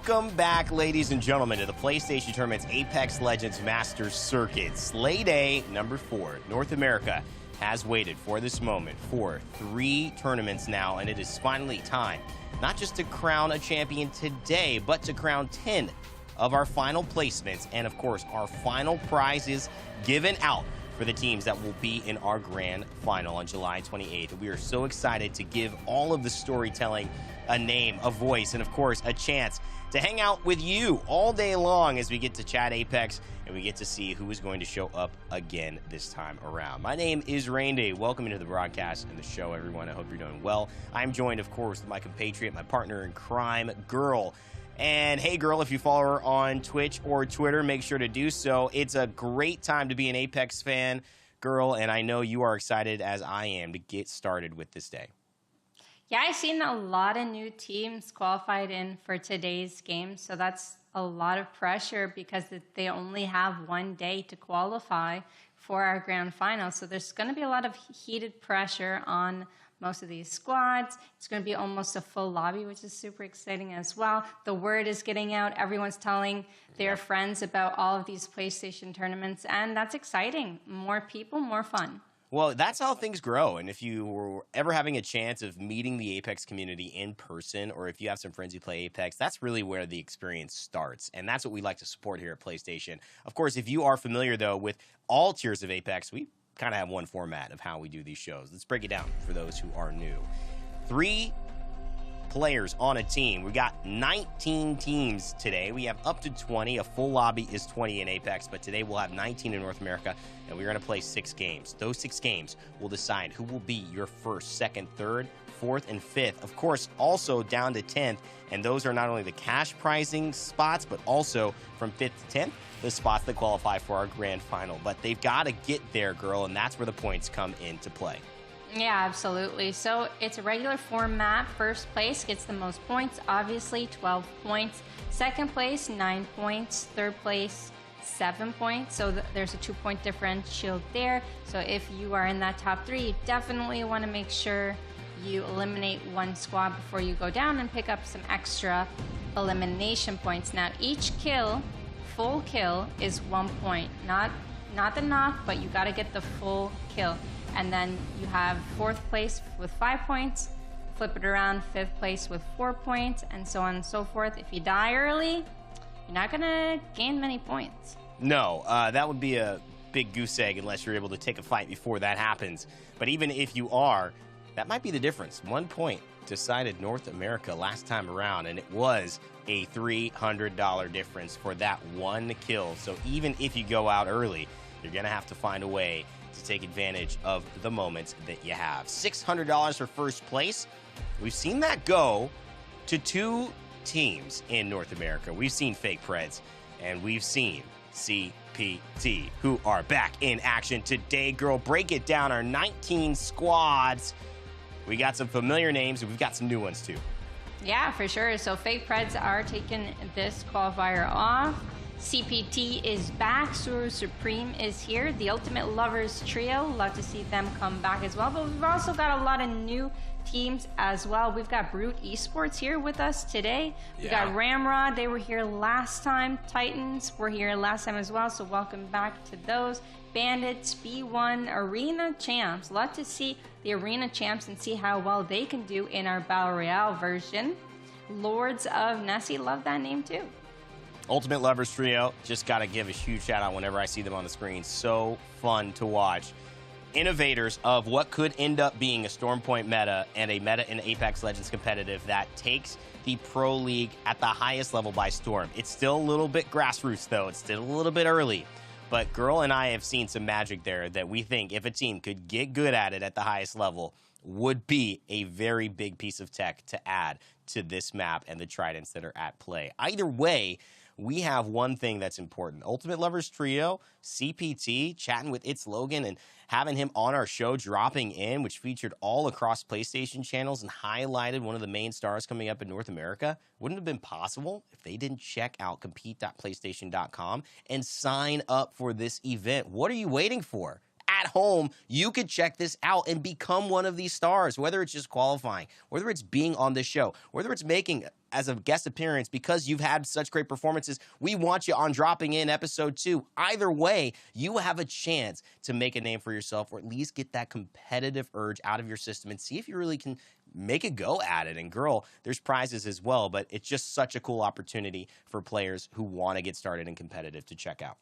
Welcome back, ladies and gentlemen, to the PlayStation Tournament's Apex Legends Masters Circuit. Slay Day number 4. North America has waited for this moment for 3 tournaments now, and it is finally time not just to crown a champion today, but to crown 10 of our final placements, and of course, our final prizes given out for the teams that will be in our grand final on July 28th. We are so excited to give all of the storytelling a name, a voice, and of course, a chance to hang out with you all day long as we get to chat Apex and we get to see who is going to show up again this time around. My name is Randy. Welcome into the broadcast and the show, everyone. I hope you're doing well. I'm joined, of course, with my compatriot, my partner in crime, Girl. And hey, Girl, if you follow her on Twitch or Twitter, make sure to do so. It's a great time to be an Apex fan, Girl, and I know you are excited as I am to get started with this day. Yeah, I've seen a lot of new teams qualified in for today's game, so that's a lot of pressure because they only have one day to qualify for our grand final. So there's going to be a lot of heated pressure on most of these squads. It's going to be almost a full lobby, which is super exciting as well. The word is getting out. Everyone's telling their friends about all of these PlayStation tournaments, and that's exciting. More people, more fun. Well, that's how things grow. And if you were ever having a chance of meeting the Apex community in person, or if you have some friends who play Apex, that's really where the experience starts. And that's what we like to support here at PlayStation. Of course, if you are familiar, though, with all tiers of Apex, we kind of have one format of how we do these shows. Let's break it down for those who are new. 3 players on a team. We got 19 teams today. We have up to 20. A full lobby is 20 in Apex, but today we'll have 19 in North America, and we're going to play 6 games. Those 6 games will decide who will be your first, second, third, fourth, and fifth. Of course, also down to 10th, and those are not only the cash prizing spots, but also from 5th to 10th, the spots that qualify for our grand final. But they've got to get there, Girl, and that's where the points come into play. Yeah, absolutely. So it's a regular format. First place gets the most points, obviously 12 points. Second place, 9 points. Third place, 7 points. So there's a 2-point differential there. So if you are in that top 3, you definitely want to make sure you eliminate one squad before you go down and pick up some extra elimination points. Now, each kill, full kill, is 1 point. Not the knock, but you got to get the full kill. And then you have 4th place with 5 points, flip it around, 5th place with 4 points, and so on and so forth. If you die early, you're not gonna gain many points. No, that would be a big goose egg unless you're able to take a fight before that happens. But even if you are, that might be the difference. 1 point decided North America last time around, and it was a $300 difference for that one kill. So even if you go out early, you're gonna have to find a way to take advantage of the moments that you have. $600 for first place. We've seen that go to 2 teams in North America. We've seen Fake Preds, and we've seen CPT, who are back in action today. Girl, break it down. Our 19 squads. We got some familiar names, and we've got some new ones, too. Yeah, for sure. So Fake Preds are taking this qualifier off. CPT is back. Suru Supreme is here. The Ultimate Lovers Trio. Love to see them come back as well. But we've also got a lot of new teams as well. We've got Brute Esports here with us today. We got Ramrod. They were here last time. Titans were here last time as well. So welcome back to those. Bandits, B1, Arena Champs. Love to see the Arena Champs and see how well they can do in our Battle Royale version. Lords of Nessie. Love that name too. Ultimate Lovers Trio, just got to give a huge shout out whenever I see them on the screen. So fun to watch. Innovators of what could end up being a Stormpoint meta and a meta in Apex Legends competitive that takes the Pro League at the highest level by storm. It's still a little bit grassroots, though. It's still a little bit early. But Girl and I have seen some magic there that we think if a team could get good at it at the highest level would be a very big piece of tech to add to this map and the tridents that are at play. Either way, we have one thing that's important. Ultimate Lovers Trio, CPT, chatting with It's Logan and having him on our show, dropping in, which featured all across PlayStation channels and highlighted one of the main stars coming up in North America. Wouldn't have been possible if they didn't check out compete.playstation.com and sign up for this event. What are you waiting for? At home, you could check this out and become one of these stars, whether it's just qualifying, whether it's being on this show, whether it's making as a guest appearance because you've had such great performances. We want you on dropping in episode 2. Either way, you have a chance to make a name for yourself or at least get that competitive urge out of your system and see if you really can make a go at it. And girl, there's prizes as well, but it's just such a cool opportunity for players who want to get started in competitive to check out.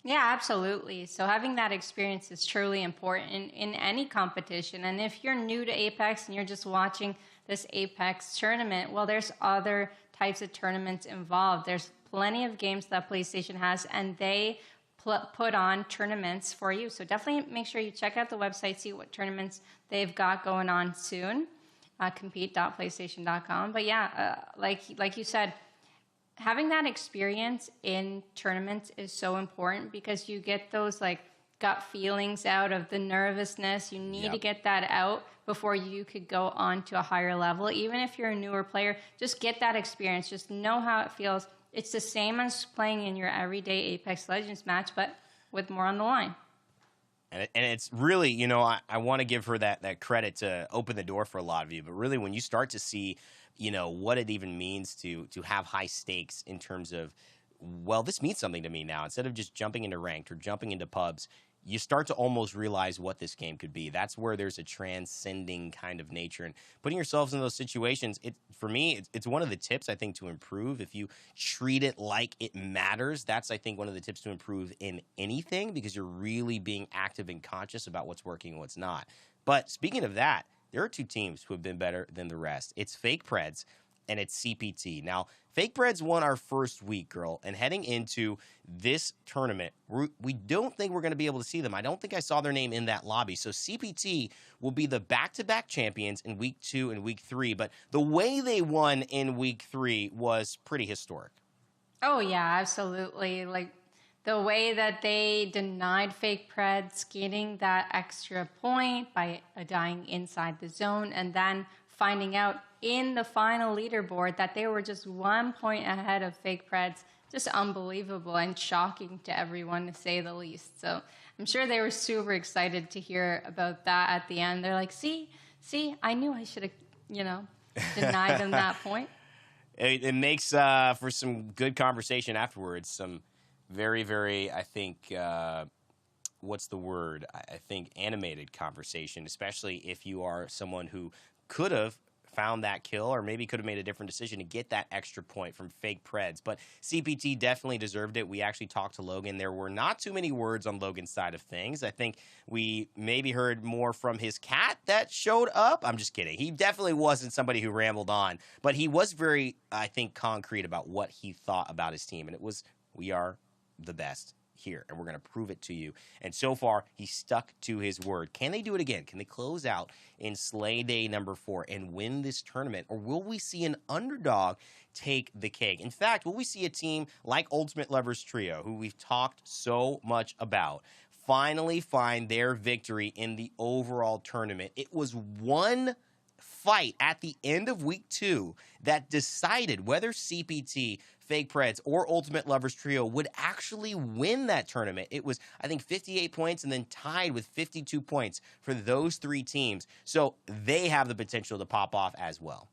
Yeah, absolutely. So having that experience is truly important in any competition. And if you're new to Apex and you're just watching this Apex tournament, well, there's other types of tournaments involved. There's plenty of games that PlayStation has, and they put on tournaments for you. So definitely make sure you check out the website, see what tournaments they've got going on soon. Compete.playstation.com. But yeah, like you said, having that experience in tournaments is so important because you get those like gut feelings out of the nervousness. You need to get that out before you could go on to a higher level. Even if you're a newer player, just get that experience. Just know how it feels. It's the same as playing in your everyday Apex Legends match, but with more on the line. And it's really, you know, I want to give her that credit to open the door for a lot of you. But really, when you start to see, you know, what it even means to have high stakes in terms of, well, this means something to me now. Instead of just jumping into ranked or jumping into pubs, you start to almost realize what this game could be. That's where there's a transcending kind of nature. And putting yourselves in those situations, for me, it's one of the tips, I think, to improve. If you treat it like it matters, that's, I think, one of the tips to improve in anything because you're really being active and conscious about what's working and what's not. But speaking of that, there are 2 teams who have been better than the rest. It's Fake Preds and it's CPT. Now, Fake Preds won our first week, girl, and heading into this tournament, we don't think we're going to be able to see them. I don't think I saw their name in that lobby. So CPT will be the back-to-back champions in week 2 and week 3, but the way they won in week 3 was pretty historic. Oh, yeah, absolutely. Like, the way that they denied Fake Preds getting that extra point by dying inside the zone and then finding out in the final leaderboard that they were just 1 point ahead of Fake Preds. Just unbelievable and shocking to everyone, to say the least. So I'm sure they were super excited to hear about that at the end. They're like, see, I knew I should have, denied them that point. It makes for some good conversation afterwards, some very, very, I think, what's the word? I think animated conversation, especially if you are someone who could have found that kill or maybe could have made a different decision to get that extra point from Fake Preds. But CPT definitely deserved it. We actually talked to Logan. There were not too many words on Logan's side of things. I think we maybe heard more from his cat that showed up. I'm just kidding. He definitely wasn't somebody who rambled on, but he was very, I think, concrete about what he thought about his team. And it was, we are the best here, and we're going to prove it to you. And so far, he stuck to his word. Can they do it again? Can they close out in Slay Day number 4 and win this tournament? Or will we see an underdog take the cake? In fact, will we see a team like Ultimate Lovers Trio, who we've talked so much about, finally find their victory in the overall tournament? It was one fight at the end of week 2 that decided whether CPT, Fake Preds, or Ultimate Lovers Trio would actually win that tournament. It was, I think, 58 points and then tied with 52 points for those 3 teams. So they have the potential to pop off as well.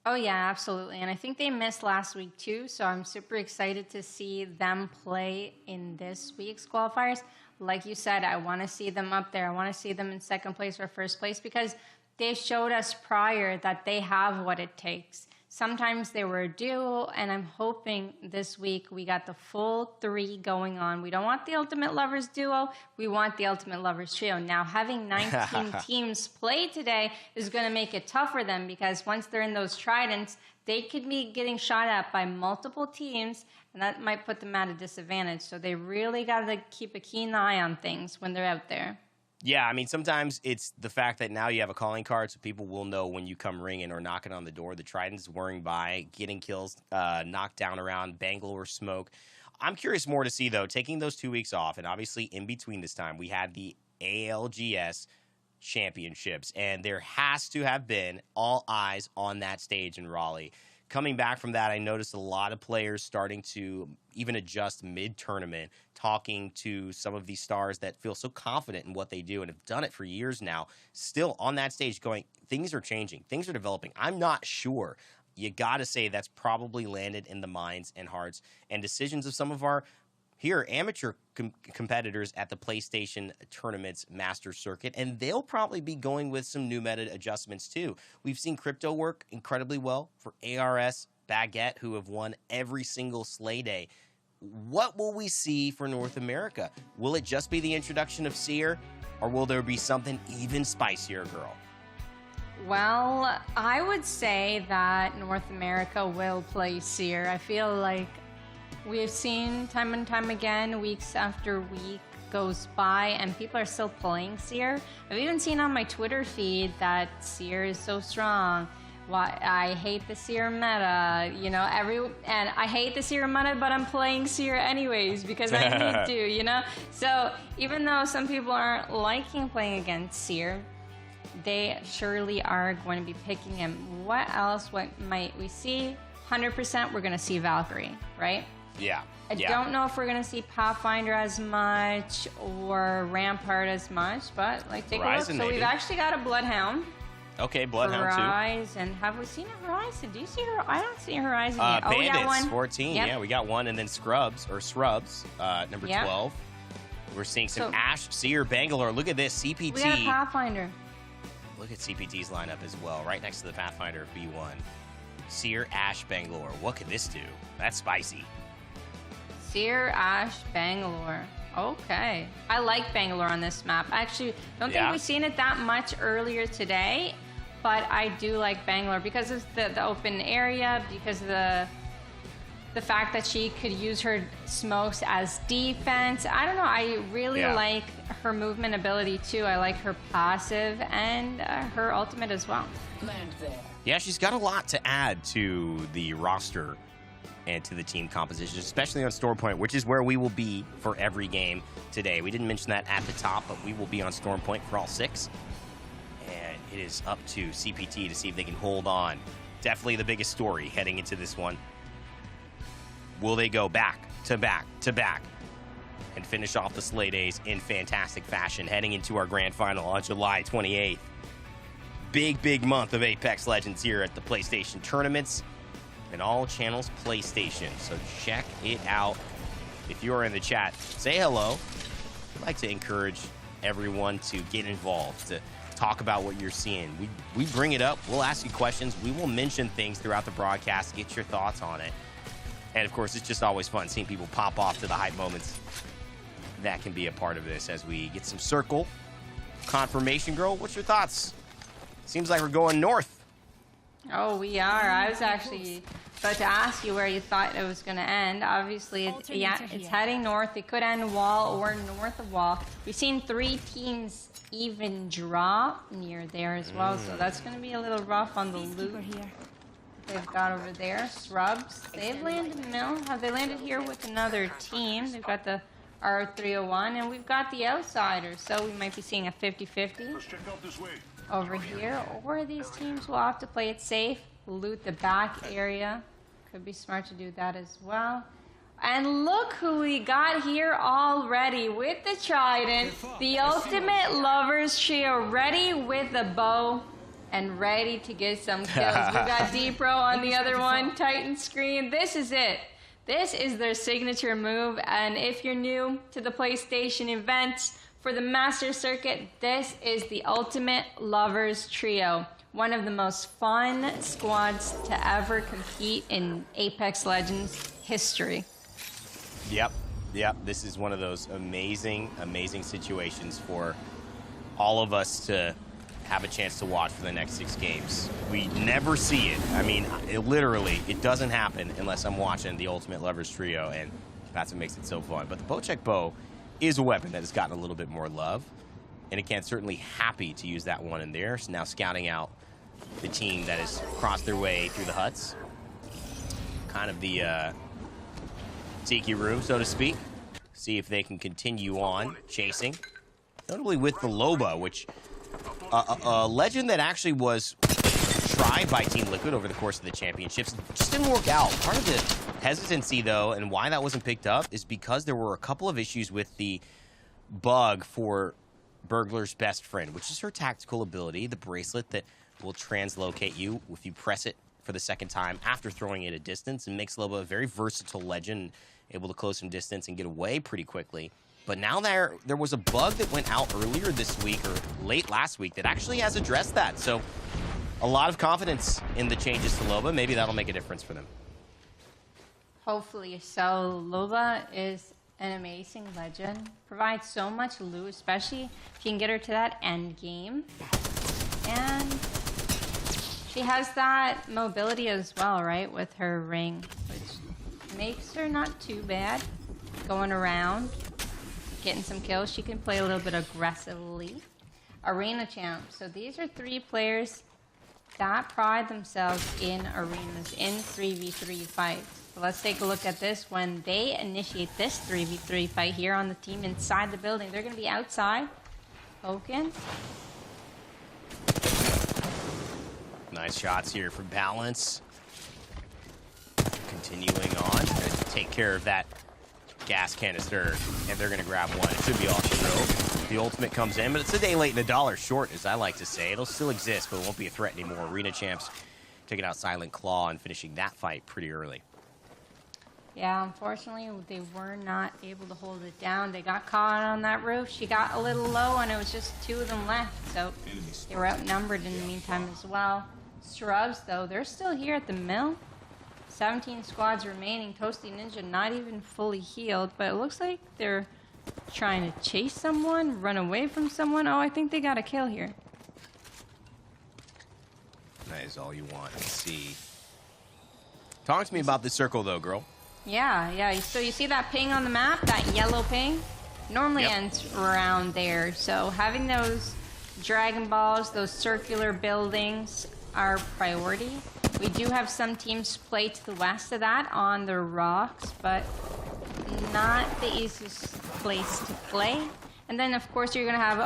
Oh, yeah, absolutely. And I think they missed last week, too. So I'm super excited to see them play in this week's qualifiers. Like you said, I want to see them up there. I want to see them in second place or first place because they showed us prior that they have what it takes. Sometimes they were a duo, and I'm hoping this week we got the full 3 going on. We don't want the Ultimate Lovers duo. We want the Ultimate Lovers trio. Now, having 19 teams play today is going to make it tough for them because once they're in those tridents, they could be getting shot at by multiple teams, and that might put them at a disadvantage. So they really got to keep a keen eye on things when they're out there. Yeah, I mean, sometimes it's the fact that now you have a calling card, so people will know when you come ringing or knocking on the door. The Trident's whirring by, getting kills knocked down around Bangalore smoke. I'm curious more to see, though, taking those 2 weeks off, and obviously in between this time, we had the ALGS championships, and there has to have been all eyes on that stage in Raleigh. Coming back from that, I noticed a lot of players starting to even adjust mid-tournament, talking to some of these stars that feel so confident in what they do and have done it for years now, still on that stage going, things are changing, things are developing. I'm not sure you got to say that's probably landed in the minds and hearts and decisions of some of our amateur competitors at the PlayStation Tournament's Master Circuit, and they'll probably be going with some new meta adjustments too. We've seen Crypto work incredibly well for ARS, Baguette, who have won every single Slay Day. What will we see for North America? Will it just be the introduction of Seer, or will there be something even spicier, girl? Well, I would say that North America will play Seer. I feel like we've seen time and time again, weeks after week goes by, and people are still playing Seer. I've even seen on my Twitter feed that Seer is so strong. Why I hate the Seer meta, you know, and I hate the Seer meta, but I'm playing Seer anyways because I need to, you know? So even though some people aren't liking playing against Seer, they surely are going to be picking him. What else? What might we see? 100% we're going to see Valkyrie, right? Yeah. I don't know if we're going to see Pathfinder as much or Rampart as much, but like take a look. So we've actually got a Bloodhound. Okay, Bloodhound too. Horizon. Have we seen a Horizon? Do you see her? I don't see a Horizon yet. Bandits, we got one. 14. Yep. Yeah, we got one. And then Shrubs, number 12. We're seeing some Ash, Seer, Bangalore. Look at this, CPT. We got a Pathfinder. Look at CPT's lineup as well, right next to the Pathfinder of B1. Seer, Ash, Bangalore. What could this do? That's spicy. Seer, Ash, Bangalore. Okay. I like Bangalore on this map. I actually don't think we've seen it that much earlier today, but I do like Bangalore because of the open area, because of the fact that she could use her smokes as defense. I don't know. I really like her movement ability too. I like her passive and her ultimate as well. Yeah, she's got a lot to add to the roster and to the team composition, especially on Stormpoint, which is where we will be for every game today. We didn't mention that at the top, but we will be on Stormpoint for all 6. And it is up to CPT to see if they can hold on. Definitely the biggest story heading into this one. Will they go back to back to back and finish off the Slay Days in fantastic fashion heading into our grand final on July 28th? Big month of Apex Legends here at the PlayStation Tournaments and all channels PlayStation. So check it out. If you're in the chat, say hello. I'd like to encourage everyone to get involved, to talk about what you're seeing. We bring it up. We'll ask you questions. We will mention things throughout the broadcast. Get your thoughts on it. And, of course, it's just always fun seeing people pop off to the hype moments. That can be a part of this as we get some circle confirmation. Girl, what's your thoughts? Seems like we're going north. Oh, we are. I was actually about to ask you where you thought it was going to end. Obviously, it's heading north. It could end wall or north of wall. We've seen 3 teams even draw near there as well, so that's going to be a little rough on the loot they've got over there. Shrubs, they've landed mill. Have they landed here with another team? They've got the R301, and we've got the Outsiders, so we might be seeing a 50-50 over here. Or these teams will have to play it safe, loot the back area. Could be smart to do that as well. And look who we got here already with the Trident, the Ultimate Lovers Trio, ready with the bow and ready to get some kills. We got D-Pro on the other one, Titan Screen. This is it. This is their signature move, and if you're new to the PlayStation events for the Master Circuit, this is the Ultimate Lovers Trio. One of the most fun squads to ever compete in Apex Legends history. Yep. This is one of those amazing situations for all of us to have a chance to watch for the next 6 games. We never see it. I mean, it doesn't happen unless I'm watching the Ultimate Lovers Trio, and that's what makes it so fun. But the Bocek bow is a weapon that has gotten a little bit more love, and again, certainly happy to use that one in there. So now scouting out the team that has crossed their way through the huts. Kind of the tiki room, so to speak. See if they can continue on chasing. Notably with the Loba, which a legend that actually was tried by Team Liquid over the course of the championships. Just didn't work out. Part of the hesitancy, though, and why that wasn't picked up is because there were a couple of issues with the bug for Burglar's best friend, which is her tactical ability, the bracelet that will translocate you if you press it for the second time after throwing it a distance, and makes Loba a very versatile legend, able to close some distance and get away pretty quickly. But now there was a bug that went out earlier this week or late last week that actually has addressed that. So a lot of confidence in the changes to Loba. Maybe that'll make a difference for them. Hopefully so. Loba is an amazing legend. Provides so much loot, especially if you can get her to that end game. And she has that mobility as well, right, with her ring, which makes her not too bad. Going around, getting some kills. She can play a little bit aggressively. Arena champ. So these are 3 players that pride themselves in arenas, in 3v3 fights. So let's take a look at this. When they initiate this 3v3 fight here on the team inside the building, they're going to be outside, poking. Nice shots here for Balance. Continuing on to take care of that gas canister, and they're going to grab one. It should be off the rope. The ultimate comes in, but it's a day late and a dollar short, as I like to say. It'll still exist, but it won't be a threat anymore. Arena champs taking out Silent Claw and finishing that fight pretty early. Yeah, unfortunately, they were not able to hold it down. They got caught on that roof. She got a little low, and it was just 2 of them left, so they were outnumbered in the meantime as well. Scrubs, though, they're still here at the mill. 17 squads remaining. Toasty Ninja not even fully healed, but it looks like they're trying to chase someone, run away from someone. Oh, I think they got a kill here. That is all you want to see. Talk to me about this circle, though, girl. Yeah. So you see that ping on the map, that yellow ping? Normally ends around there. So having those Dragon Balls, those circular buildings are priority. We do have some teams play to the west of that on the rocks, but not the easiest place to play. And then, of course, you're going to have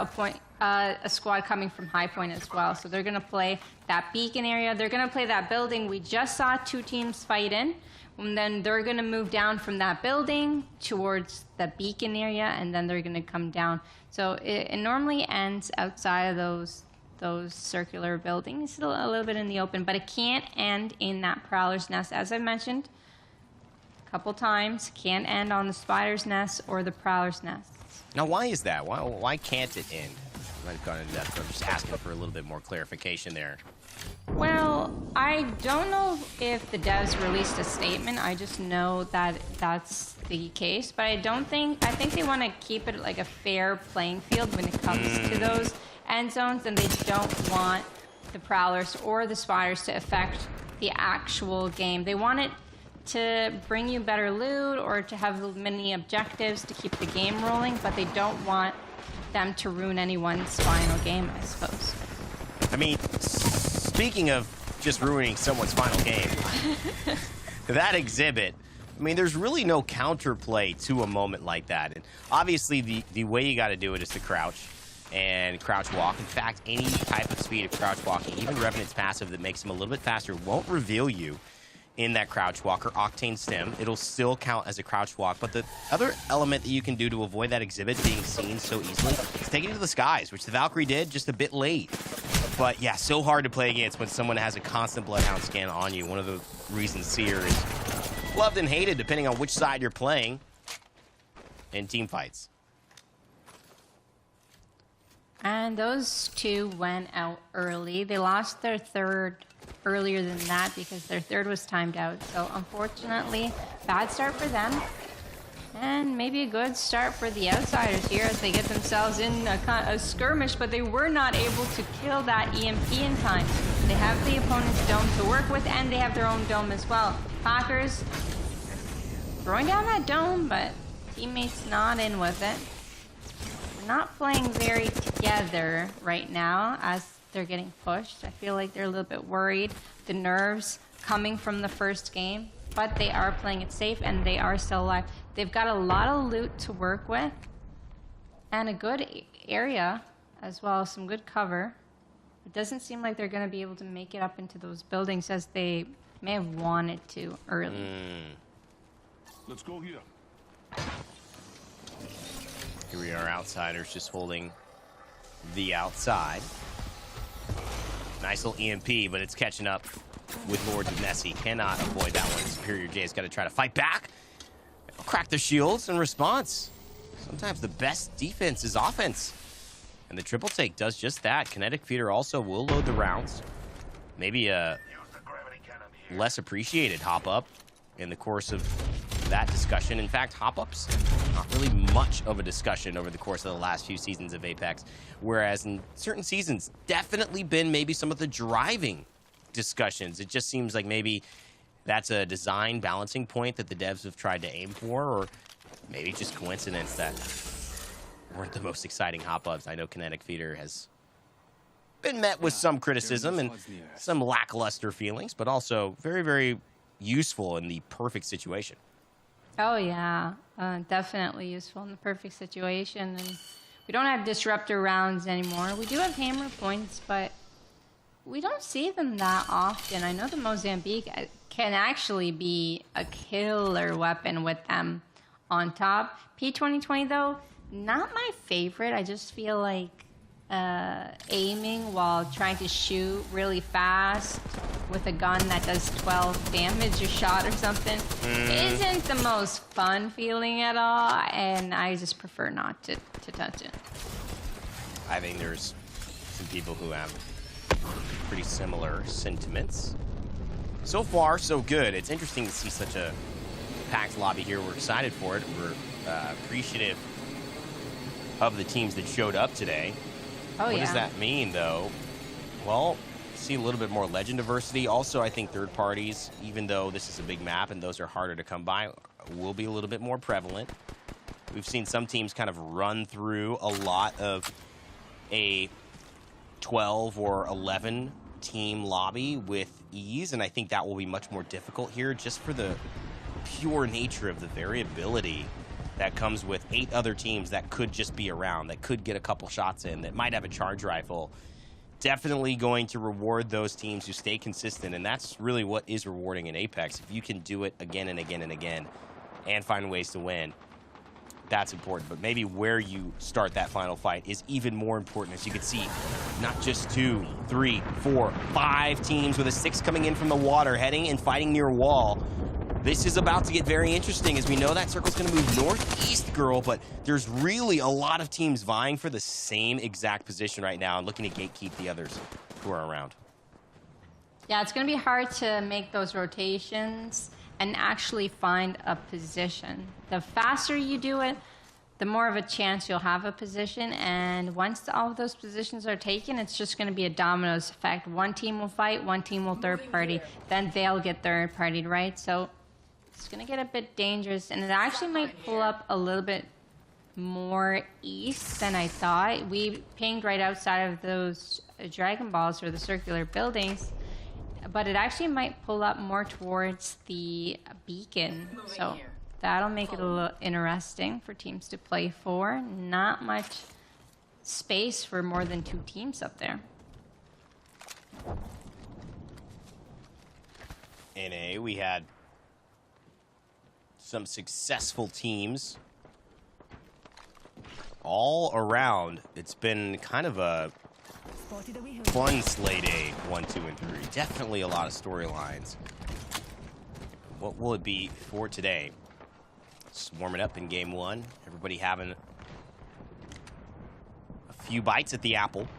a squad coming from High Point as well. So they're going to play that beacon area. They're going to play that building. We just saw 2 teams fight in. And then they're going to move down from that building towards the beacon area, and then they're going to come down. So it normally ends outside of those circular buildings, a little bit in the open, but it can't end in that Prowler's Nest. As I mentioned a couple times, can't end on the Spider's Nest or the Prowler's Nest. Now, why is that? Why can't it end? I might have gone into depth. I'm just asking for a little bit more clarification there. Well, I don't know if the devs released a statement. I just know that that's the case, but I think they want to keep it like a fair playing field when it comes to those end zones, and they don't want the Prowlers or the Spiders to affect the actual game. They want it to bring you better loot or to have many objectives to keep the game rolling, but they don't want them to ruin anyone's final game, I suppose. I mean, speaking of just ruining someone's final game, that exhibit, I mean, there's really no counterplay to a moment like that. And obviously, the way you got to do it is to crouch and crouch walk. In fact, any type of speed of crouch walking, even Revenant's passive that makes him a little bit faster, won't reveal you in that crouch walk or Octane Stem. It'll still count as a crouch walk. But the other element that you can do to avoid that exhibit being seen so easily is take it to the skies, which the Valkyrie did just a bit late. But yeah, so hard to play against when someone has a constant Bloodhound scan on you. One of the reasons Seer is loved and hated depending on which side you're playing in team fights. And those 2 went out early. They lost their third earlier than that because their third was timed out. So unfortunately, bad start for them. And maybe a good start for the Outsiders here as they get themselves in a skirmish, but they were not able to kill that EMP in time. They have the opponent's dome to work with, and they have their own dome as well. Packers throwing down that dome, but teammates not in with it. They're not playing very together right now as they're getting pushed. I feel like they're a little bit worried. The nerves coming from the first game, but they are playing it safe and they are still alive. They've got a lot of loot to work with and a good area as well, some good cover. It doesn't seem like they're going to be able to make it up into those buildings as they may have wanted to early. Let's go here. Here we are, Outsiders just holding the outside. Nice little EMP, but it's catching up with Lords of Nessie. Cannot avoid that one. Superior J's got to try to fight back. Crack the shields in response. Sometimes the best defense is offense. And the triple take does just that. Kinetic Feeder also will load the rounds. Maybe a less appreciated hop-up in the course of that discussion. In fact, hop-ups, not really much of a discussion over the course of the last few seasons of Apex. Whereas in certain seasons, definitely been maybe some of the driving discussions. It just seems like maybe that's a design balancing point that the devs have tried to aim for, or maybe just coincidence that weren't the most exciting hop-ups. I know Kinetic Feeder has been met with some criticism and some lackluster feelings, but also very, very useful in the perfect situation. Oh, yeah. Definitely useful in the perfect situation. And we don't have disruptor rounds anymore. We do have hammer points, but we don't see them that often. I know the Mozambique can actually be a killer weapon with them on top. P2020, though, not my favorite. I just feel like aiming while trying to shoot really fast with a gun that does 12 damage a shot or something isn't the most fun feeling at all, and I just prefer not to touch it. I think there's some people who have pretty similar sentiments. So far, so good. It's interesting to see such a packed lobby here. We're excited for it. We're appreciative of the teams that showed up today. What does that mean, though? Well, see a little bit more legend diversity. Also, I think third parties, even though this is a big map and those are harder to come by, will be a little bit more prevalent. We've seen some teams kind of run through a lot of a 12 or 11 team lobby with ease, and I think that will be much more difficult here just for the pure nature of the variability that comes with 8 other teams that could just be around, that could get a couple shots in, that might have a charge rifle. Definitely going to reward those teams who stay consistent, and that's really what is rewarding in Apex. If you can do it again and again and again and find ways to win, that's important. But maybe where you start that final fight is even more important. As you can see, not just 2, 3, 4, 5 teams with a 6 coming in from the water, heading and fighting near wall. This is about to get very interesting, as we know that circle's going to move northeast, girl, but there's really a lot of teams vying for the same exact position right now and looking to gatekeep the others who are around. Yeah, it's going to be hard to make those rotations and actually find a position. The faster you do it, the more of a chance you'll have a position, and once all of those positions are taken, it's just going to be a dominoes effect. One team will fight, one team will third party, then they'll get third partied, right? So it's going to get a bit dangerous, and it actually might pull up a little bit more east than I thought. We pinged right outside of those Dragon Balls or the circular buildings, but it actually might pull up more towards the beacon. So that'll make it a little interesting for teams to play for. Not much space for more than 2 teams up there. NA, we had some successful teams all around. It's been kind of a fun slate A, 1, 2, and 3. Definitely a lot of storylines. What will it be for today? Just warming up in game 1. Everybody having a few bites at the apple.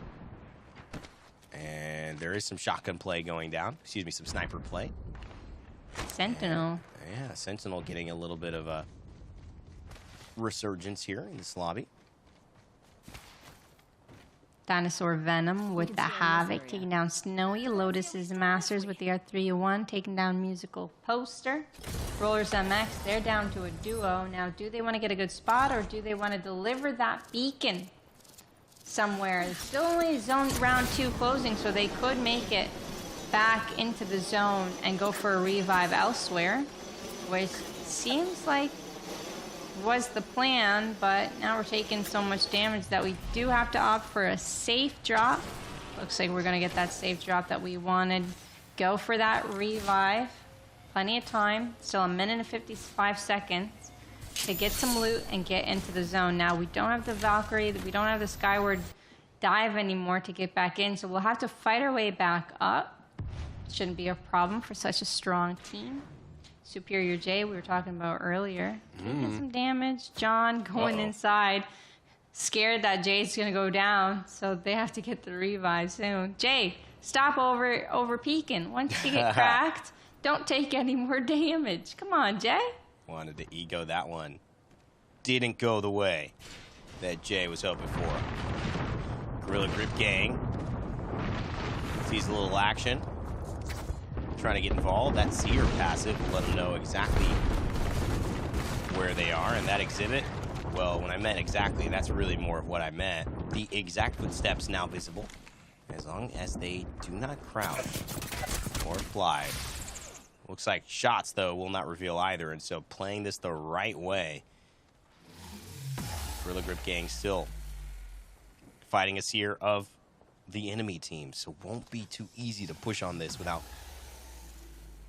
And there is some shotgun play going down. Excuse me, some sniper play. Sentinel. Yeah, Sentinel getting a little bit of a resurgence here in this lobby. Dinosaur Venom with the Havoc taking down Snowy. Lotus's Masters with the R301 taking down Musical Poster. Rollers MX, they're down to a duo. Now, do they want to get a good spot, or do they want to deliver that beacon somewhere? It's still only zone round 2 closing, so they could make it back into the zone and go for a revive elsewhere, which seems like was the plan, but now we're taking so much damage that we do have to opt for a safe drop. Looks like we're going to get that safe drop that we wanted. Go for that revive. Plenty of time. Still 1 minute and 55 seconds to get some loot and get into the zone. Now, we don't have the Valkyrie. We don't have the Skyward Dive anymore to get back in, so we'll have to fight our way back up shouldn't be a problem for such a strong team. Superior J, we were talking about earlier. Taking some damage. John going inside. Scared that Jay's going to go down, so they have to get the revive soon. Jay, stop over peeking. Once you get cracked, don't take any more damage. Come on, Jay. Wanted to ego that one. Didn't go the way that Jay was hoping for. Gorilla Grip Gang sees a little action. Trying to get involved. That seer passive will let them know exactly where they are. And that exhibit, well, when I meant exactly, that's really more of what I meant. The exact footsteps now visible, as long as they do not crouch or fly. Looks like shots, though, will not reveal either. And so playing this the right way, Gorilla Grip Gang still fighting a seer of the enemy team. So won't be too easy to push on this without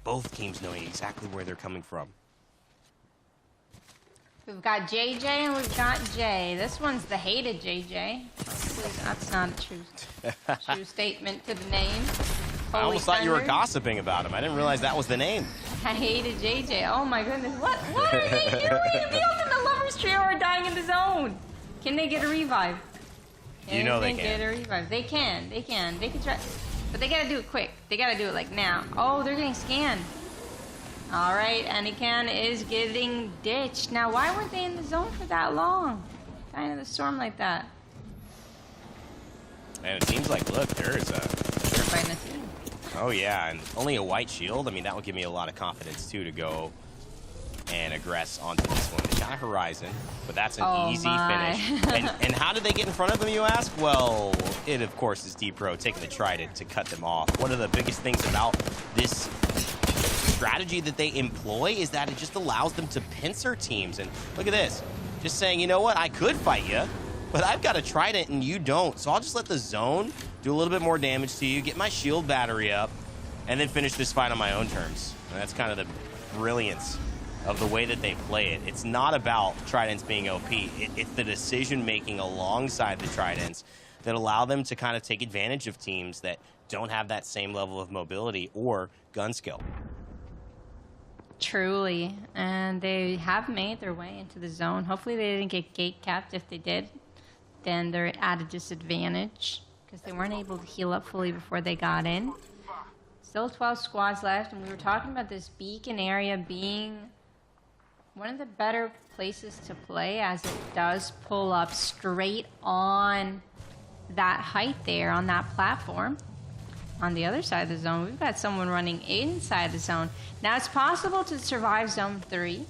both teams knowing exactly where they're coming from. We've got JJ and we've got Jay. This one's the hated JJ. Hopefully that's not a true statement to the name. I almost thought you were Thunder. gossiping about him. I didn't realize that was the name. I hated JJ. Oh my goodness. What are they doing? The Ultimate Lovers Trio are dying in the zone. Can they get a revive? You know they can. Get a revive. They can. They can try. But they gotta do it quick. They gotta do it like now. Oh, they're getting scanned. All right, Anakin is getting ditched. Now, why weren't they in the zone for that long? Kind of the storm like that. And it seems like, look, there's a... They're fighting a team. Oh, yeah, and only a white shield. I mean, that would give me a lot of confidence, too, to go and aggress onto this one. They got a Horizon, but that's an easy finish. And how did they get in front of them, you ask? Well, it, of course, is D-Pro taking the Trident to cut them off. One of the biggest things about this strategy that they employ is that it just allows them to pincer teams. And look at this. Just saying, you know what? I could fight you, but I've got a Trident and you don't. So I'll just let the zone do a little bit more damage to you, get my shield battery up, and then finish this fight on my own terms. And that's kind of the brilliance of the way that they play it. It's not about Tridents being OP. It's the decision-making alongside the Tridents that allow them to kind of take advantage of teams that don't have that same level of mobility or gun skill. Truly. And they have made their way into the zone. Hopefully they didn't get gate capped. If they did, then they're at a disadvantage because they weren't able to heal up fully before they got in. Still 12 squads left, and we were talking about this beacon area being one of the better places to play as it does pull up straight on that height there on that platform. On the other side of the zone, we've got someone running inside the zone. Now, it's possible to survive Zone 3.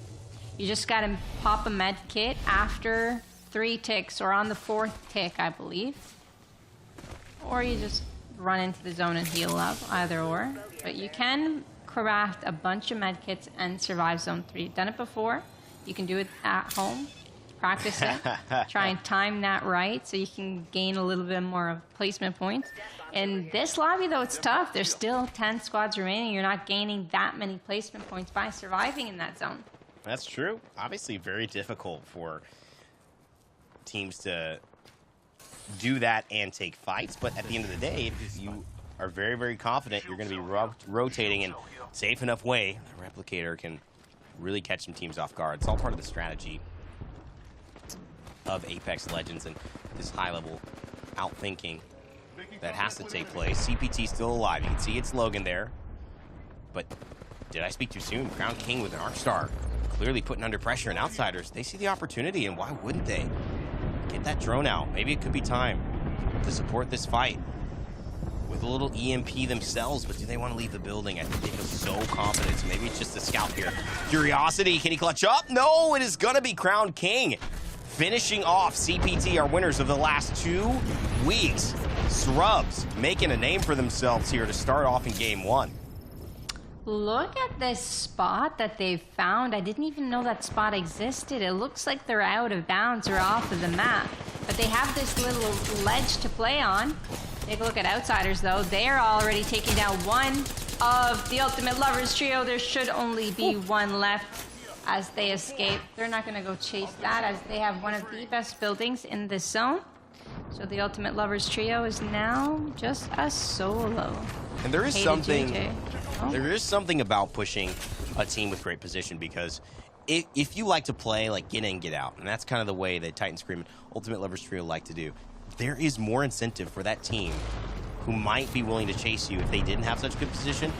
You just got to pop a med kit after 3 ticks, or on the 4th tick, I believe. Or you just run into the zone and heal up, either or. But you can craft a bunch of med kits and survive Zone 3. You've done it before. You can do it at home. Practice it. Try and time that right so you can gain a little bit more of placement points. In this lobby, though, it's tough. There's still 10 squads remaining. You're not gaining that many placement points by surviving in that zone. That's true. Obviously very difficult for teams to do that and take fights, but at the end of the day, if you are very, very confident you're going to be rotating in a safe enough way, the Replicator can really catch some teams off guard. It's all part of the strategy of Apex Legends and this high-level outthinking that has to take place. CPT still alive. You can see it's Logan there. But did I speak too soon? Crown King with an Arc Star clearly putting under pressure, and Outsiders, they see the opportunity, and why wouldn't they? Get that drone out. Maybe it could be time to support this fight with a little EMP themselves, but do they want to leave the building? I think they feel so confident, so maybe it's just a scout here. Curiosity, can he clutch up? No, it is going to be Crown King. Finishing off CPT, our winners of the last 2 weeks. Scrubs making a name for themselves here to start off in game 1. Look at this spot that they've found. I didn't even know that spot existed. It looks like they're out of bounds or off of the map. But they have this little ledge to play on. Take a look at Outsiders, though. They're already taking down one of the Ultimate Lovers Trio. There should only be one left as they escape. They're not going to go chase that as they have one of the best buildings in this zone. So the Ultimate Lovers Trio is now just a solo. And there is Hated something JJ. Oh. there is something about pushing a team with great position, because if you like to play like get in, get out, and that's kind of the way that Titan Scream and Ultimate Lovers Trio like to do, there is more incentive for that team who might be willing to chase you if they didn't have such good position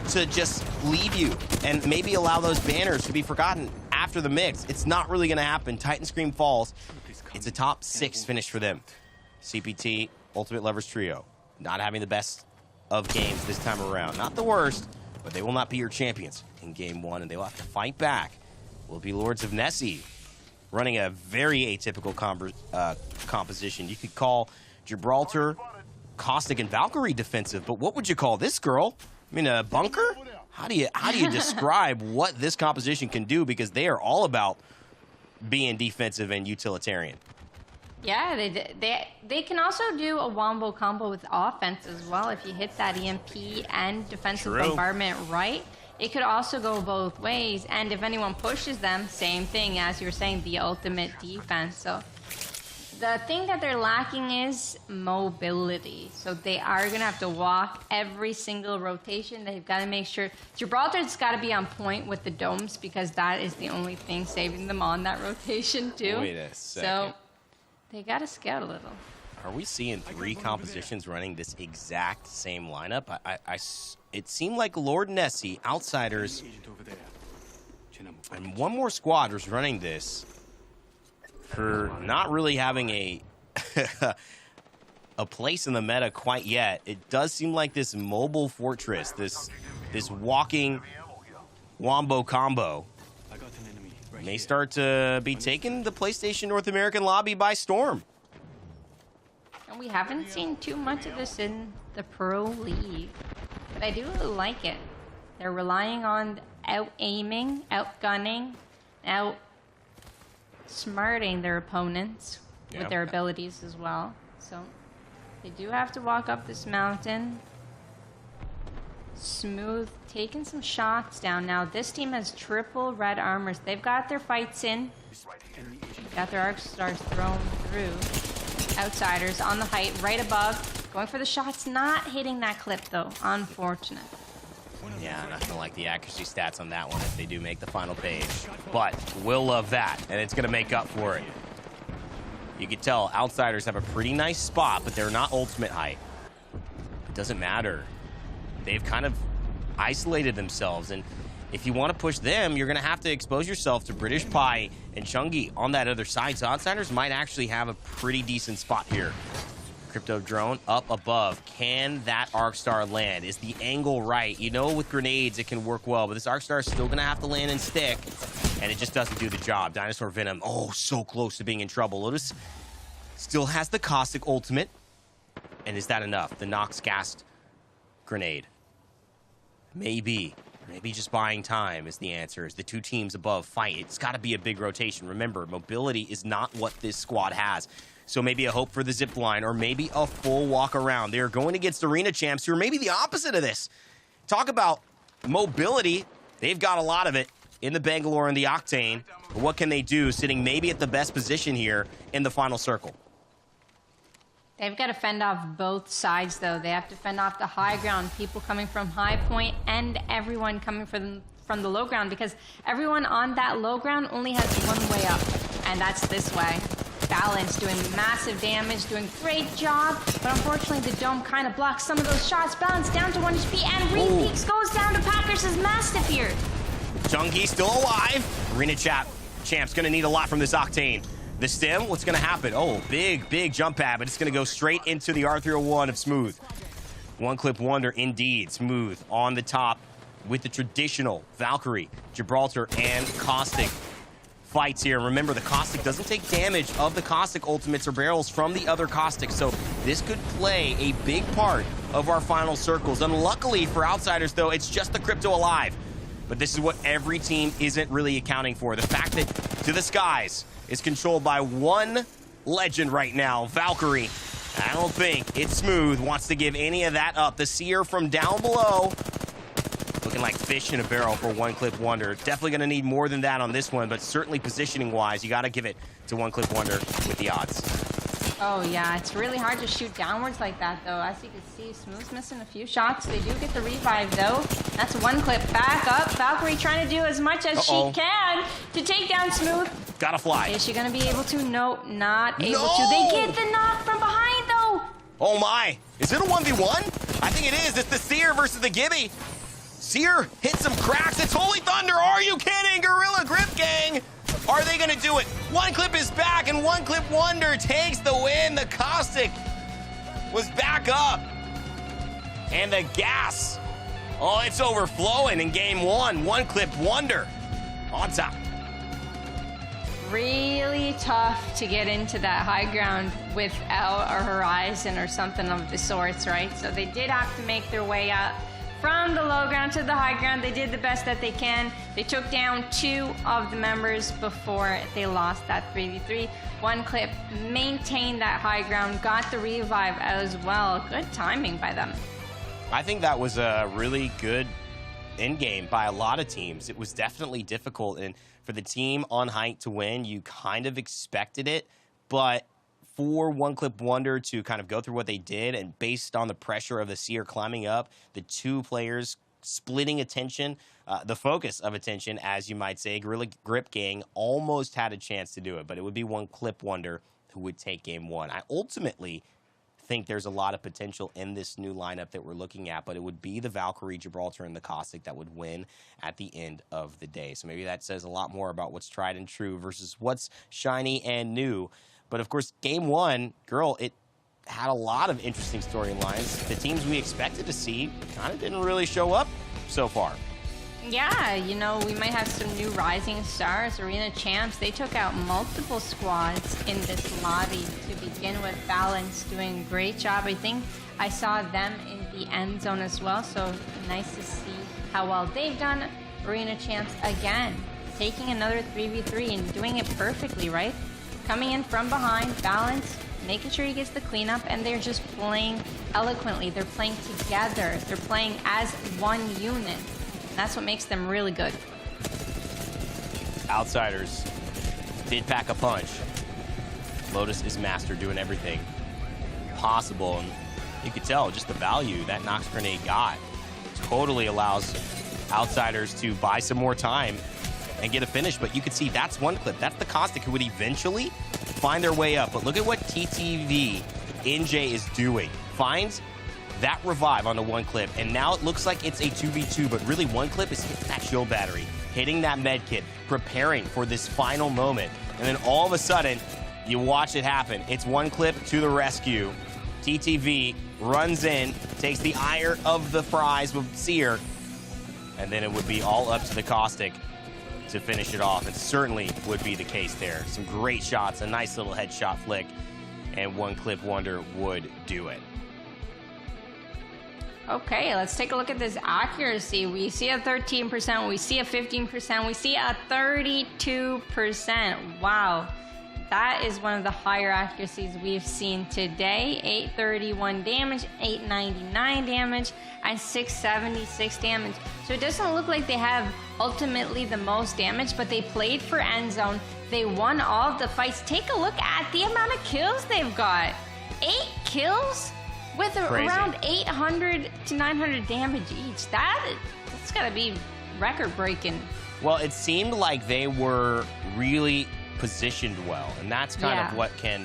to just leave you and maybe allow those banners to be forgotten after the mix. It's not really going to happen. Titan Scream falls. It's a top 6 finish for them. CPT, Ultimate Lovers Trio, not having the best of games this time around. Not the worst, but they will not be your champions in game 1, and they will have to fight back. Will be Lords of Nessie, running a very atypical composition. You could call Gibraltar, Caustic, and Valkyrie defensive, but what would you call this girl? I mean, a bunker? How do you describe what this composition can do? Because they are all about being defensive and utilitarian. Yeah, they can also do a wombo combo with offense as well. If you hit that EMP and defensive bombardment right, it could also go both ways. And if anyone pushes them, same thing as you were saying, the ultimate defense. So the thing that they're lacking is mobility. So they are going to have to walk every single rotation. They've got to make sure Gibraltar's got to be on point with the domes, because that is the only thing saving them on that rotation too. Wait a second. So they got to scout a little. Are we seeing 3 compositions running this exact same lineup? It seemed like Lord Nessie, Outsiders, and one more squad was running this for not really having a a place in the meta quite yet. It does seem like this mobile fortress, this walking wombo combo, may start to be taking the PlayStation North American lobby by storm. And we haven't seen too much of this in the Pro League, but I do like it. They're relying on out-aiming, out-gunning, out-smarting their opponents with their abilities as well. So they do have to walk up this mountain. Smooth taking some shots down. Now this team has triple red armors. They've got their fights in. Got their arc stars thrown through. Outsiders on the height, right above. Going for the shots, not hitting that clip though. Unfortunate. Yeah, not gonna like the accuracy stats on that one if they do make the final page. But we'll love that, and it's gonna make up for it. You can tell Outsiders have a pretty nice spot, but they're not ultimate height. It doesn't matter. They've kind of isolated themselves, and if you want to push them, you're going to have to expose yourself to British Pie and Chungi on that other side. So Outsiders might actually have a pretty decent spot here. Crypto drone up above. Can that Arc Star land? Is the angle right? You know, with grenades, it can work well, but this Arc Star is still going to have to land and stick, and it just doesn't do the job. Dinosaur Venom, oh, so close to being in trouble. Lotus still has the Caustic ultimate, and is that enough? The Nox Gast grenade. Maybe just buying time is the answer as the 2 teams above fight. It's got to be a big rotation. Remember, mobility is not what this squad has. So maybe a hope for the zip line, or maybe a full walk around. They're going against arena champs who are maybe the opposite of this. Talk about mobility. They've got a lot of it in the Bangalore and the Octane. But what can they do sitting maybe at the best position here in the final circle? They've got to fend off both sides, though. They have to fend off the high ground, people coming from high point, and everyone coming from the low ground, because everyone on that low ground only has one way up, and that's this way. Balance doing massive damage, doing great job, but unfortunately the dome kind of blocks some of those shots. Balance down to 1 HP, and Repeaks goes down to Packers' Mastiff here. Chunky still alive. Arena champ's going to need a lot from this Octane. The stem, what's going to happen? Oh, big jump pad, but it's going to go straight into the R301 of Smooth. One clip wonder indeed. Smooth on the top with the traditional Valkyrie, Gibraltar, and Caustic fights here. Remember, the Caustic doesn't take damage of the Caustic ultimates or barrels from the other Caustic, so this could play a big part of our final circles. Unluckily for Outsiders, though, it's just the Crypto alive. But this is what every team isn't really accounting for. The fact that To the Skies is controlled by one legend right now, Valkyrie. I don't think it's Smooth wants to give any of that up. The Seer from down below, looking like fish in a barrel for One Clip Wonder. Definitely going to need more than that on this one, but certainly positioning-wise, you got to give it to One Clip Wonder with the odds. Oh, yeah, it's really hard to shoot downwards like that, though. As you can see, Smooth's missing a few shots. They do get the revive, though. That's one clip. Back up. Valkyrie trying to do as much as she can to take down Smooth. Gotta fly. Is she going to be able to? No, not able to. They get the knock from behind, though. Oh, my. Is it a 1v1? I think it is. It's the Seer versus the Gibby. Seer hits some cracks. It's Holy Thunder. Are you kidding? Gorilla Grip Gang. Are they going to do it? One clip is back, and One Clip Wonder takes the win. The Caustic was back up. And the gas. Oh, it's overflowing in game one. One Clip Wonder on top. Really tough to get into that high ground without a horizon or something of the sorts, right? So they did have to make their way up from the low ground to the high ground. They did the best that they can. They took down 2 of the members before they lost that 3v3. One Clip maintained that high ground, got the revive as well. Good timing by them. I think that was a really good end game by a lot of teams. It was definitely difficult, and for the team on height to win, you kind of expected it, but for One Clip Wonder to kind of go through what they did, and based on the pressure of the Seer climbing up, the 2 players splitting attention, the focus of attention, as you might say, Gorilla Grip Gang almost had a chance to do it, but it would be One Clip Wonder who would take game 1. I ultimately think there's a lot of potential in this new lineup that we're looking at, but it would be the Valkyrie, Gibraltar, and the Caustic that would win at the end of the day. So maybe that says a lot more about what's tried and true versus what's shiny and new. But of course, game 1, girl, it had a lot of interesting storylines. The teams we expected to see kind of didn't really show up so far. Yeah, you know, we might have some new rising stars. Arena Champs, they took out multiple squads in this lobby to begin with. Balance doing a great job. I think I saw them in the end zone as well, so nice to see how well they've done. Arena Champs again, taking another 3v3 and doing it perfectly, right? Coming in from behind, Balance, making sure he gets the cleanup, and they're just playing eloquently. They're playing together. They're playing as one unit. That's what makes them really good. Outsiders did pack a punch. Lotus is master doing everything possible, and you could tell just the value that Nox Grenade got totally allows Outsiders to buy some more time and get a finish. But you could see that's One Clip. That's the Caustic who would eventually find their way up. But look at what TTV NJ is doing. Finds that revive onto One Clip, and now it looks like it's a 2v2, but really One Clip is hitting that shield battery, hitting that med kit, preparing for this final moment, and then all of a sudden, you watch it happen. It's One Clip to the rescue. TTV runs in, takes the ire of the prize with Seer, and then it would be all up to the Caustic to finish it off. It certainly would be the case there. Some great shots, a nice little headshot flick, and One Clip Wonder would do it. Okay, let's take a look at this accuracy. We see a 13%, we see a 15%, we see a 32%. Wow, that is one of the higher accuracies we've seen today. 831 damage, 899 damage, and 676 damage. So it doesn't look like they have ultimately the most damage, but they played for end zone. They won all of the fights. Take a look at the amount of kills they've got. 8 kills? With around 800 to 900 damage each. That's got to be record-breaking. Well, it seemed like they were really positioned well, and that's kind of what can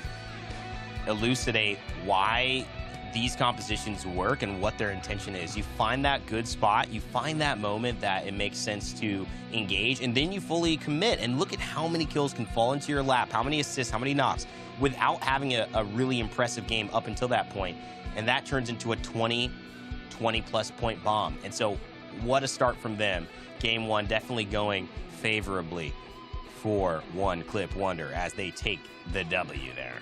elucidate why these compositions work and what their intention is. You find that good spot, you find that moment that it makes sense to engage, and then you fully commit. And look at how many kills can fall into your lap, how many assists, how many knocks, without having a really impressive game up until that point. And that turns into a 20-plus point bomb. And so what a start from them. Game 1 definitely going favorably for One Clip Wonder as they take the W there.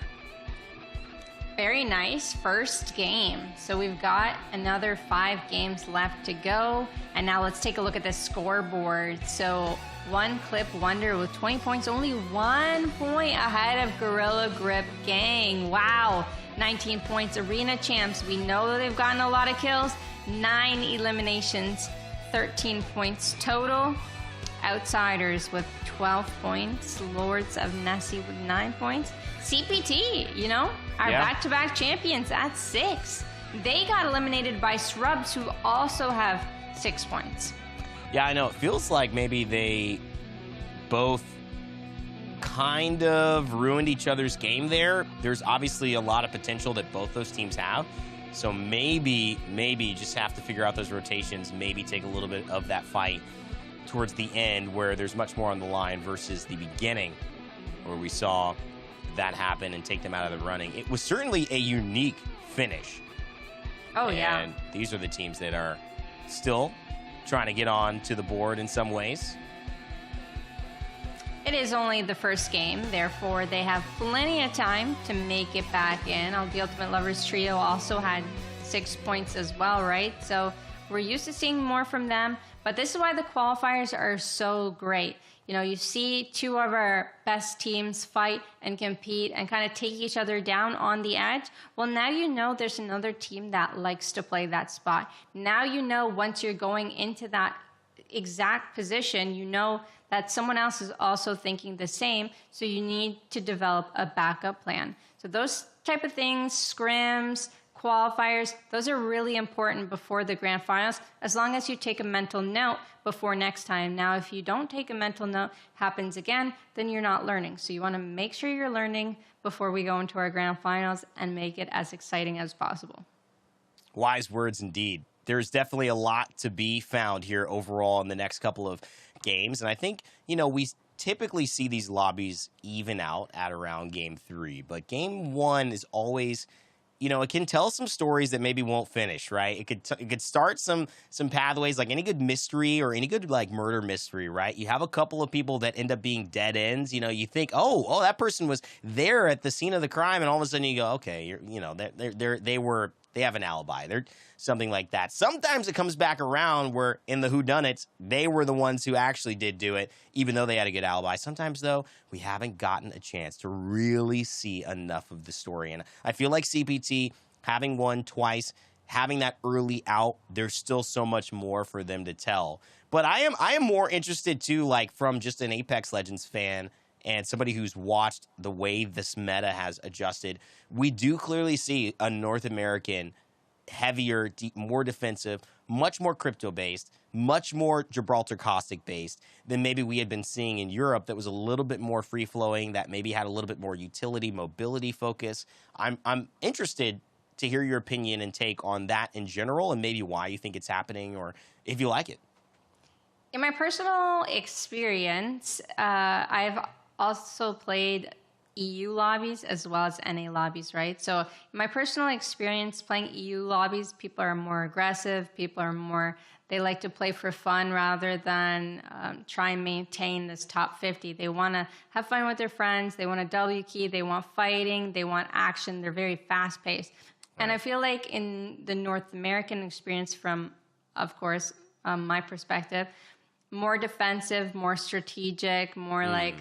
Very nice first game. So we've got another 5 games left to go. And now let's take a look at the scoreboard. So One Clip Wonder with 20 points, only 1 point ahead of Gorilla Grip Gang. Wow. 19 points. Arena Champs, we know that they've gotten a lot of kills. 9 eliminations, 13 points total. Outsiders with 12 points. Lords of Nessie with 9 points. CPT, our back-to-back champions at 6. They got eliminated by Srubs, who also have 6 points. Yeah, I know. It feels like maybe they both kind of ruined each other's game there. There's obviously a lot of potential that both those teams have. So maybe you just have to figure out those rotations, maybe take a little bit of that fight towards the end where there's much more on the line versus the beginning where we saw that happen and take them out of the running. It was certainly a unique finish. Oh, yeah. And these are the teams that are still trying to get on to the board in some ways. It is only the first game, therefore they have plenty of time to make it back in. The Ultimate Lovers Trio also had 6 points as well, right? So we're used to seeing more from them, but this is why the qualifiers are so great. You see two of our best teams fight and compete and kind of take each other down on the edge. Well, now there's another team that likes to play that spot. Now once you're going into that exact position, that someone else is also thinking the same, so you need to develop a backup plan. So those type of things, scrims, qualifiers, those are really important before the grand finals, as long as you take a mental note before next time. Now, if you don't take a mental note, happens again, then you're not learning. So you want to make sure you're learning before we go into our grand finals and make it as exciting as possible. Wise words indeed. There's definitely a lot to be found here overall in the next couple of games. And I think, we typically see these lobbies even out at around game 3. But game 1 is always, it can tell some stories that maybe won't finish, right? It could start some pathways, like any good mystery or any good murder mystery, right? You have a couple of people that end up being dead ends. You think, oh, that person was there at the scene of the crime, and all of a sudden you go, okay, they have an alibi. They're something like that. Sometimes it comes back around where in the whodunits, they were the ones who actually did do it, even though they had a good alibi. Sometimes, though, we haven't gotten a chance to really see enough of the story. And I feel like CPT, having won twice, having that early out, there's still so much more for them to tell. But I am more interested, too, from just an Apex Legends fan and somebody who's watched the way this meta has adjusted. We do clearly see a North American heavier, more defensive, much more crypto-based, much more Gibraltar Caustic-based than maybe we had been seeing in Europe that was a little bit more free-flowing, that maybe had a little bit more utility, mobility focus. I'm interested to hear your opinion and take on that in general and maybe why you think it's happening or if you like it. In my personal experience, I've also played EU lobbies as well as NA lobbies, right? So in my personal experience playing EU lobbies, people are more aggressive. They like to play for fun rather than try and maintain this top 50. They want to have fun with their friends. They want a W key. They want fighting. They want action. They're very fast paced. Right. And I feel like in the North American experience from, of course, my perspective, more defensive, more strategic, more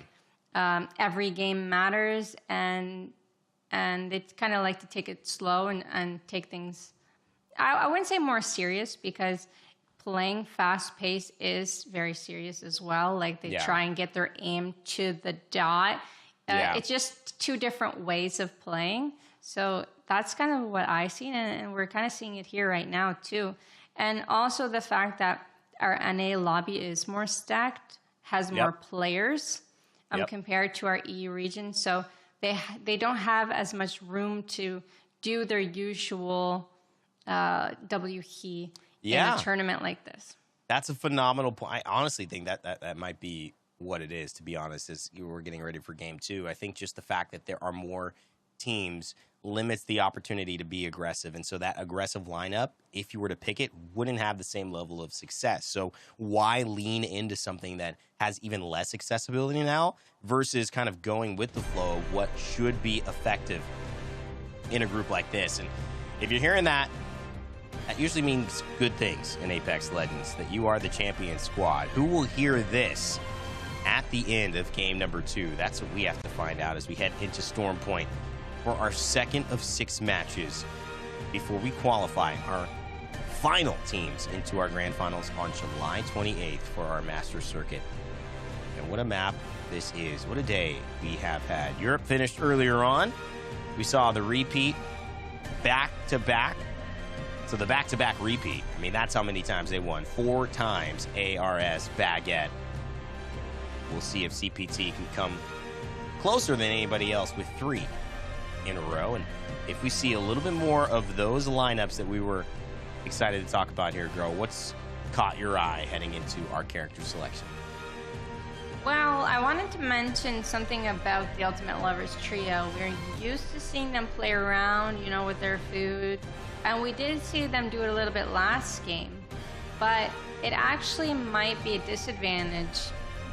every game matters, and they kind of like to take it slow and take things, I wouldn't say more serious, because playing fast pace is very serious as well. They try and get their aim to the dot. It's just two different ways of playing. So that's kind of what I see, and we're kind of seeing it here right now too. And also the fact that our NA lobby is more stacked, has more players compared to our EU region. So they don't have as much room to do their usual W key in a tournament like this. That's a phenomenal point. I honestly think that might be what it is, to be honest, as we're getting ready for game 2. I think just the fact that there are more teams limits the opportunity to be aggressive. And so that aggressive lineup, if you were to pick it, wouldn't have the same level of success. So why lean into something that has even less accessibility now versus kind of going with the flow of what should be effective in a group like this? And if you're hearing that, that usually means good things in Apex Legends, that you are the champion squad. Who will hear this at the end of game number 2? That's what we have to find out as we head into Storm Point for our second of 6 matches before we qualify our final teams into our grand finals on July 28th for our Master Circuit. what a map this is. What a day we have had. Europe finished earlier on. We saw the repeat back-to-back. So the back-to-back repeat. I mean, that's how many times they won. 4 times ARS Baguette. We'll see if CPT can come closer than anybody else with 3 in a row. And if we see a little bit more of those lineups that we were excited to talk about here, girl, what's caught your eye heading into our character selection? Well, I wanted to mention something about the Ultimate Lovers Trio. We're used to seeing them play around, you know, with their food. And we did see them do it a little bit last game. But it actually might be a disadvantage,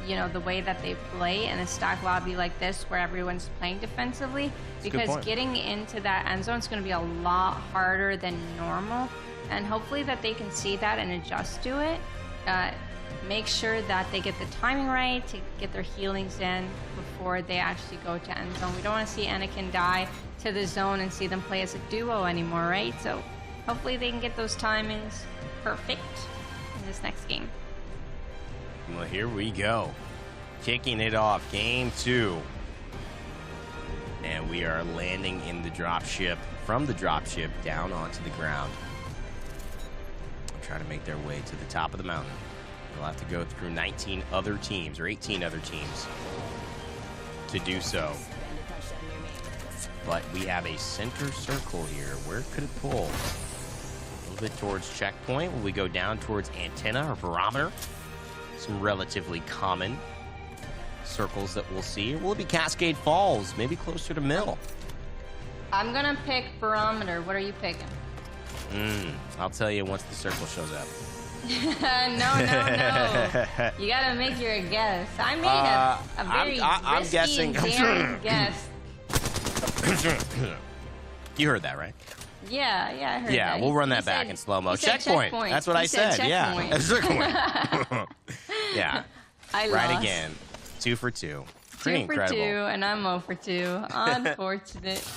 you know, the way that they play in a stack lobby like this where everyone's playing defensively. Because getting into that end zone is going to be a lot harder than normal. And hopefully that they can see that and adjust to it. Make sure that they get the timing right to get their healings in before they actually go to end zone. We don't want to see Anakin die to the zone and see them play as a duo anymore, right? So hopefully they can get those timings perfect in this next game. Well, here we go. Kicking it off, game 2. And we are landing in the dropship, from the dropship down onto the ground. Trying to make their way to the top of the mountain. They'll have to go through 19 other teams, or 18 other teams, to do so. But we have a center circle here. Where could it pull? A little bit towards checkpoint. Will we go down towards antenna or barometer? Some relatively common circles that we'll see. Or will it be Cascade Falls? Maybe closer to Mill. I'm going to pick barometer. What are you picking? I'll tell you once the circle shows up. No. You gotta make your guess. I made a very risky, daring guess. You heard that, right? Yeah, I heard that. Yeah, we'll run that back in slow-mo. Checkpoint. That's what I said. Yeah. Checkpoint. Yeah. I right lost. Again. 2 for 2. Pretty 2 for incredible. 2, and I'm 0 for 2. Unfortunate.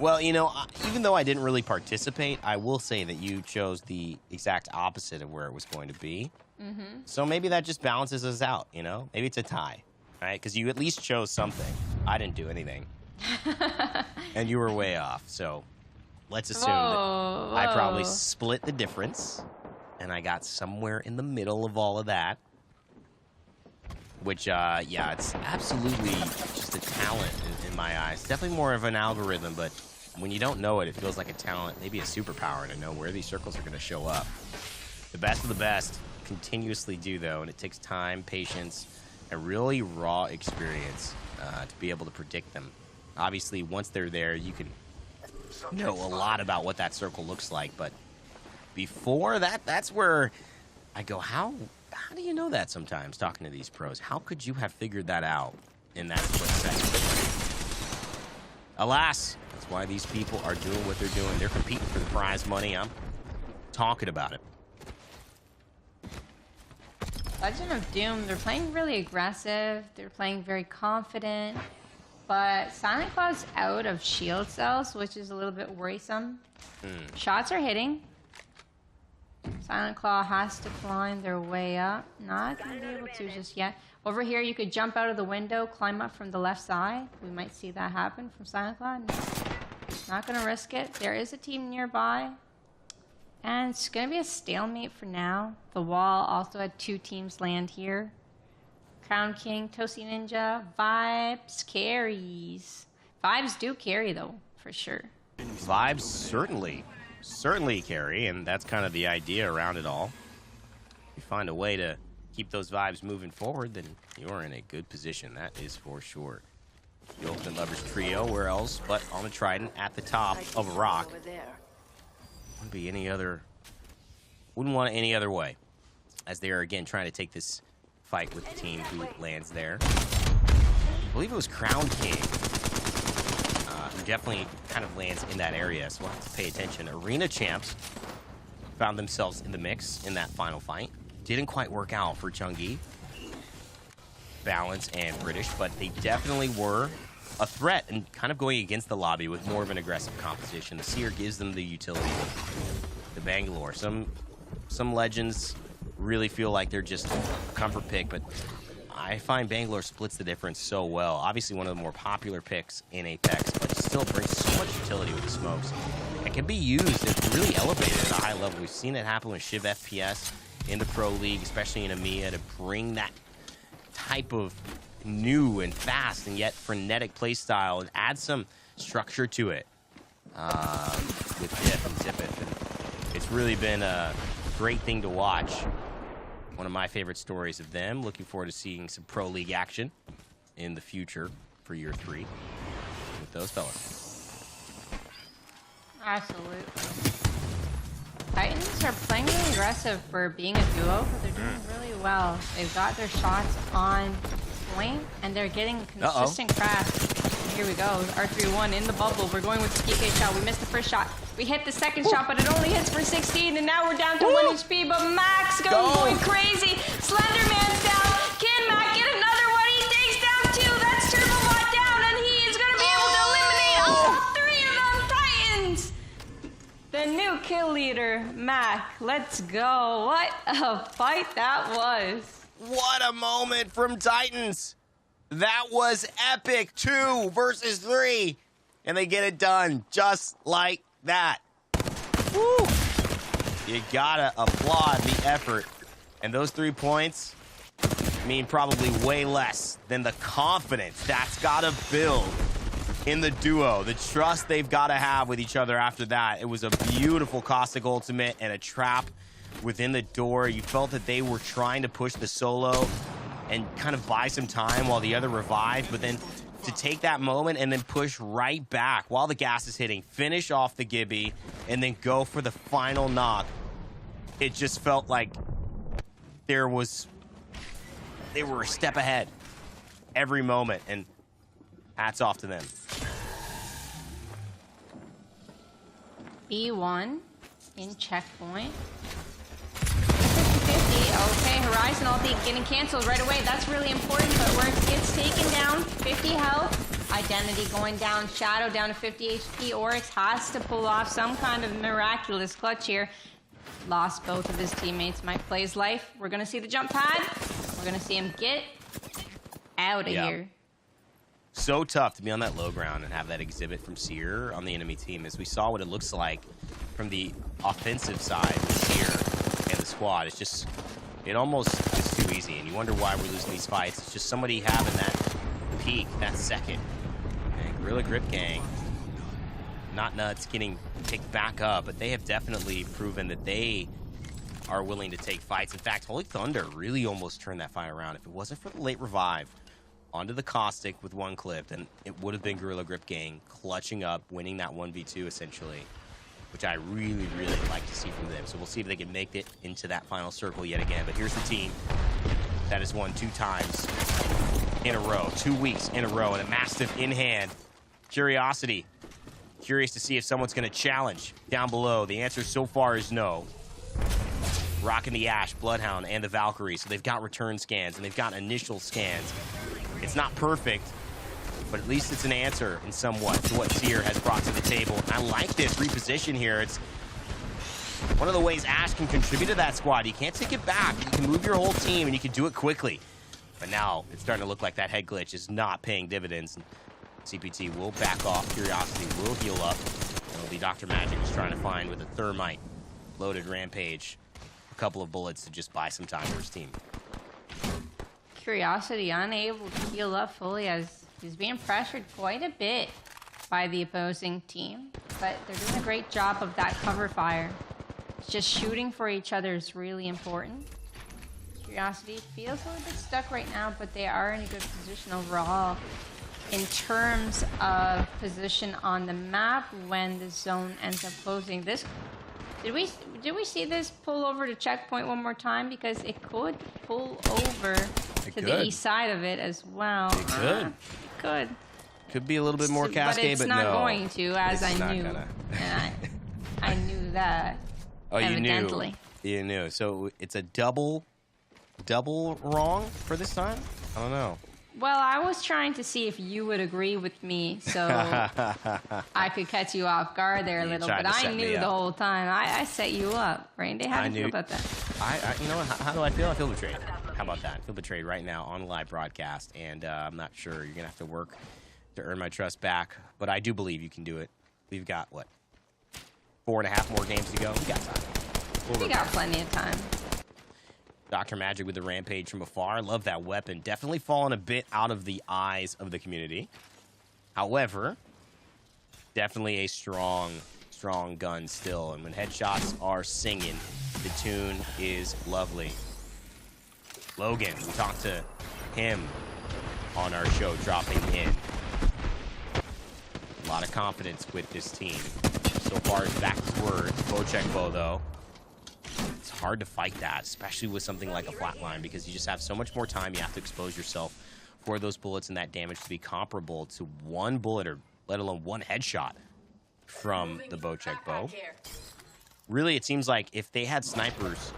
Well, you know, even though I didn't really participate, I will say that you chose the exact opposite of where it was going to be. So maybe that just balances us out, you know? Maybe it's a tie, right? Because you at least chose something. I didn't do anything. And you were way off. So let's assume that I probably split the difference, and I got somewhere in the middle of all of that. Which, yeah, it's absolutely just a talent in my eyes. Definitely more of an algorithm, but when you don't know it, it feels like a talent, maybe a superpower to know where these circles are going to show up. The best of the best continuously do, though, and it takes time, patience, and really raw experience to be able to predict them. Obviously, once they're there, you can know a lot about what that circle looks like, but before that, that's where I go, how do you know that sometimes, talking to these pros? How could you have figured that out in that split second? Alas, that's why these people are doing what they're doing. They're competing for the prize money. I'm talking about it. Legend of Doom, they're playing really aggressive. They're playing very confident. But Silent Cloud's out of shield cells, which is a little bit worrisome. Shots are hitting. Silent Claw has to climb their way up. Not going to be able to just yet. Over here, you could jump out of the window, climb up from the left side. We might see that happen from Silent Claw. Not going to risk it. There is a team nearby. And it's going to be a stalemate for now. The wall also had 2 teams land here. Crown King, Toasty Ninja, Vibes carries. Vibes do carry, though, for sure. Vibes certainly carry, and that's kind of the idea around it all. If you find a way to keep those vibes moving forward, then you're in a good position. That is for sure. The Ultimate Lovers Trio, where else but on a Trident at the top of a rock. Wouldn't be any other. Wouldn't want it any other way, as they are again trying to take this fight with the team who lands there. I believe it was Crown King. Who definitely kind of lands in that area, so we'll have to pay attention. Arena champs found themselves in the mix in that final fight. Didn't quite work out for Chungi, Balance, and British, but they definitely were a threat and kind of going against the lobby with more of an aggressive composition. The Seer gives them the utility. The Bangalore. Some legends really feel like they're just a comfort pick, but I find Bangalore splits the difference so well. Obviously one of the more popular picks in Apex, but still brings so much utility with the smokes. It can be used and really elevated at a high level. We've seen it happen with Shiv FPS in the Pro League, especially in EMEA, to bring that type of new and fast and yet frenetic play style and add some structure to it with Diff and Tippet. And it's really been a great thing to watch. One of my favorite stories of them. Looking forward to seeing some Pro League action in the future for year 3 with those fellas. Absolutely. Titans are playing really aggressive for being a duo, but they're doing really well. They've got their shots on point, and they're getting consistent crafts. Here we go. R3-1 in the bubble. We're going with the PK shot. We missed the first shot. We hit the second shot, but it only hits for 16, and now we're down to 1 HP, but Max going crazy. Slenderman's down. Can Mac get another one? He takes down 2. That's TurboBot down, and he is going to be able to eliminate all 3 of them Titans. The new kill leader, Mac. Let's go. What a fight that was. What a moment from Titans. That was epic. 2 versus 3. And they get it done just like that. Woo. You gotta applaud the effort. And those 3 points mean probably way less than the confidence that's gotta build in the duo. The trust they've gotta have with each other after that. It was a beautiful Caustic ultimate and a trap within the door. You felt that they were trying to push the solo and kind of buy some time while the other revived, but then to take that moment and then push right back while the gas is hitting, finish off the Gibby, and then go for the final knock. It just felt like they were a step ahead every moment, and hats off to them. B1 in checkpoint. 50-50. Okay, Horizon ulti getting canceled right away. That's really important, but where it gets taken down, 50 health. Identity going down. Shadow down to 50 HP. Oryx has to pull off some kind of miraculous clutch here. Lost both of his teammates. Might play his life. We're going to see the jump pad. We're going to see him get out of here. So tough to be on that low ground and have that exhibit from Seer on the enemy team, as we saw what it looks like from the offensive side with Seer and the squad. It's just, it almost is too easy, and you wonder why we're losing these fights. It's just somebody having that peak, that second. And Gorilla Grip Gang, not nuts, getting picked back up, but they have definitely proven that they are willing to take fights. In fact, Holy Thunder really almost turned that fight around. If it wasn't for the late revive onto the Caustic with 1 clip, then it would have been Gorilla Grip Gang clutching up, winning that 1v2 essentially, which I really, really like to see from them. So we'll see if they can make it into that final circle yet again. But here's the team that has won 2 times in a row, 2 weeks in a row, and a Mastiff in hand. Curiosity. Curious to see if someone's going to challenge down below. The answer so far is no. Rocking the Ash, Bloodhound, and the Valkyrie. So they've got return scans, and they've got initial scans. It's not perfect, but at least it's an answer in somewhat to what Seer has brought to the table. And I like this reposition here. It's one of the ways Ash can contribute to that squad. You can't take it back. You can move your whole team, and you can do it quickly. But now it's starting to look like that head glitch is not paying dividends. CPT will back off. Curiosity will heal up. It'll be Dr. Magic who's trying to find with a Thermite loaded Rampage a couple of bullets to just buy some time for his team. Curiosity unable to heal up fully as he's being pressured quite a bit by the opposing team, but they're doing a great job of that cover fire. Just shooting for each other is really important. Curiosity feels a little bit stuck right now, but they are in a good position overall in terms of position on the map when the zone ends up closing. This did we see this pull over to checkpoint one more time, because it could pull over to the east side of it as well. It could. It could. Could be a little bit more cascade, but no. It's not going to, as I knew. And I knew that. Oh, evidently. You knew. So it's a double wrong for this time? I don't know. Well, I was trying to see if you would agree with me, so I could catch you off guard there a little. But I knew the whole time. I set you up, Randy. How do you feel about that? You know what? How do I feel? I feel betrayed. How about that? I feel betrayed right now on the live broadcast, and I'm not sure. You're going to have to work to earn my trust back, but I do believe you can do it. We've got, what, 4.5 more games to go? We got time. We got plenty of time. Dr. Magic with the Rampage from afar. Love that weapon. Definitely fallen a bit out of the eyes of the community. However, definitely a strong gun still. And when headshots are singing, the tune is lovely. Logan, we talked to him on our show, dropping in. A lot of confidence with this team. So far, it's back to word. Bocek bow, though. It's hard to fight that, especially with something like a flatline, because you just have so much more time. You have to expose yourself for those bullets and that damage to be comparable to one bullet, or let alone one headshot from the Bocek bow. Really, it seems like if they had snipers,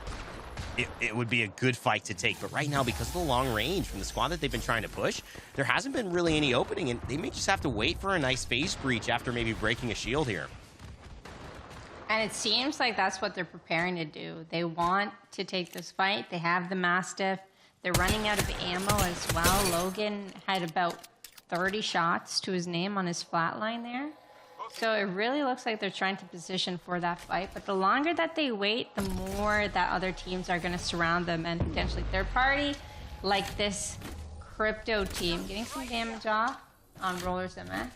it would be a good fight to take. But right now, because of the long range from the squad that they've been trying to push, there hasn't been really any opening, and they may just have to wait for a nice phase breach after maybe breaking a shield here. And it seems like that's what they're preparing to do. They want to take this fight. They have the Mastiff. They're running out of ammo as well. Logan had about 30 shots to his name on his flatline there. So it really looks like they're trying to position for that fight. But the longer that they wait, the more that other teams are going to surround them, and potentially third party, like this Crypto team, getting some damage off on Rollers MX.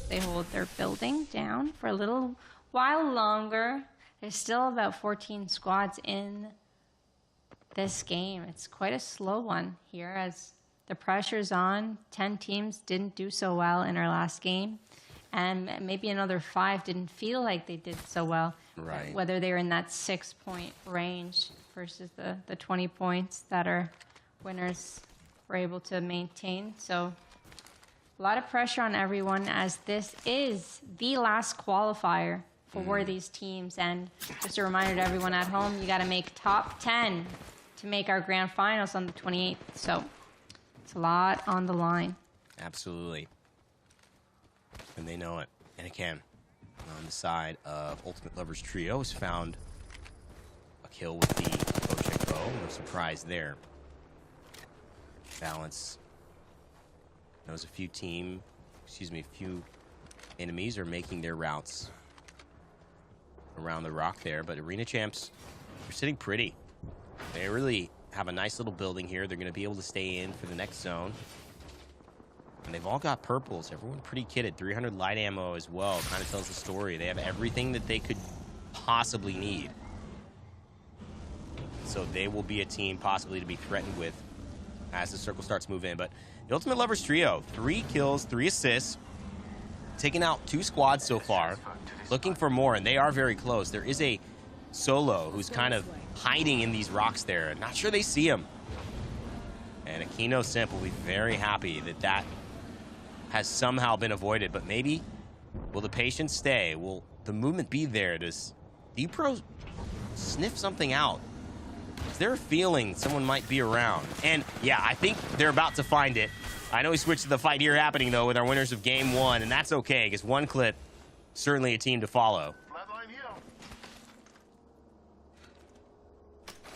They hold their building down for a little while longer. There's still about 14 squads in this game. It's quite a slow one here as the pressure's on. 10 teams didn't do so well in our last game, and maybe another 5 didn't feel like they did so well. Right. Whether they're in that 6-point range versus the 20 points that our winners were able to maintain. So a lot of pressure on everyone, as this is the last qualifier for these teams. And just a reminder to everyone at home, you got to make top 10 to make our grand finals on the 28th. So it's a lot on the line. Absolutely. And they know it. And again, on the side of Ultimate Lovers Trio has found a kill with the Bocek bow. No surprise there. Balance knows a few enemies are making their routes around the rock there, but Arena Champs are sitting pretty. They really have a nice little building here. They're going to be able to stay in for the next zone. And they've all got purples. Everyone pretty kitted. 300 light ammo as well. Kind of tells the story. They have everything that they could possibly need. So they will be a team possibly to be threatened with as the circle starts to move in. But the Ultimate Lovers Trio, 3 kills, 3 assists. Taking out 2 squads so far. Looking for more, and they are very close. There is a solo who's kind of hiding in these rocks there. Not sure they see him. And Aquino Simp will be very happy that that has somehow been avoided. But maybe, will the patience stay? Will the movement be there? Does D-Pro sniff something out? Is there a feeling someone might be around? And yeah, I think they're about to find it. I know we switched to the fight here happening, though, with our winners of Game 1, and that's okay, because one clip, certainly a team to follow.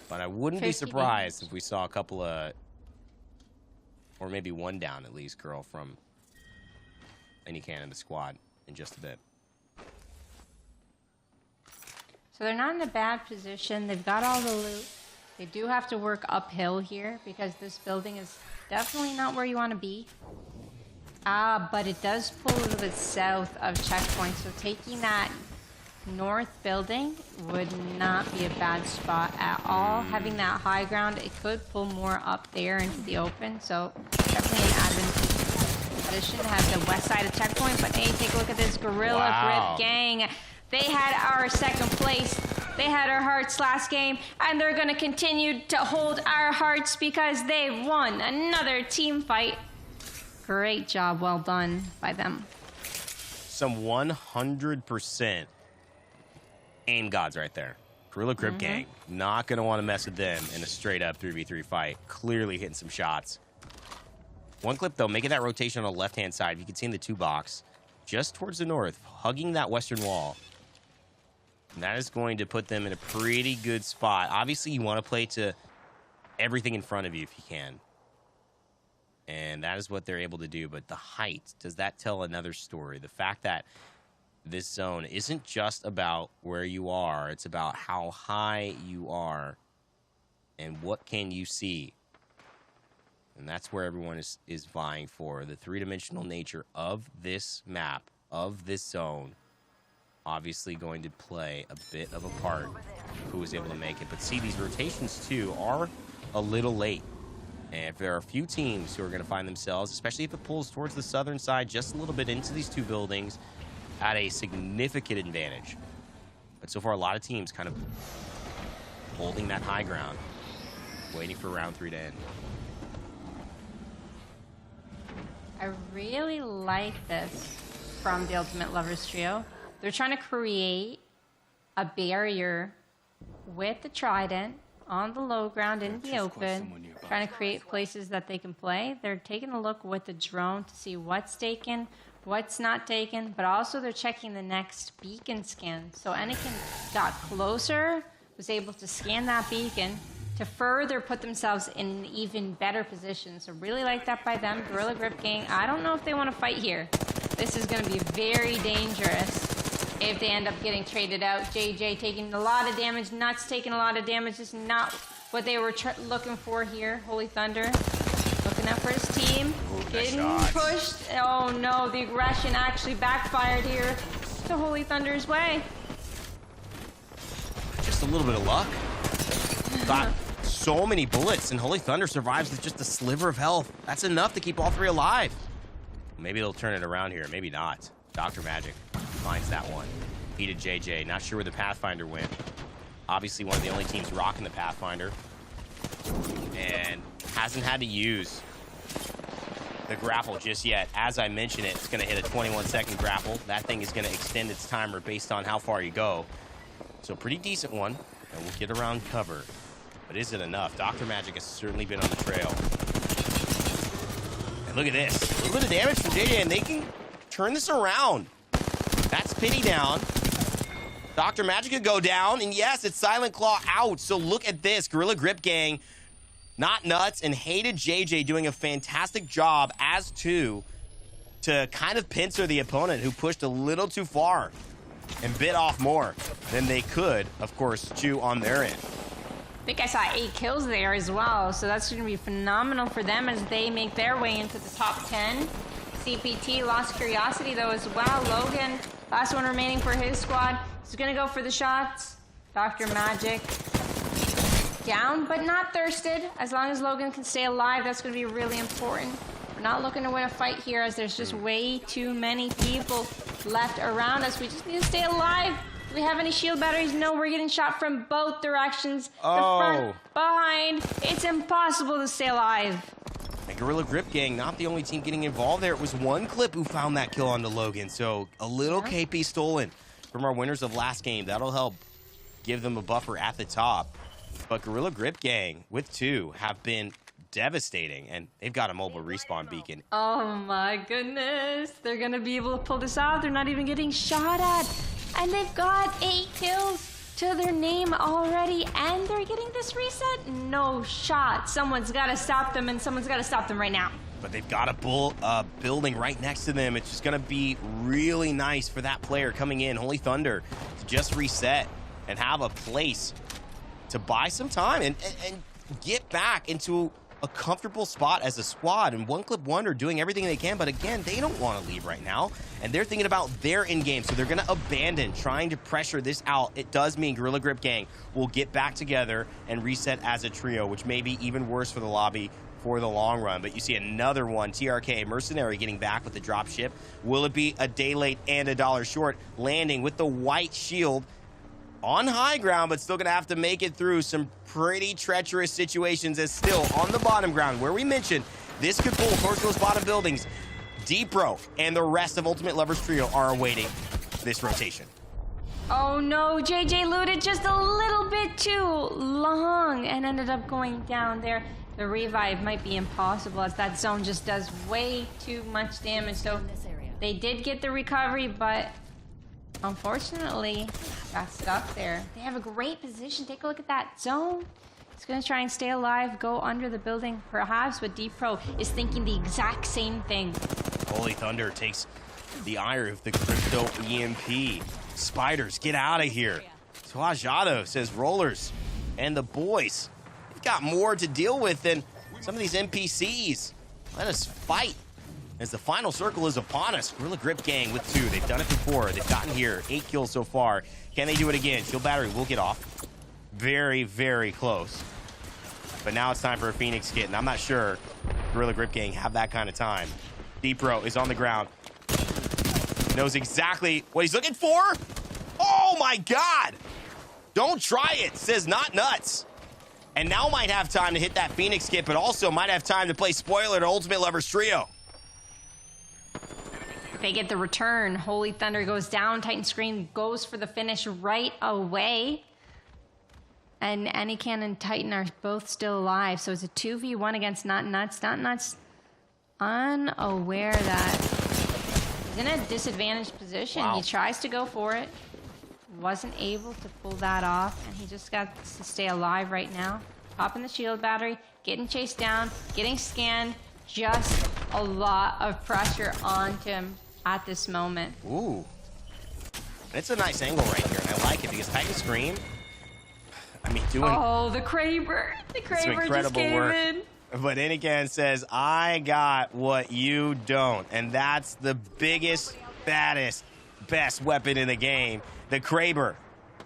But I wouldn't be surprised if we saw a couple of, or maybe one down at least, girl from any can in the squad in just a bit. So they're not in a bad position. They've got all the loot. They do have to work uphill here because this building is definitely not where you want to be. But it does pull a little bit south of checkpoint, so taking that north building would not be a bad spot at all. Having that high ground, it could pull more up there into the open, so definitely an advantageous position to have the west side of checkpoint. But hey, take a look at this Gorilla Grip gang. They had our second place. They had our hearts last game, and they're going to continue to hold our hearts because they've won another team fight. Great job. Well done by them. Some 100% aim gods right there. Gorilla Grip Gang. Not going to want to mess with them in a straight-up 3v3 fight. Clearly hitting some shots. One clip, though, making that rotation on the left-hand side. You can see in the 2-box, just towards the north, hugging that western wall. And that is going to put them in a pretty good spot. Obviously, you want to play to everything in front of you if you can. And that is what they're able to do. But the height, does that tell another story? The fact that this zone isn't just about where you are. It's about how high you are and what can you see. And that's where everyone is vying for. The three-dimensional nature of this map, of this zone, obviously going to play a bit of a part who is able to make it. But see, these rotations, too, are a little late. And if there are a few teams who are going to find themselves, especially if it pulls towards the southern side just a little bit into these two buildings, at a significant advantage. But so far, a lot of teams kind of holding that high ground, waiting for round 3 to end. I really like this from the Ultimate Lovers Trio. They're trying to create a barrier with the Trident on the low ground in the open, trying to create places that they can play. They're taking a look with the drone to see what's taken, what's not taken, but also they're checking the next beacon scan. So Anakin got closer, was able to scan that beacon to further put themselves in an even better position. So really like that by them. Gorilla Grip Gang, I don't know if they want to fight here. This is going to be very dangerous if they end up getting traded out. JJ taking a lot of damage, Nuts taking a lot of damage. This is not what they were looking for here. Holy Thunder looking out for his team. Getting pushed. Oh no, the aggression actually backfired here to Holy Thunder's way. Just a little bit of luck. Got so many bullets, and Holy Thunder survives with just a sliver of health. That's enough to keep all three alive. Maybe they'll turn it around here. Maybe not. Dr. Magic finds that one. He to JJ. Not sure where the Pathfinder went. Obviously one of the only teams rocking the Pathfinder. And hasn't had to use the grapple just yet. As I mentioned it's going to hit a 21-second grapple. That thing is going to extend its timer based on how far you go. So pretty decent one. And we'll get around cover. But is it enough? Dr. Magic has certainly been on the trail. And look at this. A little bit of damage from JJ, and they can turn this around. That's Pity down. Dr. Magic could go down, and yes, it's Silent Claw out. So look at this. Gorilla Grip Gang, not Nuts, and Hated JJ doing a fantastic job as two to kind of pincer the opponent who pushed a little too far and bit off more than they could, of course, chew on their end. I think I saw 8 kills there as well, so that's going to be phenomenal for them as they make their way into the top 10. CPT lost Curiosity, though, as well. Logan, last one remaining for his squad. He's going to go for the shots. Dr. Magic down, but not thirsted. As long as Logan can stay alive, that's going to be really important. We're not looking to win a fight here as there's just way too many people left around us. We just need to stay alive. Do we have any shield batteries? No, we're getting shot from both directions. Oh. The front, behind. It's impossible to stay alive. And Gorilla Grip Gang, not the only team getting involved there. It was one clip who found that kill onto Logan. So a little KP stolen from our winners of last game. That'll help give them a buffer at the top. But Gorilla Grip Gang, with 2, have been devastating. And they've got a mobile respawn beacon. Oh my goodness. They're going to be able to pull this out. They're not even getting shot at. And they've got 8 kills to their name already, and they're getting this reset? No shot. Someone's got to stop them, and someone's got to stop them right now. But they've got a building right next to them. It's just going to be really nice for that player coming in, Holy Thunder, to just reset and have a place to buy some time and get back into a comfortable spot as a squad. And One Clip Wonder doing everything they can, but again, they don't want to leave right now, and they're thinking about their end game, so they're going to abandon trying to pressure this out. It does mean Gorilla Grip Gang will get back together and reset as a trio, which may be even worse for the lobby for the long run. But you see another one, TRK Mercenary getting back with the drop ship. Will it be a day late and $1 short, landing with the white shield on high ground, but still going to have to make it through some pretty treacherous situations as still on the bottom ground, where we mentioned this could pull towards those bottom buildings. D-Pro and the rest of Ultimate Lovers Trio are awaiting this rotation. Oh no, JJ looted just a little bit too long and ended up going down there. The revive might be impossible as that zone just does way too much damage. So they did get the recovery, but unfortunately got stuck there. They have a great position. Take a look at that zone. He's going to try and stay alive, go under the building. Perhaps what Deep Pro is thinking the exact same thing. Holy Thunder takes the ire of the crypto EMP. Spiders, get out of here. Tuajado says Rollers and the boys, they've got more to deal with than some of these NPCs. Let us fight as the final circle is upon us. Gorilla Grip Gang with 2. They've done it before. They've gotten here. 8 kills so far. Can they do it again? Shield Battery will get off. Very, very close. But now it's time for a Phoenix kit, and I'm not sure Gorilla Grip Gang have that kind of time. Deep Pro is on the ground. Knows exactly what he's looking for. Oh my God! Don't try it, says Not Nuts. And now might have time to hit that Phoenix kit, but also might have time to play spoiler to Ultimate Lovers Trio. They get the return. Holy Thunder goes down. Titan Scream goes for the finish right away. And Anycan and Titan are both still alive. So it's a 2v1 against Not Nuts. Not Nuts unaware that he's in a disadvantaged position. Wow. He tries to go for it. Wasn't able to pull that off. And he just got to stay alive right now. Popping the shield battery. Getting chased down. Getting scanned. Just a lot of pressure onto him at this moment. Ooh. It's a nice angle right here, and I like it because Titan Scream, I mean, doing Oh, the Kraber. The some Kraber just incredible came work. in. But Inican says, I got what you don't. And that's the biggest, baddest, best weapon in the game. The Kraber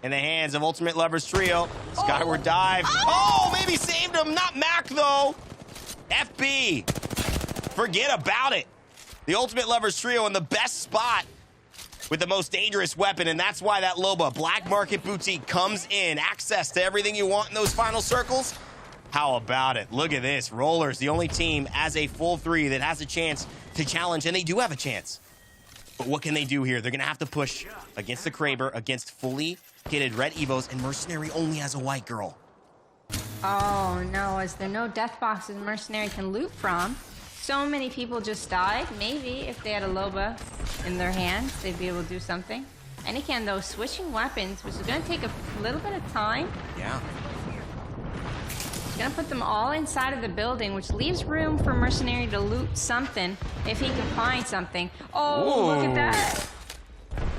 in the hands of Ultimate Lovers Trio. Skyward dive. Oh, maybe saved him. Not Mac, though. FB. Forget about it. The Ultimate Lovers Trio in the best spot with the most dangerous weapon, and that's why that Loba Black Market Boutique comes in. Access to everything you want in those final circles. How about it? Look at this. Rollers, the only team as a full 3 that has a chance to challenge, and they do have a chance. But what can they do here? They're going to have to push against the Kraber, against fully kitted Red Evos, and Mercenary only has a white girl. Oh no, is there no death boxes Mercenary can loot from? So many people just died. Maybe if they had a Loba in their hands, they'd be able to do something. Anycan, though, switching weapons, which is going to take a little bit of time. Yeah. He's going to put them all inside of the building, which leaves room for Mercenary to loot something if he can find something. Oh, look at that.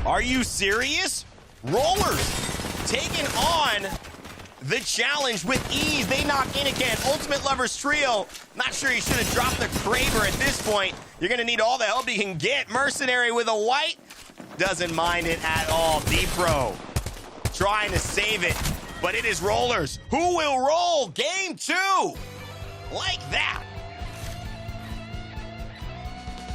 Are you serious? Rollers taking on the challenge with ease. They knock Inican. Ultimate Lovers Trio. Not sure you should have dropped the Kraber at this point. You're going to need all the help you can get. Mercenary with a white. Doesn't mind it at all. D-Pro trying to save it. But it is Rollers who will roll game 2. Like that.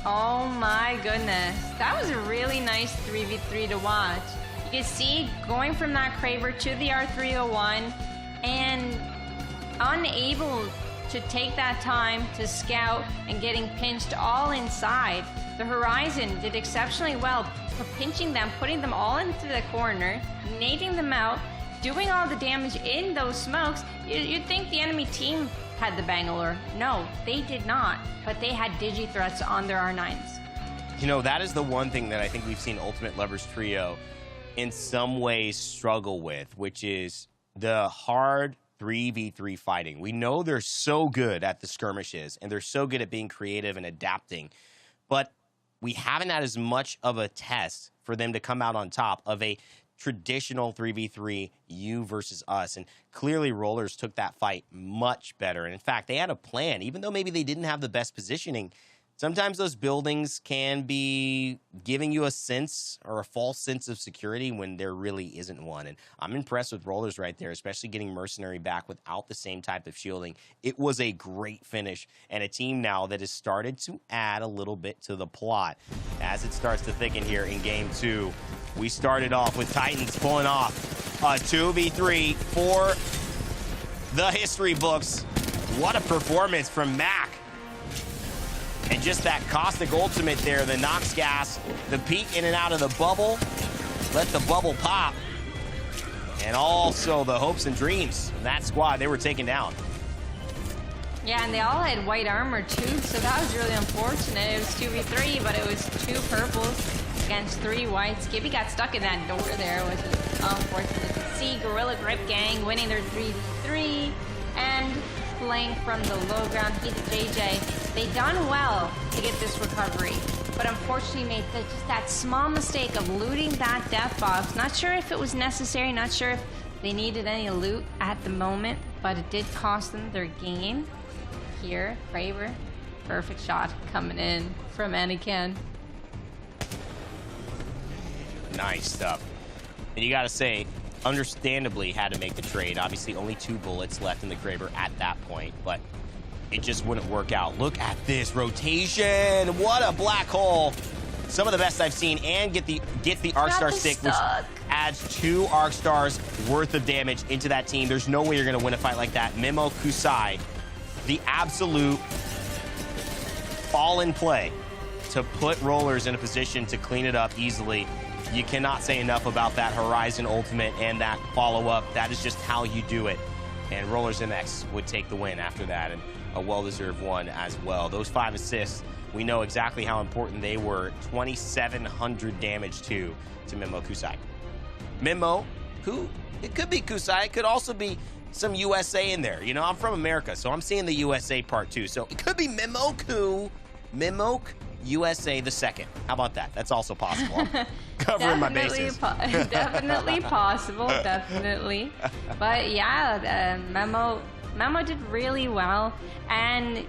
Oh my goodness. That was a really nice 3v3 to watch. You can see going from that Kraber to the R301 and unable to take that time to scout and getting pinched all inside. The Horizon did exceptionally well for pinching them, putting them all into the corner, nading them out, doing all the damage in those smokes. You'd think the enemy team had the Bangalore. No, they did not, but they had Digi-Threats on their R9s. You know, that is the one thing that I think we've seen Ultimate Lovers Trio in some ways struggle with, which is the hard 3v3 fighting. We know they're so good at the skirmishes, and they're so good at being creative and adapting, but we haven't had as much of a test for them to come out on top of a traditional 3v3 you versus us. And clearly Rollers took that fight much better. And in fact, they had a plan, even though maybe they didn't have the best positioning. Sometimes those buildings can be giving you a sense or a false sense of security when there really isn't one. And I'm impressed with Rollers right there, especially getting Mercenary back without the same type of shielding. It was a great finish, and a team now that has started to add a little bit to the plot as it starts to thicken here in game 2. We started off with Titans pulling off a 2v3 for the history books. What a performance from Mac. And just that caustic ultimate there, the Nox gas, the peek in and out of the bubble, let the bubble pop. And also the hopes and dreams of that squad, they were taken down. Yeah, and they all had white armor too, so that was really unfortunate. It was 2v3, but it was 2 purples against 3 whites. Gibby got stuck in that door there, which is unfortunate to see. Gorilla Grip Gang winning their 3v3. and playing from the low ground. He to JJ, they done well to get this recovery, but unfortunately made just that small mistake of looting that death box. Not sure if it was necessary, not sure if they needed any loot at the moment, but it did cost them their game. Here, Kraber, perfect shot coming in from Anakin. Nice stuff. And you got to say, understandably had to make the trade. Obviously, only 2 bullets left in the Kraber at that point, but it just wouldn't work out. Look at this rotation. What a black hole. Some of the best I've seen, and get the Arc Star stick, which adds 2 Arc Stars worth of damage into that team. There's no way you're going to win a fight like that. Memo Kusai, the absolute fall in play to put Rollers in a position to clean it up easily. You cannot say enough about that Horizon ultimate and that follow-up. That is just how you do it. And Rollers MX would take the win after that, and a well-deserved one as well. Those 5 assists, we know exactly how important they were. 2,700 damage to Memo Kusai. Memo, who, it could be Kusai, it could also be some USA in there. You know, I'm from America, so I'm seeing the USA part too. So it could be Mimoku USA the second. How about that? That's also possible. I'm covering my bases. Definitely possible, definitely. But yeah, Memo did really well, and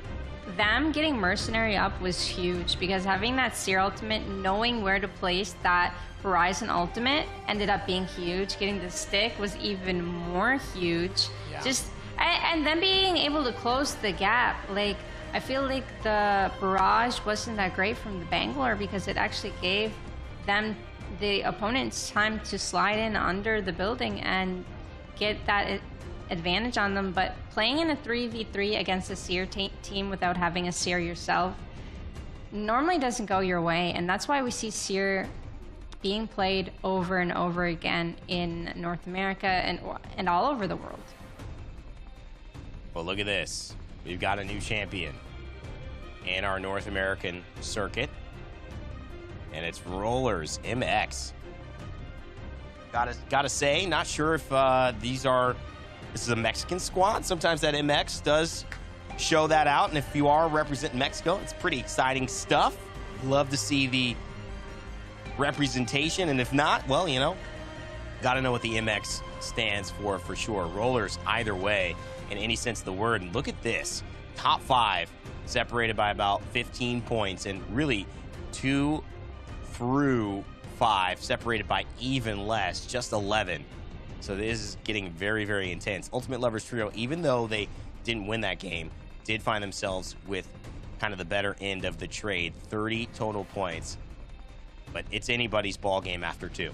them getting Mercenary up was huge, because having that Seer ultimate, knowing where to place that Horizon ultimate ended up being huge. Getting the stick was even more huge. Yeah. And then being able to close the gap, like, I feel like the barrage wasn't that great from the Bangalore, because it actually gave them, the opponents, time to slide in under the building and get that advantage on them. But playing in a 3v3 against a Seer team without having a Seer yourself normally doesn't go your way, and that's why we see Seer being played over and over again in North America and all over the world. Well, look at this. We've got a new champion in our North American circuit, and it's Rollers MX. Gotta say, not sure if this is a Mexican squad. Sometimes that MX does show that out, and if you are representing Mexico, it's pretty exciting stuff. Love to see the representation, and if not, well, you know, gotta know what the MX stands for sure. Rollers either way, in any sense of the word. And look at this. Top 5 separated by about 15 points, and really 2 through 5 separated by even less, just 11. So this is getting very, very intense. Ultimate Lovers Trio, even though they didn't win that game, did find themselves with kind of the better end of the trade. 30 total points, but it's anybody's ball game after 2.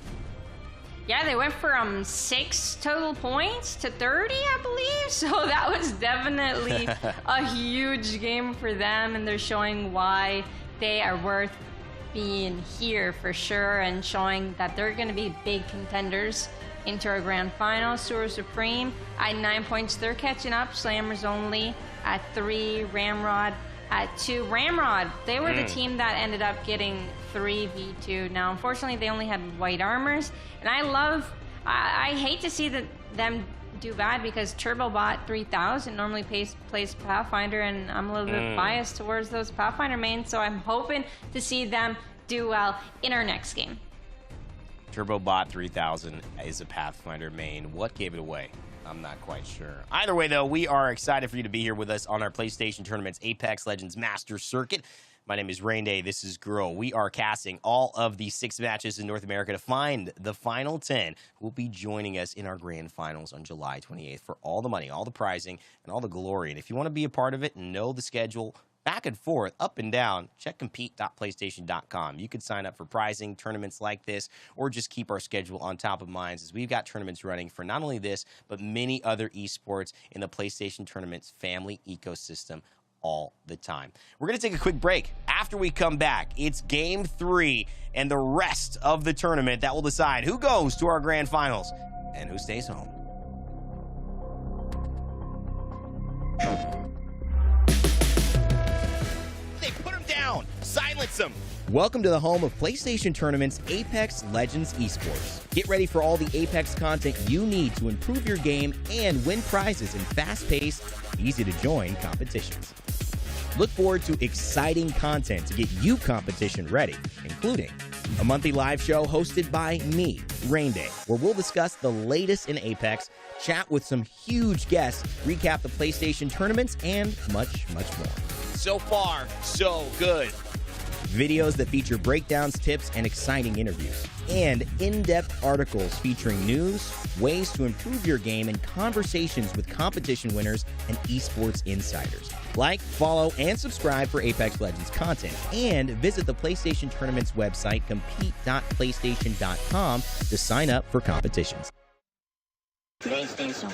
Yeah, they went from 6 total points to 30, I believe. So that was definitely a huge game for them, and they're showing why they are worth being here for sure, and showing that they're going to be big contenders into our grand final. Sewer Supreme at 9 points. They're catching up. Slammers only at 3. Ramrod at 2. Ramrod, they were the team that ended up getting 3v2. Now, unfortunately, they only had white armors, and I hate to see them do bad, because TurboBot 3000 normally plays Pathfinder, and I'm a little bit biased towards those Pathfinder mains, so I'm hoping to see them do well in our next game. TurboBot 3000 is a Pathfinder main. What gave it away? I'm not quite sure. Either way, though, we are excited for you to be here with us on our PlayStation Tournament's Apex Legends Master Circuit. My name is Rain Day. This is Girl. We are casting all of the 6 matches in North America to find the final 10 who will be joining us in our grand finals on July 28th for all the money, all the prizing, and all the glory. And if you want to be a part of it and know the schedule back and forth, up and down, check compete.playstation.com. You could sign up for prizing, tournaments like this, or just keep our schedule on top of minds, as we've got tournaments running for not only this, but many other esports in the PlayStation Tournaments family ecosystem all the time. We're going to take a quick break. After we come back, it's Game 3 and the rest of the tournament that will decide who goes to our grand finals and who stays home. They put him down. Silence awesome! Welcome to the home of PlayStation Tournaments Apex Legends Esports. Get ready for all the Apex content you need to improve your game and win prizes in fast-paced, easy-to-join competitions. Look forward to exciting content to get you competition ready, including a monthly live show hosted by me, Rainday, where we'll discuss the latest in Apex, chat with some huge guests, recap the PlayStation tournaments, and much, much more. So far, so good. Videos that feature breakdowns, tips, and exciting interviews. And in-depth articles featuring news, ways to improve your game, and conversations with competition winners and esports insiders. Like, follow, and subscribe for Apex Legends content. And visit the PlayStation Tournament's website, compete.playstation.com, to sign up for competitions. PlayStation.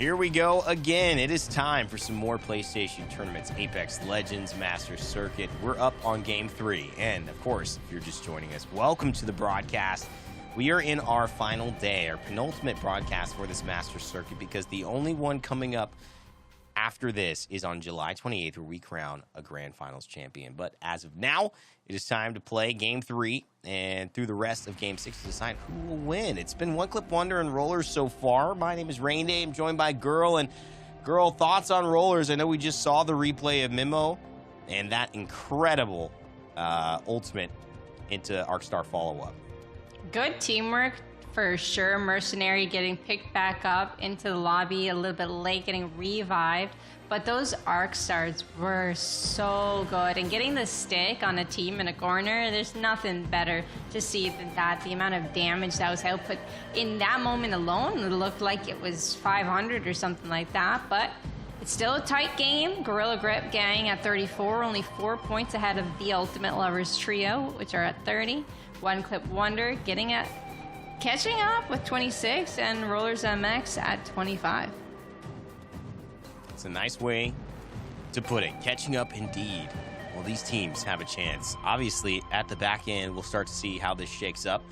Here we go again. It is time for some more PlayStation tournaments. Apex Legends Masters Circuit. We're up on Game 3. And, of course, if you're just joining us, welcome to the broadcast. We are in our final day, our penultimate broadcast for this Masters Circuit, because the only one coming up after this is on July 28th, where we crown a Grand Finals champion. But as of now, it is time to play Game 3 and through the rest of Game 6 to decide who will win. It's been One Clip Wonder and Rollers so far. My name is Rain Day. I'm joined by Girl. And Girl, thoughts on Rollers? I know we just saw the replay of Mimo and that incredible ultimate into Arcstar follow-up. Good teamwork for sure. Mercenary getting picked back up into the lobby a little bit late, getting revived. But those arc stars were so good. And getting the stick on a team in a corner, there's nothing better to see than that. The amount of damage that was output in that moment alone, it looked like it was 500 or something like that. But it's still a tight game. Gorilla Grip gang at 34, only 4 points ahead of the Ultimate Lovers Trio, which are at 30. One Clip Wonder catching up with 26, and Rollers MX at 25. It's a nice way to put it. Catching up indeed. Well, these teams have a chance. Obviously, at the back end, we'll start to see how this shakes up.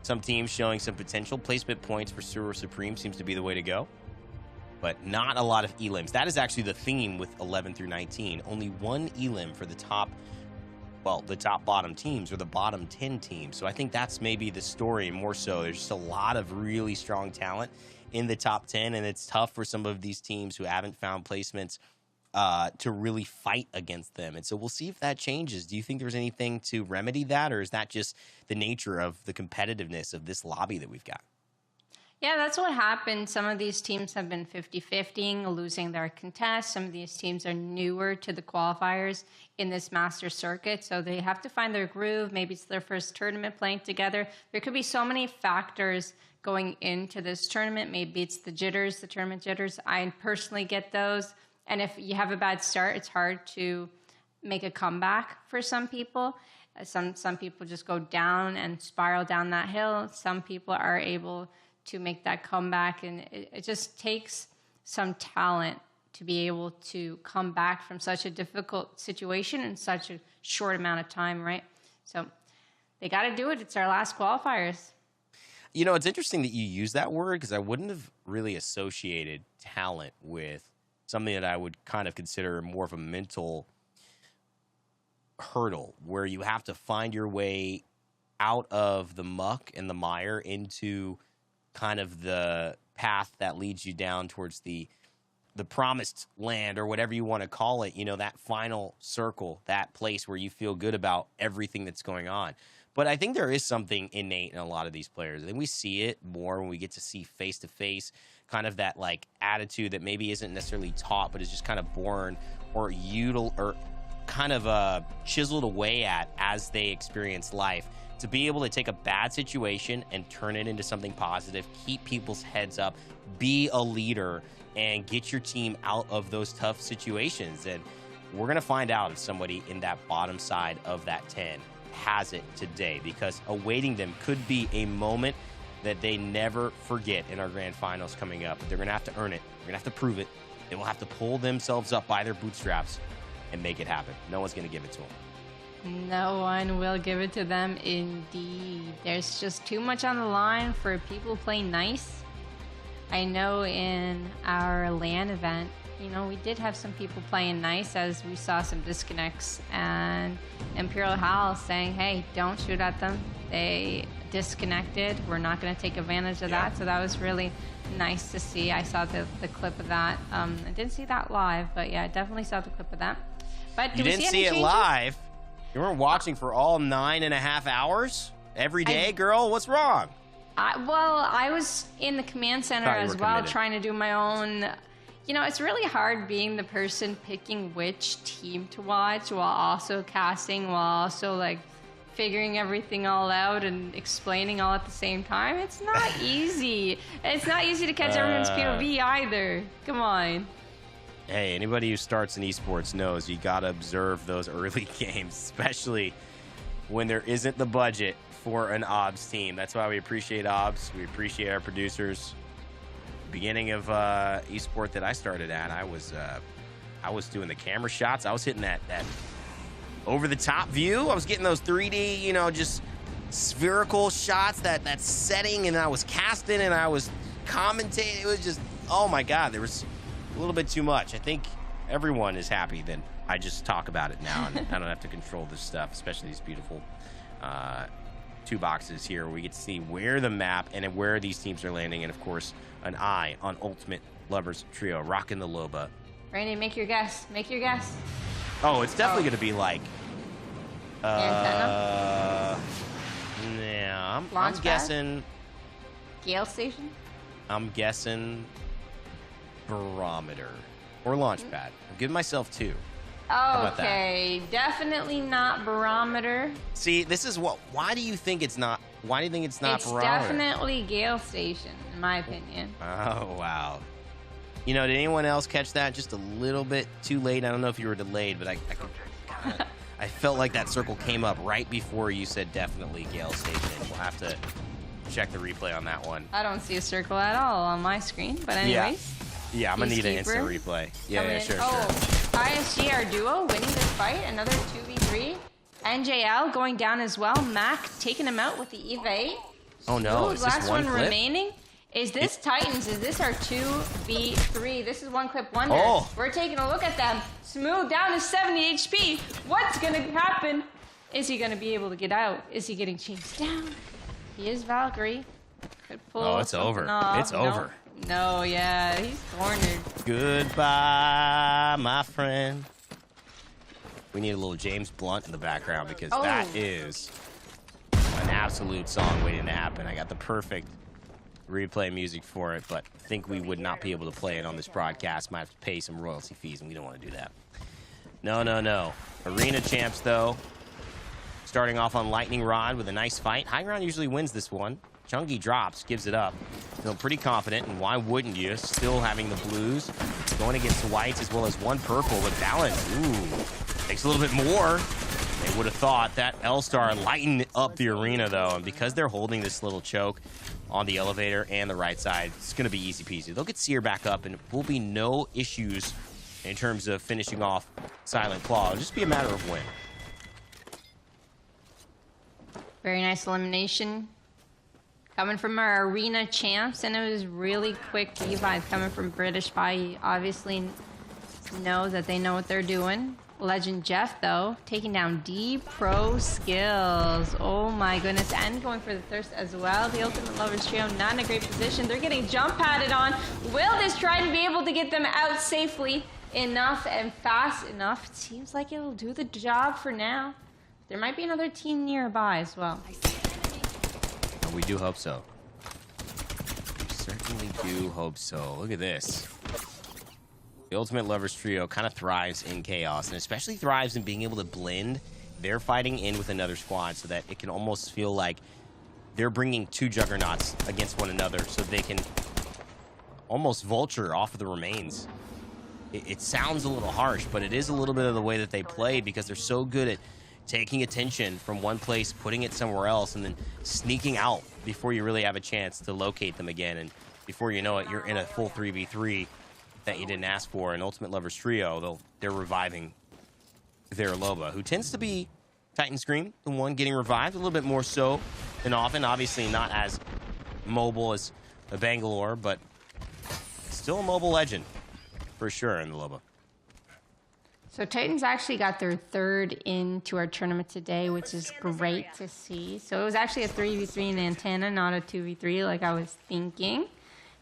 Some teams showing some potential. Placement points for Sura Supreme seems to be the way to go. But not a lot of elims. That is actually the theme with 11 through 19. Only one elim for the top bottom teams or the bottom 10 teams. So I think that's maybe the story more so. There's just a lot of really strong talent in the top 10, and it's tough for some of these teams who haven't found placements to really fight against them. And so we'll see if that changes. Do you think there's anything to remedy that, or is that just the nature of the competitiveness of this lobby that we've got? Yeah, that's what happened. Some of these teams have been 50-50, losing their contests. Some of these teams are newer to the qualifiers in this master circuit, so they have to find their groove. Maybe it's their first tournament playing together. There could be so many factors going into this tournament. Maybe it's the jitters, the tournament jitters. I personally get those. And if you have a bad start, it's hard to make a comeback for some people. Some people just go down and spiral down that hill. Some people are able to make that comeback, and it just takes some talent to be able to come back from such a difficult situation in such a short amount of time, right? So they got to do it. It's our last qualifiers. You know, it's interesting that you use that word, because I wouldn't have really associated talent with something that I would kind of consider more of a mental hurdle, where you have to find your way out of the muck and the mire into kind of the path that leads you down towards the promised land, or whatever you want to call it, you know, that final circle, that place where you feel good about everything that's going on. But I think there is something innate in a lot of these players. I think we see it more when we get to see face-to-face, kind of that like attitude that maybe isn't necessarily taught, but is just kind of born or kind of chiseled away at as they experience life. To be able to take a bad situation and turn it into something positive, keep people's heads up, be a leader, and get your team out of those tough situations. And we're going to find out if somebody in that bottom side of that 10 has it today, because awaiting them could be a moment that they never forget in our grand finals coming up. But they're going to have to earn it. They're going to have to prove it. They will have to pull themselves up by their bootstraps and make it happen. No one's going to give it to them. No one will give it to them, indeed. There's just too much on the line for people playing nice. I know in our LAN event, you know, we did have some people playing nice, as we saw some disconnects, and Imperial Howl saying, hey, don't shoot at them. They disconnected. We're not going to take advantage of that. So that was really nice to see. I saw the clip of that. I didn't see that live, but yeah, I definitely saw the clip of that. But you didn't see it live? You weren't watching for all 9.5 hours every day, girl? What's wrong? I was in the command center as well, trying to do my own. You know, it's really hard being the person picking which team to watch while also casting, while also like figuring everything all out and explaining all at the same time. It's not easy. It's not easy to catch everyone's POV either. Come on. Hey, anybody who starts in esports knows you got to observe those early games, especially when there isn't the budget for an OBS team. That's why we appreciate OBS. We appreciate our producers. beginning of esport that I started at, I was doing the camera shots. I was hitting that over the top view. I was getting those 3D, just spherical shots, that setting, and I was casting and I was commentating. It was just, oh my God, there was a little bit too much. I think everyone is happy that I just talk about it now and I don't have to control this stuff, especially these beautiful 2 boxes here. We get to see where the map and where these teams are landing, and of course, an eye on Ultimate Lovers Trio, rocking the Loba. Randy, make your guess. Make your guess. Oh, it's definitely going to be like... Antenna? Yeah, I'm Launch pad? guessing... Gale Station? I'm guessing barometer or launch pad. I'm giving myself 2. about that? Okay, definitely not barometer. See, this is what. Why do you think it's not? Why do you think it's not It's barometer? definitely Gale Station, in my opinion. Oh wow. Did anyone else catch that just a little bit too late? I don't know if you were delayed, but I felt like that circle came up right before you said definitely Gale Station. We'll have to check the replay on that one. I don't see a circle at all on my screen, but anyways. Yeah, I'm going to need an Peacekeeper. instant replay. Yeah, sure. ISG, our duo, winning this fight. Another 2v3. NJL going down as well. Mac taking him out with the Eve 8. Oh, no. Is this last one one clip? remaining. Is this Titans? Is this our 2v3? This is one clip wonder. Oh. We're taking a look at them. Smooth down to 70 HP. What's going to happen? Is he going to be able to get out? Is he getting chased down? He is Valkyrie. Could pull it's something over. off. It's over. No, yeah, he's cornered. Goodbye, my friend. We need a little James Blunt in the background because that is an absolute song waiting to happen. I got the perfect replay music for it, but I think we would not be able to play it on this broadcast. Might have to pay some royalty fees, and we don't want to do that. No. Arena champs, though, starting off on Lightning Rod with a nice fight. High Ground usually wins this one. Chunky drops, gives it up. Feeling pretty confident, and why wouldn't you? Still having the blues. Going against the whites as well as one purple, but balance. Ooh, takes a little bit more. They would have thought that L-Star lightened up the arena, though, and because they're holding this little choke on the elevator and the right side, it's going to be easy peasy. They'll get Seer back up, and will be no issues in terms of finishing off Silent Claw. It'll just be a matter of when. Very nice elimination. Coming from our arena champs, and it was really quick revive coming from British Pie. He obviously knows that they know what they're doing. Legend Jeff, though, taking down D Pro Skills. Oh my goodness, and going for the thirst as well. The Ultimate Lovers Trio not in a great position. They're getting jump padded on. Will this try to be able to get them out safely enough and fast enough? It seems like it'll do the job for now. There might be another team nearby as well. We do hope so. We certainly do hope so. Look at this. The Ultimate Lovers Trio kind of thrives in chaos, and especially thrives in being able to blend their fighting in with another squad so that it can almost feel like they're bringing 2 juggernauts against one another so they can almost vulture off of the remains. It sounds a little harsh, but it is a little bit of the way that they play because they're so good at taking attention from one place, putting it somewhere else, and then sneaking out before you really have a chance to locate them again. And before you know it, you're in a full 3v3 that you didn't ask for. And Ultimate Lovers Trio, they're reviving their Loba, who tends to be Titan Scream, the one getting revived a little bit more so than often. Obviously not as mobile as a Bangalore, but still a mobile legend for sure in the Loba. So Titans actually got their 3rd into our tournament today, which is great to see. So it was actually a 3v3 in Antenna, not a 2v3 like I was thinking.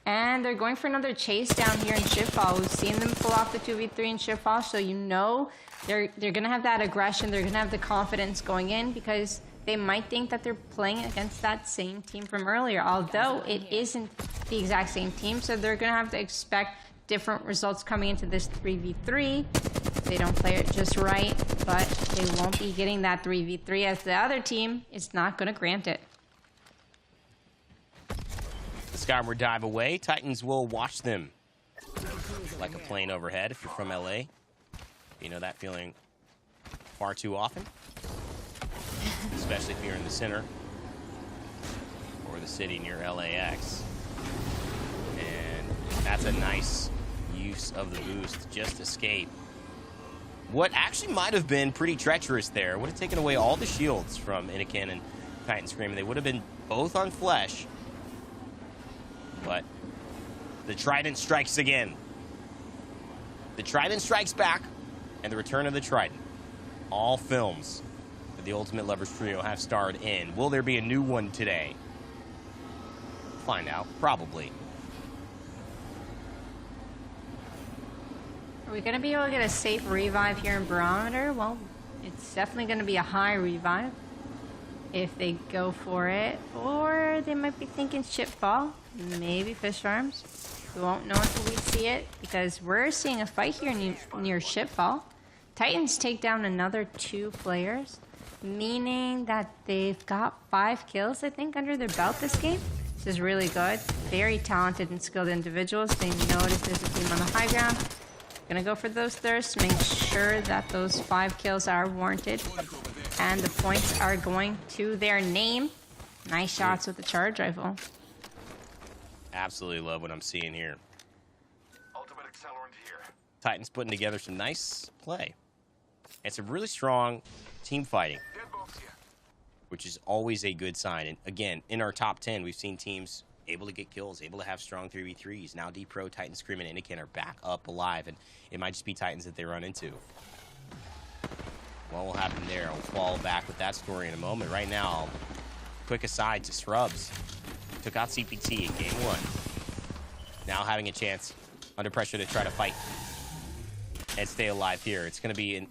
And they're going for another chase down here in Shipfall. We've seen them pull off the 2v3 in Shipfall, so you know they're going to have that aggression. They're going to have the confidence going in because they might think that they're playing against that same team from earlier, although it isn't the exact same team. So they're going to have to expect different results coming into this 3v3. They don't play it just right, but they won't be getting that 3v3 as the other team is not going to grant it. The Skyward dive away. Titans will watch them like a plane overhead if you're from LA. You know that feeling far too often, especially if you're in the center or the city near LAX. And That's a nice use of the boost. Just escape. What actually might have been pretty treacherous there. Would have taken away all the shields from Anakin and Titan Scream. They would have been both on flesh. But the Trident strikes again. The Trident strikes back, and the return of the Trident. All films that the Ultimate Lovers Trio have starred in. Will there be a new one today? Find out. Probably. Are we going to be able to get a safe revive here in Barometer? Well, it's definitely going to be a high revive if they go for it. Or they might be thinking shipfall. Maybe fish farms. We won't know until we see it because we're seeing a fight here near shipfall. Titans take down another 2 players, meaning that they've got 5 kills, I think, under their belt this game. This is really good. Very talented and skilled individuals. They notice there's a team on the high ground. Gonna go for those thirsts, make sure that those 5 kills are warranted and the points are going to their name. Nice shots with the charge rifle. Absolutely love what I'm seeing here. Ultimate accelerant here. Titans putting together some nice play. And some really strong team fighting, Deadbox here. which is always a good sign. And again, in our top 10, we've seen teams able to get kills, able to have strong 3v3s. Now D-Pro, Titan Scream, and Anakin are back up alive, and it might just be Titans that they run into. What will happen there? I'll fall back with that story in a moment. Right now, quick aside to Scrubs. Took out CPT in game 1. Now having a chance under pressure to try to fight and stay alive here. It's going to be a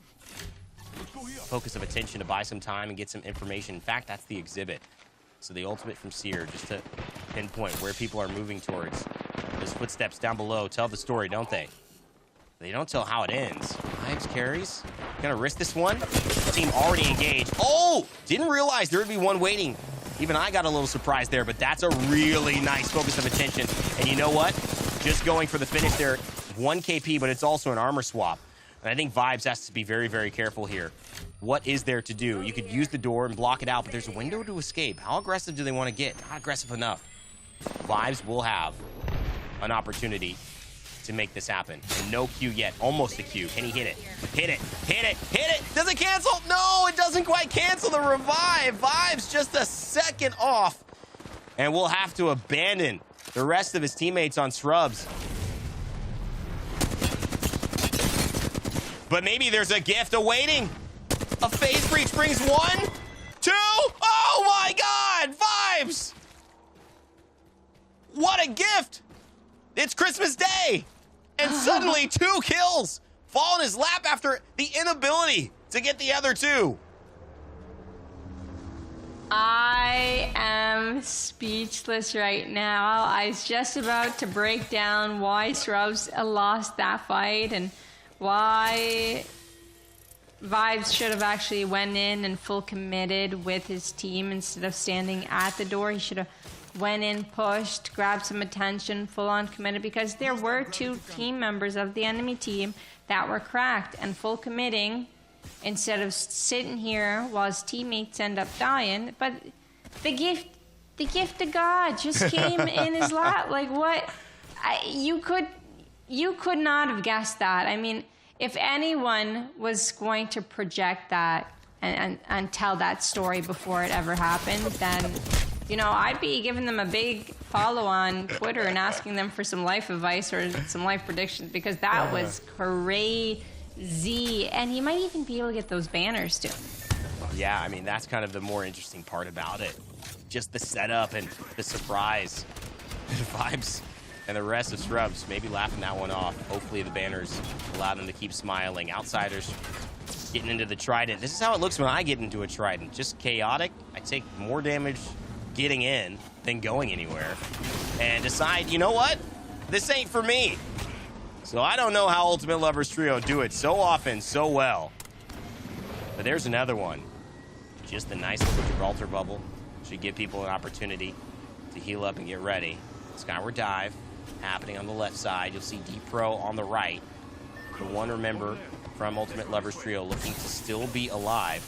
focus of attention to buy some time and get some information. In fact, that's the exhibit. So the ultimate from Seer, just to pinpoint where people are moving towards. Those footsteps down below tell the story, don't they? They don't tell how it ends. Vibes carries. Gonna risk this one. Team already engaged. Oh! Didn't realize there would be one waiting. Even I got a little surprised there, but that's a really nice focus of attention. And you know what? Just going for the finish there. 1 KP, but it's also an armor swap. And I think Vibes has to be very, very careful here. What is there to do? You could use the door and block it out, but there's a window to escape. How aggressive do they want to get? Not aggressive enough. Vibes will have an opportunity to make this happen. And no Q yet. Almost a Q. Can he hit it? Hit it. Hit it. Hit it. Does it cancel? No, it doesn't quite cancel the revive. Vibes just a second off. And we'll have to abandon the rest of his teammates on Scrubs. But maybe there's a gift awaiting. A phase breach brings 1, 2. Oh my God, Vibes! What a gift! It's Christmas Day, and suddenly 2 kills fall in his lap after the inability to get the other 2. I am speechless right now. I was just about to break down why Scrubs lost that fight and why Vibes should have actually went in and full committed with his team instead of standing at the door. He should have went in, pushed, grabbed some attention, full on committed, because there were 2 team members of the enemy team that were cracked, and full committing instead of sitting here while his teammates end up dying. But the gift of God just came in his lap. Like, what? You could not have guessed that. I mean, if anyone was going to project that and tell that story before it ever happened, then, you know, I'd be giving them a big follow on Twitter and asking them for some life advice or some life predictions, because that was crazy. And you might even be able to get those banners too. Yeah, I mean, that's kind of the more interesting part about it. Just the setup and the surprise. Vibes and the rest of Scrubs maybe laughing that one off. Hopefully the banners allow them to keep smiling. Outsiders getting into the Trident. This is how it looks when I get into a Trident. Just chaotic. I take more damage getting in than going anywhere. And decide, you know what? This ain't for me. So I don't know how Ultimate Lovers Trio do it so often, so well. But there's another one. Just a nice little Gibraltar bubble. Should give people an opportunity to heal up and get ready. Skyward dive happening on the left side. You'll see D-Pro on the right. The one, remember, from Ultimate Lovers Trio looking to still be alive.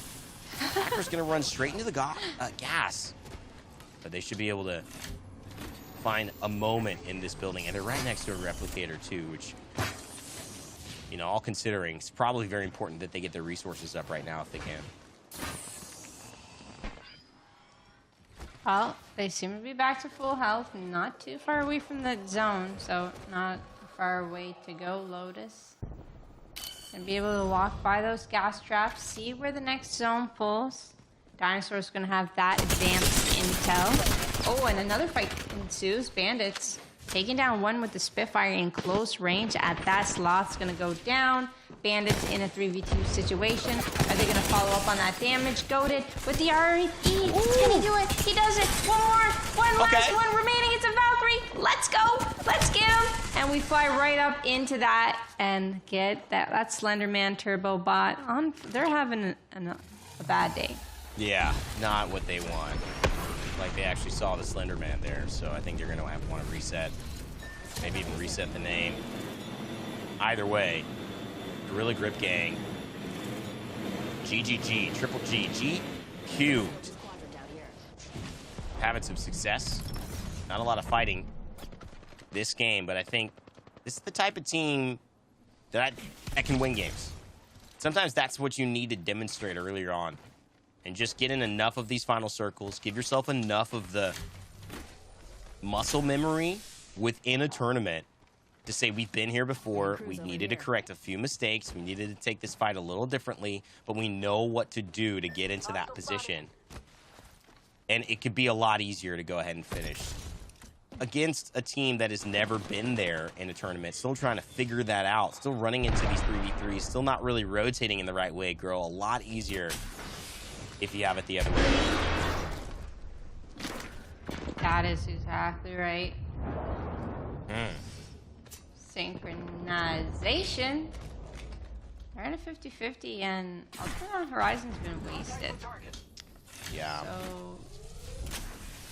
Packer's going to run straight into the gas. But they should be able to find a moment in this building. And they're right next to a replicator, too, which, you know, all considering, it's probably very important that they get their resources up right now if they can. Well, they seem to be back to full health, not too far away from the zone, so not far away to go, Lotus. And be able to walk by those gas traps, see where the next zone pulls. Dinosaur's gonna have that advanced intel. Oh, and another fight ensues. Bandits taking down one with the Spitfire in close range. At that, Sloth's gonna go down. Bandits in a 3v2 situation. Are they gonna follow up on that damage? Goated with the RE. Can he do it? He does it. One more. One last one remaining. It's a Valkyrie. Let's go. Let's get him. And we fly right up into that and get that Slenderman turbo bot on. They're having a bad day. Yeah, not what they want. Like, they actually saw the Slender Man there, so I think they're going to want to reset. Maybe even reset the name. Either way, Gorilla Grip Gang. GGG, Triple G cubed. Having some success. Not a lot of fighting this game, but I think this is the type of team that can win games. Sometimes that's what you need to demonstrate earlier on. And just get in enough of these final circles. Give yourself enough of the muscle memory within a tournament to say, we've been here before. We needed to correct a few mistakes. We needed to take this fight a little differently. But we know what to do to get into that position. And it could be a lot easier to go ahead and finish. Against a team that has never been there in a tournament. Still trying to figure that out. Still running into these 3v3s. Still not really rotating in the right way, girl. A lot easier if you have it the other way. That is exactly right. Synchronization. They're in a 50-50, and Ultimate on Horizon's been wasted. Yeah. So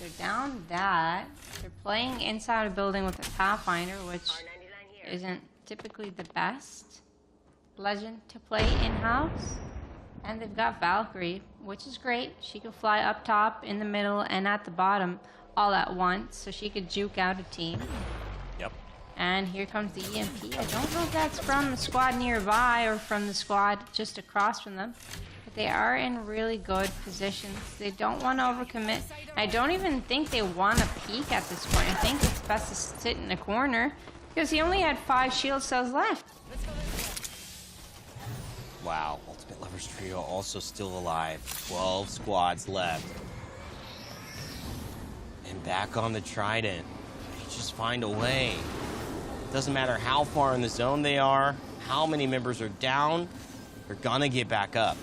they're down that. They're playing inside a building with a Pathfinder, which isn't typically the best legend to play in-house. And they've got Valkyrie, which is great. She can fly up top, in the middle, and at the bottom all at once, so she could juke out a team. Yep. And here comes the EMP. I don't know if that's from the squad nearby or from the squad just across from them. But they are in really good positions. They don't want to overcommit. I don't even think they want to peek at this point. I think it's best to sit in a corner because he only had 5 shield cells left. Wow. Ultimate Lovers Trio also still alive. 12 squads left. And back on the Trident. They just find a way. Doesn't matter how far in the zone they are, how many members are down, they're gonna get back up.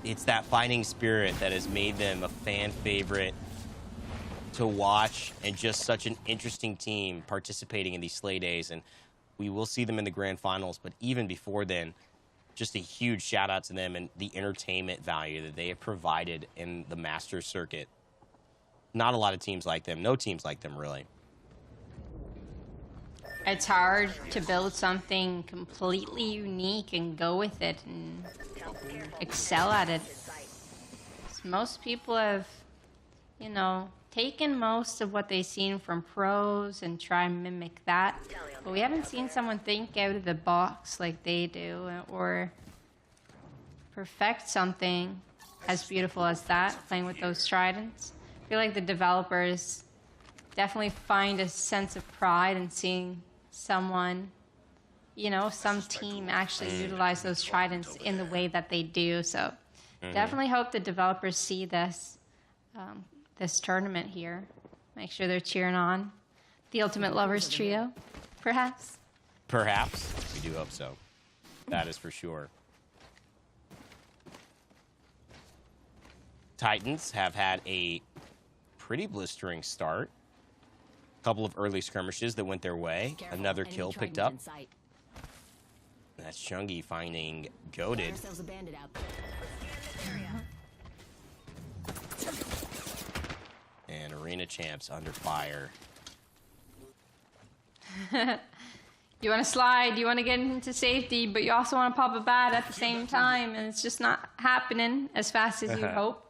It's that fighting spirit that has made them a fan favorite to watch, and just such an interesting team participating in these Slay Days. And we will see them in the grand finals, but even before then, just a huge shout out to them and the entertainment value that they have provided in the Masters circuit. Not a lot of teams like them. No teams like them, really. It's hard to build something completely unique and go with it and excel at it. Most people have, you know, taken most of what they've seen from pros and try and mimic that. But we haven't seen someone think out of the box like they do or perfect something as beautiful as that, playing with those tridents. I feel like the developers definitely find a sense of pride in seeing someone, you know, some team actually utilize those tridents in the way that they do. So definitely hope the developers see this this tournament here. Make sure they're cheering on the Ultimate Lovers Trio, perhaps. Perhaps. We do hope so. That is for sure. Titans have had a pretty blistering start. A couple of early skirmishes that went their way. Another kill picked up. That's Chungi finding Goated. And Arena Champs under fire. You want to slide, you want to get into safety, but you also want to pop a bat at the same time, and it's just not happening as fast as you hope.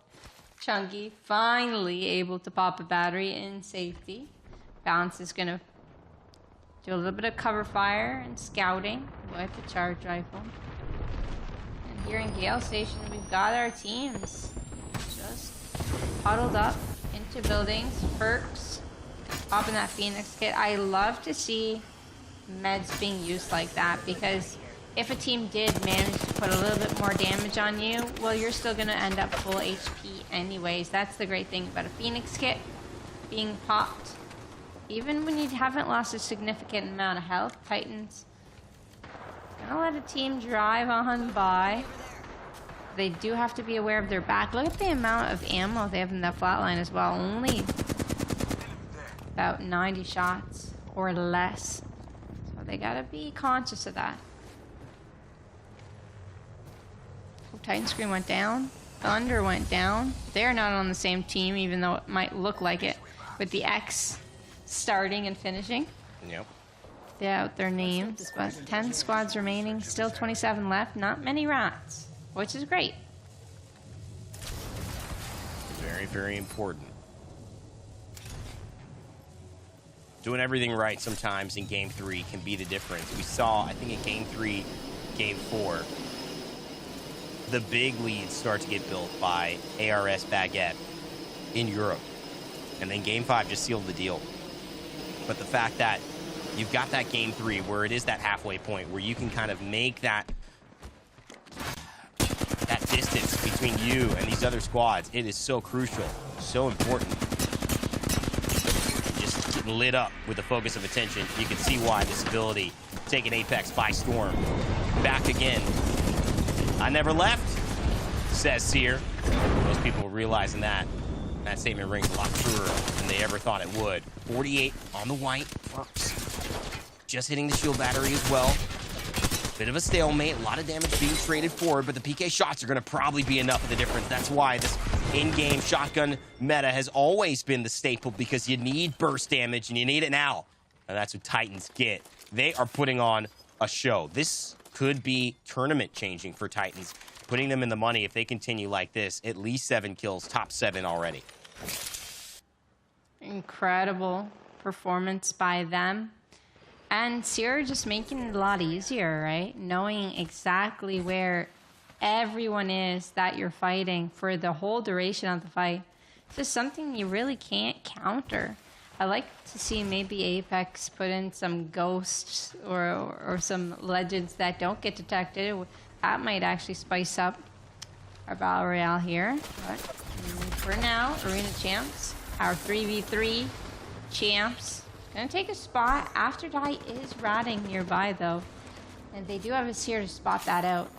Chungi finally able to pop a battery in safety. Balance is going to do a little bit of cover fire and scouting with the charge rifle. And here in Gale Station, we've got our teams just huddled up into buildings. Perks, popping that Phoenix kit. I love to see meds being used like that, because if a team did manage to put a little bit more damage on you, well, you're still going to end up full HP anyways. That's the great thing about a Phoenix kit being popped. Even when you haven't lost a significant amount of health, Titans gonna let a team drive on by. They do have to be aware of their back. Look at the amount of ammo they have in that flatline as well. Only about 90 shots or less. So they gotta be conscious of that. Oh, Titan Scream went down. Thunder went down. They're not on the same team, even though it might look like it, with the X starting and finishing. Yep. They out their names, but 10 squads remaining, still 27 left, not many rats, which is great. Very, very important. Doing everything right sometimes in Game 3 can be the difference. We saw, I think in Game 3, Game 4, the big leads start to get built by ARS Baguette in Europe. And then Game 5 just sealed the deal. But the fact that you've got that Game 3 where it is that halfway point where you can kind of make that distance between you and these other squads, it is so crucial, so important. Just getting lit up with the focus of attention. You can see why this ability taking Apex by storm. Back again. I never left, says Seer. Most people realizing that. That statement rings a lot truer than they ever thought it would. 48 on the white. Works. Just hitting the shield battery as well. Bit of a stalemate. A lot of damage being traded forward, but the PK shots are going to probably be enough of the difference. That's why this in-game shotgun meta has always been the staple, because you need burst damage, and you need it now. And that's what Titans get. They are putting on a show. This could be tournament changing for Titans. Putting them in the money if they continue like this. At least 7 kills, top 7 already. Incredible performance by them. And Sierra just making it a lot easier, right? Knowing exactly where everyone is that you're fighting for the whole duration of the fight. It's just something you really can't counter. I like to see maybe Apex put in some ghosts or some legends that don't get detected. That might actually spice up our Battle Royale here. But for now, Arena Champs, our 3v3 champs. Gonna take a spot. After Die is ratting nearby though. And they do have a Seer to spot that out.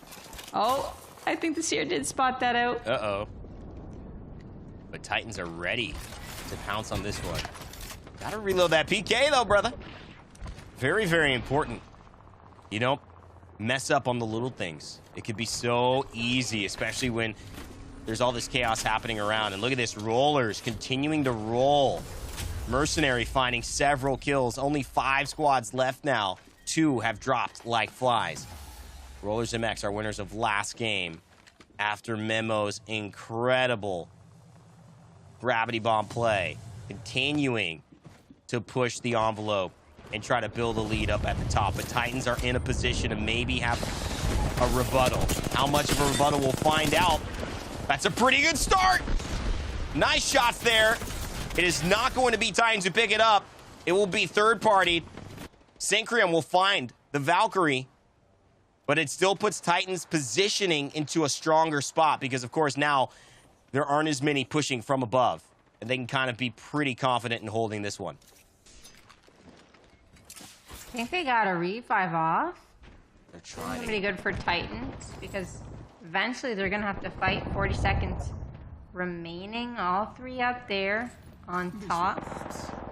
Oh, I think the Seer did spot that out. Uh-oh. But Titans are ready to pounce on this one. Gotta reload that PK though, brother. Very, very important. You don't mess up on the little things. It could be so easy, especially when there's all this chaos happening around. And look at this, Rollers continuing to roll. Mercenary finding several kills. Only 5 squads left now. 2 have dropped like flies. Rollers MX are winners of last game after Memo's incredible gravity bomb play. Continuing to push the envelope and try to build a lead up at the top. But Titans are in a position to maybe have a rebuttal. How much of a rebuttal we'll find out. That's a pretty good start. Nice shots there. It is not going to be Titans who pick it up. It will be third-partied. Synchrium will find the Valkyrie, but it still puts Titans positioning into a stronger spot because, of course, now there aren't as many pushing from above, and they can kind of be pretty confident in holding this one. I think they got a revive off. They're trying. Pretty good for Titans because eventually they're going to have to fight. 40 seconds remaining. All 3 up there on top.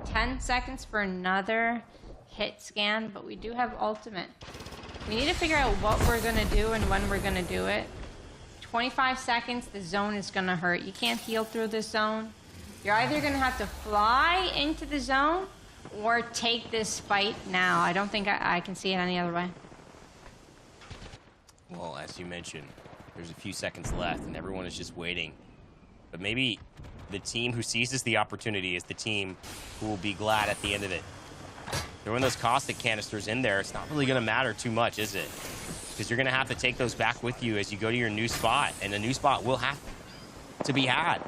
10 seconds for another hit scan, but we do have ultimate. We need to figure out what we're going to do and when we're going to do it. 25 seconds, the zone is going to hurt. You can't heal through the zone. You're either going to have to fly into the zone or take this fight now. I don't think I can see it any other way. Well, as you mentioned, there's a few seconds left, and everyone is just waiting. But maybe the team who seizes the opportunity is the team who will be glad at the end of it. Throwing those caustic canisters in there, it's not really going to matter too much, is it? Because you're going to have to take those back with you as you go to your new spot, and a new spot will have to be had.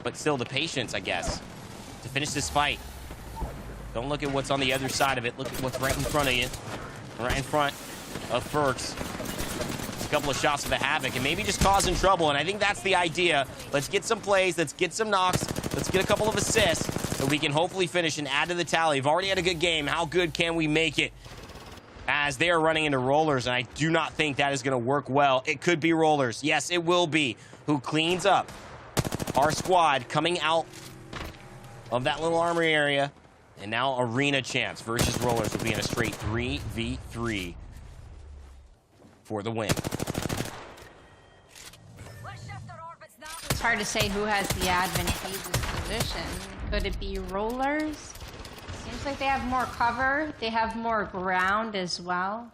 But still, the patience, I guess, to finish this fight. Don't look at what's on the other side of it. Look at what's right in front of you. Right in front of Ferks. Just a couple of shots of the Havoc and maybe just causing trouble. And I think that's the idea. Let's get some plays. Let's get some knocks. Let's get a couple of assists so we can hopefully finish and add to the tally. We've already had a good game. How good can we make it? As they are running into Rollers, and I do not think that is going to work well. It could be Rollers. Yes, it will be. Who cleans up our squad coming out of that little armory area. And now Arena Champs versus Rollers will be in a straight 3v3 for the win. It's hard to say who has the advantageous position. Could it be Rollers? Seems like they have more cover. They have more ground as well.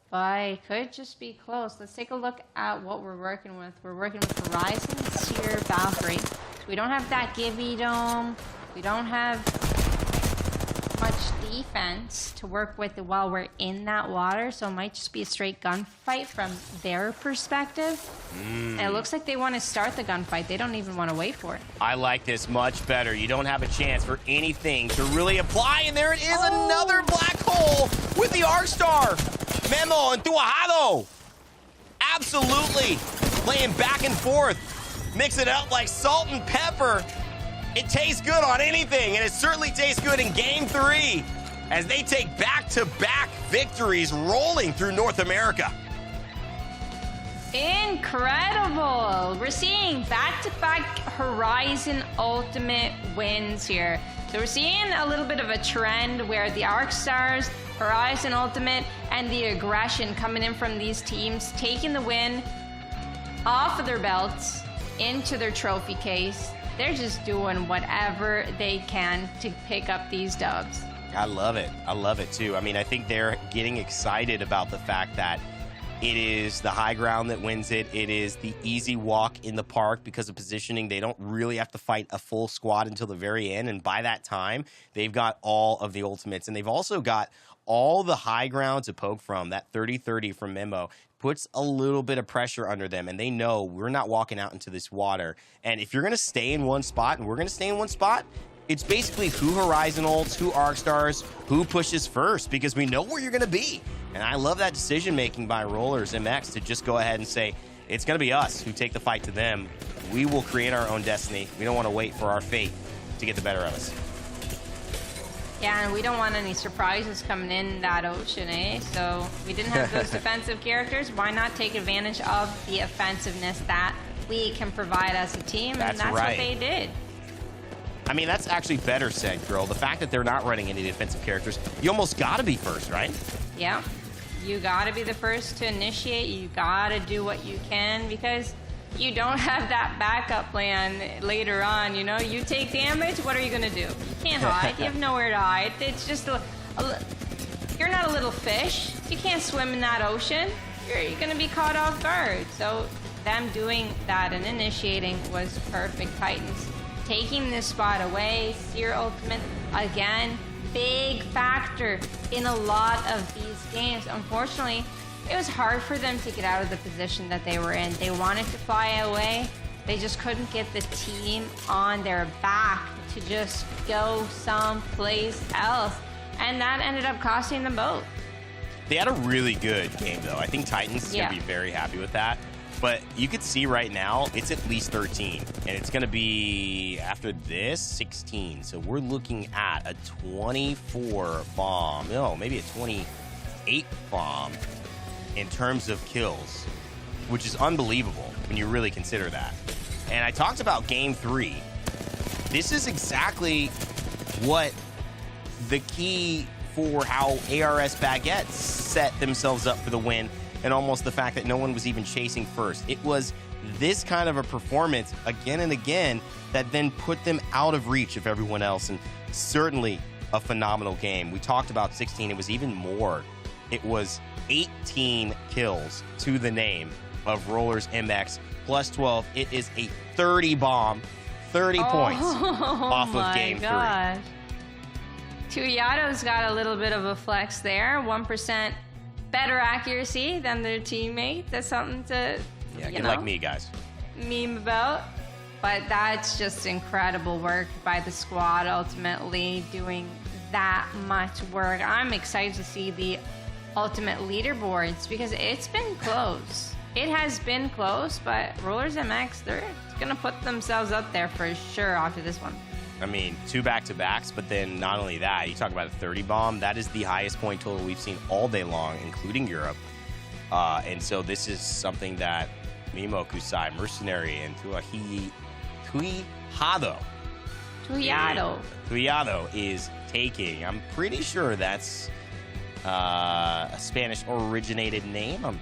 But it could just be close. Let's take a look at what we're working with. We're working with Horizon, Seer, Valkyrie. So we don't have that Gibby Dome. We don't have much defense to work with while we're in that water, so it might just be a straight gunfight from their perspective. And it looks like they want to start the gunfight. They don't even want to wait for it. I like this much better. You don't have a chance for anything to really apply, and there it is, another black hole with the Arcstar. Memo and Tuajado. Absolutely. Playing back and forth. Mix it up like salt and pepper. It tastes good on anything, and it certainly tastes good in Game 3 as they take back-to-back victories rolling through North America. Incredible! We're seeing back-to-back Horizon Ultimate wins here. So we're seeing a little bit of a trend where the Arcstars, Horizon Ultimate, and the aggression coming in from these teams, taking the win off of their belts into their trophy case. They're just doing whatever they can to pick up these dubs. I love it. I love it, too. I mean, I think they're getting excited about the fact that it is the high ground that wins it. It is the easy walk in the park because of positioning. They don't really have to fight a full squad until the very end, and by that time, they've got all of the ultimates, and they've also got all the high ground to poke from. That 30-30 from Memo puts a little bit of pressure under them, and they know we're not walking out into this water. And if you're going to stay in one spot, and we're going to stay in one spot, it's basically who Horizon ults, who Arcstars, who pushes first, because we know where you're going to be. And I love that decision-making by Rollers MX to just go ahead and say, it's going to be us who take the fight to them. We will create our own destiny. We don't want to wait for our fate to get the better of us. Yeah, and we don't want any surprises coming in that ocean, eh? So we didn't have those defensive characters. Why not take advantage of the offensiveness that we can provide as a team? That's and that's right. what they did. I mean, that's actually better said, girl. The fact that they're not running any defensive characters, you almost got to be first, right? Yeah. You got to be the first to initiate. You got to do what you can because you don't have that backup plan later on. You know, you take damage, what are you going to do? You can't hide. You have nowhere to hide. It's just you're not a little fish. You can't swim in that ocean. You're going to be caught off guard. So them doing that and initiating was perfect. Titans taking this spot away. Seer Ultimate, again, big factor in a lot of these games. Unfortunately, it was hard for them to get out of the position that they were in. They wanted to fly away. They just couldn't get the team on their back to just go someplace else. And that ended up costing them both. They had a really good game, though. I think Titans is going to be very happy with that. But you could see right now, it's at least 13. And it's going to be, after this, 16. So we're looking at a 24 bomb. No, maybe a 28 bomb in terms of kills, which is unbelievable when you really consider that. And I talked about Game 3. This is exactly what the key for how ARS Baguette set themselves up for the win, and almost the fact that no one was even chasing first. It was this kind of a performance again and again that then put them out of reach of everyone else, and certainly a phenomenal game. We talked about 16. It was even more. It was 18 kills to the name of Rollers MX plus 12. It is a 30 bomb 30 points off of game 3. Tuyato's got a little bit of a flex there. 1% better accuracy than their teammate. That's something to, get like me, guys. Meme about. But that's just incredible work by the squad, ultimately doing that much work. I'm excited to see the ultimate leaderboards because it's been close. It has been close, but Rollers MX, they're going to put themselves up there for sure after this one. I mean, 2 back-to-backs, but then not only that, you talk about a 30 bomb. That is the highest point total we've seen all day long, including Europe. And so this is something that Mimo, Kusai, Mercenary, and Tuyato is taking. I'm pretty sure that's a Spanish-originated name.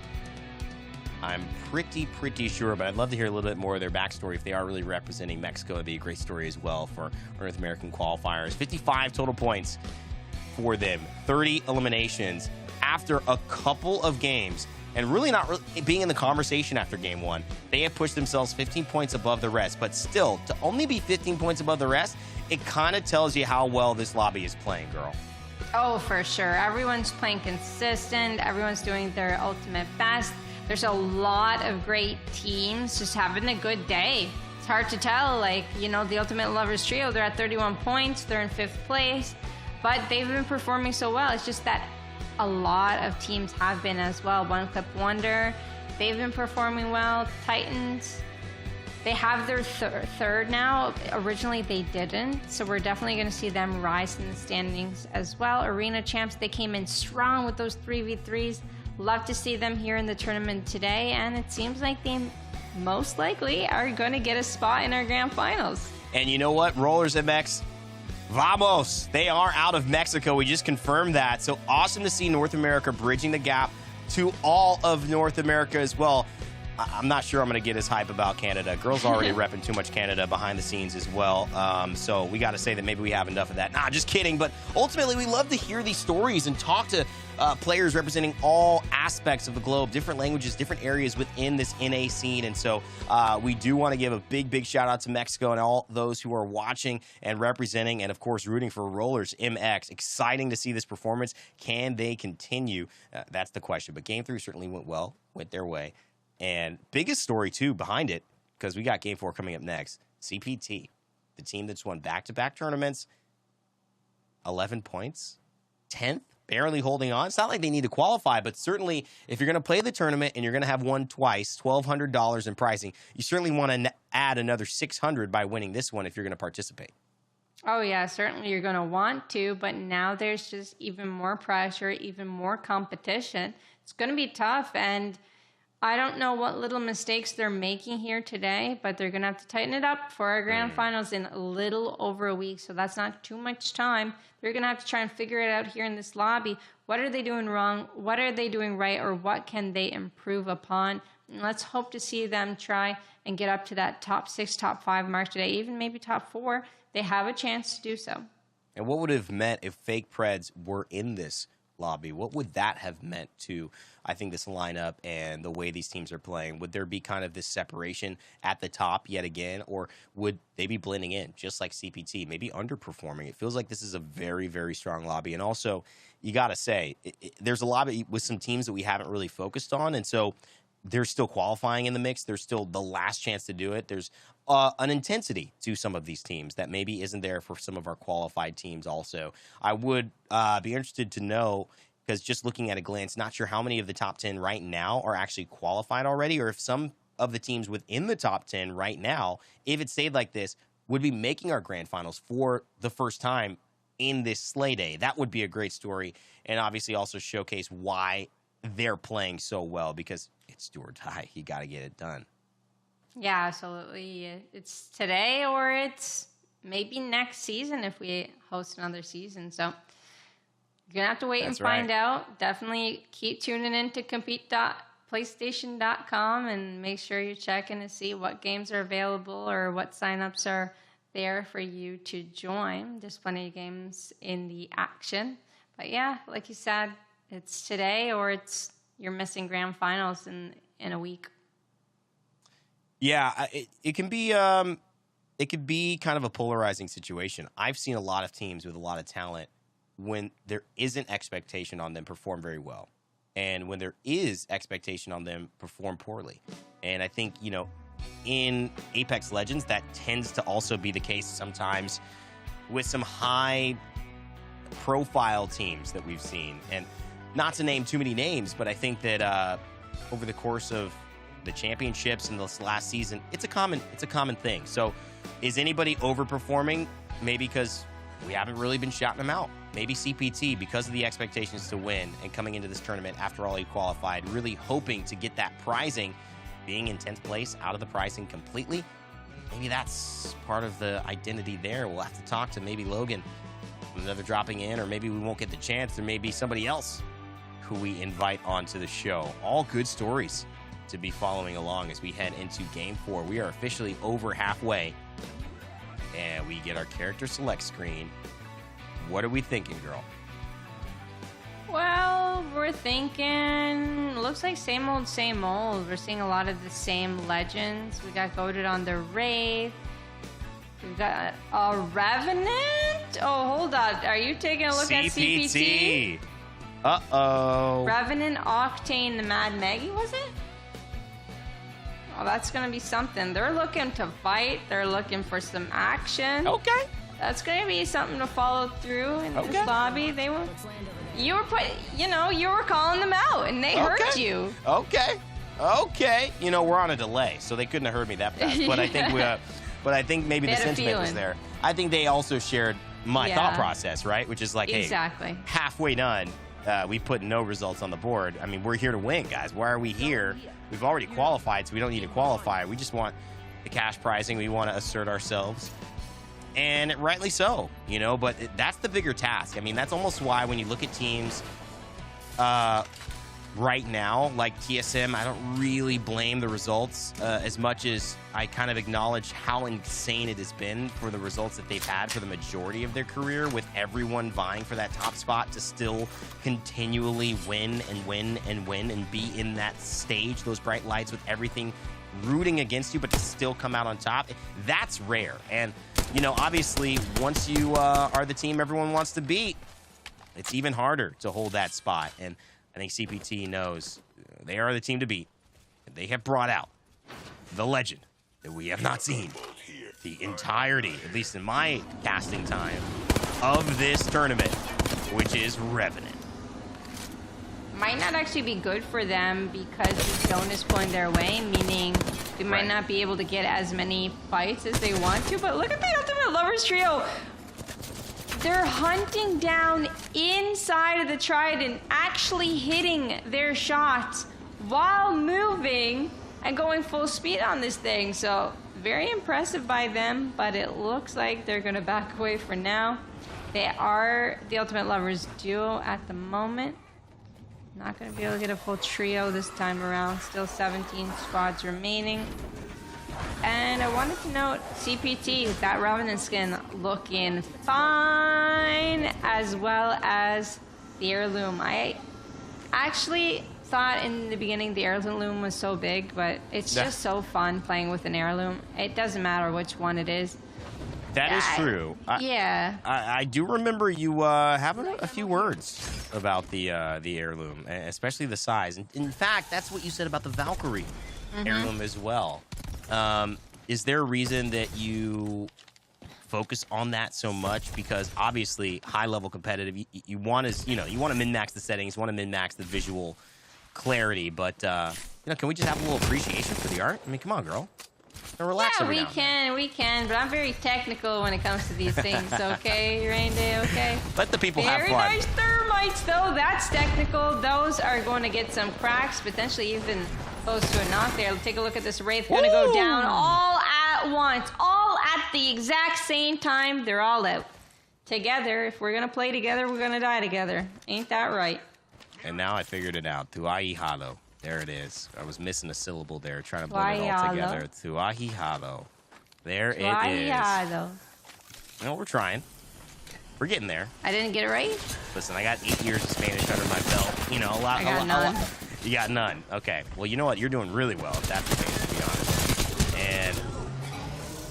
I'm pretty sure, but I'd love to hear a little bit more of their backstory. If they are really representing Mexico, it'd be a great story as well for North American qualifiers. 55 total points for them, 30 eliminations after a couple of games, and really not being in the conversation after game 1. They have pushed themselves 15 points above the rest, but still, to only be 15 points above the rest, it kind of tells you how well this lobby is playing, girl. Oh, for sure. Everyone's playing consistent. Everyone's doing their ultimate best. There's a lot of great teams just having a good day. It's hard to tell. The Ultimate Lovers Trio, they're at 31 points. They're in 5th place. But they've been performing so well. It's just that a lot of teams have been as well. One Clip Wonder, they've been performing well. Titans, they have their third now. Originally, they didn't. So we're definitely going to see them rise in the standings as well. Arena Champs, they came in strong with those 3v3s. Love to see them here in the tournament today, and it seems like they most likely are going to get a spot in our grand finals. And you know what? Rollers MX, vamos! They are out of Mexico. We just confirmed that. So awesome to see North America bridging the gap to all of North America as well. I'm not sure I'm going to get as hype about Canada. Girls already repping too much Canada behind the scenes as well. So we got to say that maybe we have enough of that. Nah, just kidding. But ultimately, we love to hear these stories and talk to players representing all aspects of the globe, different languages, different areas within this NA scene. And so we do want to give a big shout out to Mexico and all those who are watching and representing and, of course, rooting for Rollers MX. Exciting to see this performance. Can they continue? That's the question. But Game 3 certainly went their way. And biggest story, too, behind it, because we got Game 4 coming up next, CPT, the team that's won back-to-back tournaments, 11 points, 10th, barely holding on. It's not like they need to qualify, but certainly if you're going to play the tournament and you're going to have won twice, $1,200 in pricing, you certainly want to add another $600 by winning this one if you're going to participate. Oh, yeah, certainly you're going to want to, but now there's just even more pressure, even more competition. It's going to be tough, and I don't know what little mistakes they're making here today, but they're going to have to tighten it up for our grand finals in a little over a week, so that's not too much time. They're going to have to try and figure it out here in this lobby. What are they doing wrong? What are they doing right? Or what can they improve upon? And let's hope to see them try and get up to that top 6, top 5 mark today, even maybe top 4. They have a chance to do so. And what would it have meant if fake Preds were in this lobby? What would that have meant to, I think, this lineup and the way these teams are playing? Would there be kind of this separation at the top yet again, or would they be blending in just like CPT, maybe underperforming? It feels like this is a very, very strong lobby. And also, you got to say, there's a lobby with some teams that we haven't really focused on, and so they're still qualifying in the mix. There's still the last chance to do it. There's an intensity to some of these teams that maybe isn't there for some of our qualified teams also. I would be interested to know, because just looking at a glance, not sure how many of the top 10 right now are actually qualified already, or if some of the teams within the top 10 right now, if it stayed like this, would be making our grand finals for the first time in this sleigh day. That would be a great story, and obviously also showcase why they're playing so well, because it's do or die. You got to get it done. Yeah, absolutely. It's today or it's maybe next season if we host another season. So you're going to have to wait and find out. Definitely keep tuning in to compete.playstation.com and make sure you're checking to see what games are available or what signups are there for you to join. There's plenty of games in the action. But yeah, like you said, it's today or you're missing grand finals in a week. Yeah, it can be it could be kind of a polarizing situation. I've seen a lot of teams with a lot of talent when there isn't expectation on them perform very well. And when there is expectation on them perform poorly. And I think, you know, in Apex Legends, that tends to also be the case sometimes with some high profile teams that we've seen. And not to name too many names, but I think that over the course of the championships in this last season, it's a common thing. So is anybody overperforming? Maybe because we haven't really been shouting them out. Maybe CPT, because of the expectations to win and coming into this tournament, after all, he qualified, really hoping to get that prizing, being in 10th place out of the pricing completely. Maybe that's part of the identity there. We'll have to talk to maybe Logan, whether dropping in, or maybe we won't get the chance. There may be somebody else who we invite onto the show. All good stories to be following along as we head into Game 4. We are officially over halfway, and we get our character select screen. What are we thinking, girl? Well, we're thinking, looks like same old, same old. We're seeing a lot of the same legends. We got goated on the Wraith. We've got a Revenant. Oh, hold on. Are you taking a look at CPT? Uh-oh. Revenant, Octane, the Mad Maggie, was it? Oh, that's going to be something. They're looking to fight. They're looking for some action. Okay. That's going to be something to follow through in this lobby. They were, you were calling them out, and they heard you. Okay. You know, we're on a delay, so they couldn't have heard me that fast. But I think maybe the sentiment was there. I think they also shared my thought process, right? Which is like, exactly. Hey, halfway done, we put no results on the board. I mean, we're here to win, guys. Why are we here? We've already qualified, so we don't need to qualify. We just want the cash pricing. We want to assert ourselves. And rightly so, you know, but that's the bigger task. I mean, that's almost why when you look at teams right now, like TSM, I don't really blame the results as much as I kind of acknowledge how insane it has been for the results that they've had for the majority of their career, with everyone vying for that top spot to still continually win and be in that stage, those bright lights with everything rooting against you, but to still come out on top. That's rare. And, you know, obviously, once you are the team everyone wants to beat, it's even harder to hold that spot. And I think CPT knows they are the team to beat. They have brought out the legend that we have not seen the entirety, at least in my casting time, of this tournament, which is Revenant. Might not actually be good for them because the zone is pulling their way, meaning they might not be able to get as many fights as they want to. But look at the Ultimate Lovers trio. They're hunting down inside of the Trident, actually hitting their shots while moving and going full speed on this thing. So very impressive by them, but it looks like they're going to back away for now. They are the Ultimate Lovers duo at the moment. Not going to be able to get a full trio this time around. Still 17 squads remaining. And I wanted to note CPT, that Revenant skin looking fine, as well as the heirloom. I actually thought in the beginning the heirloom was so big, but it's just so fun playing with an heirloom. It doesn't matter which one it is. That is true. I do remember you having a few words about the heirloom, especially the size. And in fact, that's what you said about the Valkyrie heirloom as well. Is there a reason that you focus on that so much? Because obviously, high-level competitive, you want to min-max the settings, you want to min-max the visual clarity, but can we just have a little appreciation for the art? I mean, come on, girl. Relax we can, but I'm very technical when it comes to these things, okay, Randy, okay? Let the people have fun. Very nice thermites, though. That's technical. Those are going to get some cracks, potentially even close to a knock there. Take a look at this Wraith. Going to go down all at once, all at the exact same time. They're all out. Together, if we're going to play together, we're going to die together. Ain't that right? And now I figured it out. Tuahi Halo. There it is. I was missing a syllable there, trying to blend it all together. Tuahi Halo. There it is. No, we're trying. We're getting there. I didn't get it right? Listen, I got 8 years of Spanish under my belt. You know, a lot. I got none. You got none. Okay. Well, you know what? You're doing really well, if that's the case, to be honest. And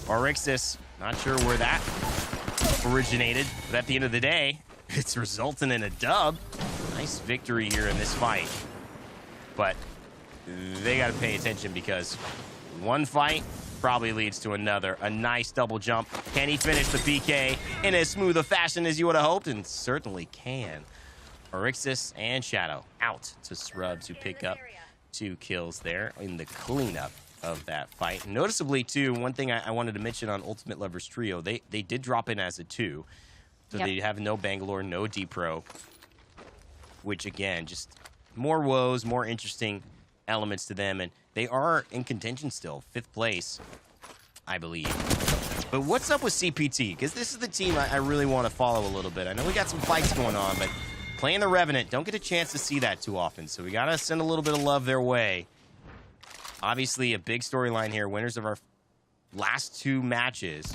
Orixis, not sure where that originated, but at the end of the day, it's resulting in a dub. Nice victory here in this fight. But they got to pay attention because one fight probably leads to another. A nice double jump. Can he finish the PK in as smooth a fashion as you would have hoped? And certainly can. Orixis and Shadow out to Scrubs, who pick up 2 kills there in the cleanup of that fight. Noticeably, too, one thing I wanted to mention on Ultimate Lovers Trio, they did drop in as a 2. So they have no Bangalore, no D-Pro, which, again, just more woes, more interesting elements to them. And they are in contention still, 5th place, I believe. But what's up with CPT? Because this is the team I really want to follow a little bit. I know we got some fights going on, but playing the Revenant, don't get a chance to see that too often. So we got to send a little bit of love their way. Obviously, a big storyline here. Winners of our last 2 matches.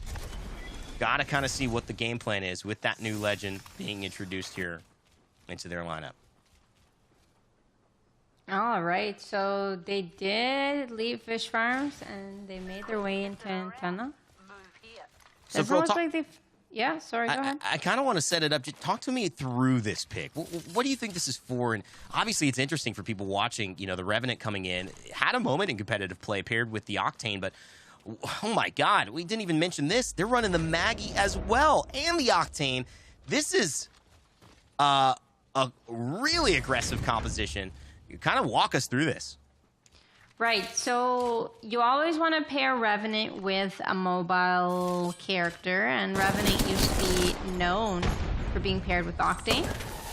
Got to kind of see what the game plan is with that new legend being introduced here into their lineup. All right, so they did leave Fish Farms and they made their way into Antenna. So Doesn't look like they've... Yeah, sorry, go ahead. I kind of want to set it up. Just talk to me through this pick. What do you think this is for? And obviously, it's interesting for people watching. You know, the Revenant coming in had a moment in competitive play paired with the Octane, but oh my God, we didn't even mention this. They're running the Maggie as well and the Octane. This is a really aggressive composition. You kind of walk us through this. Right, so you always want to pair Revenant with a mobile character, and Revenant used to be known for being paired with Octane.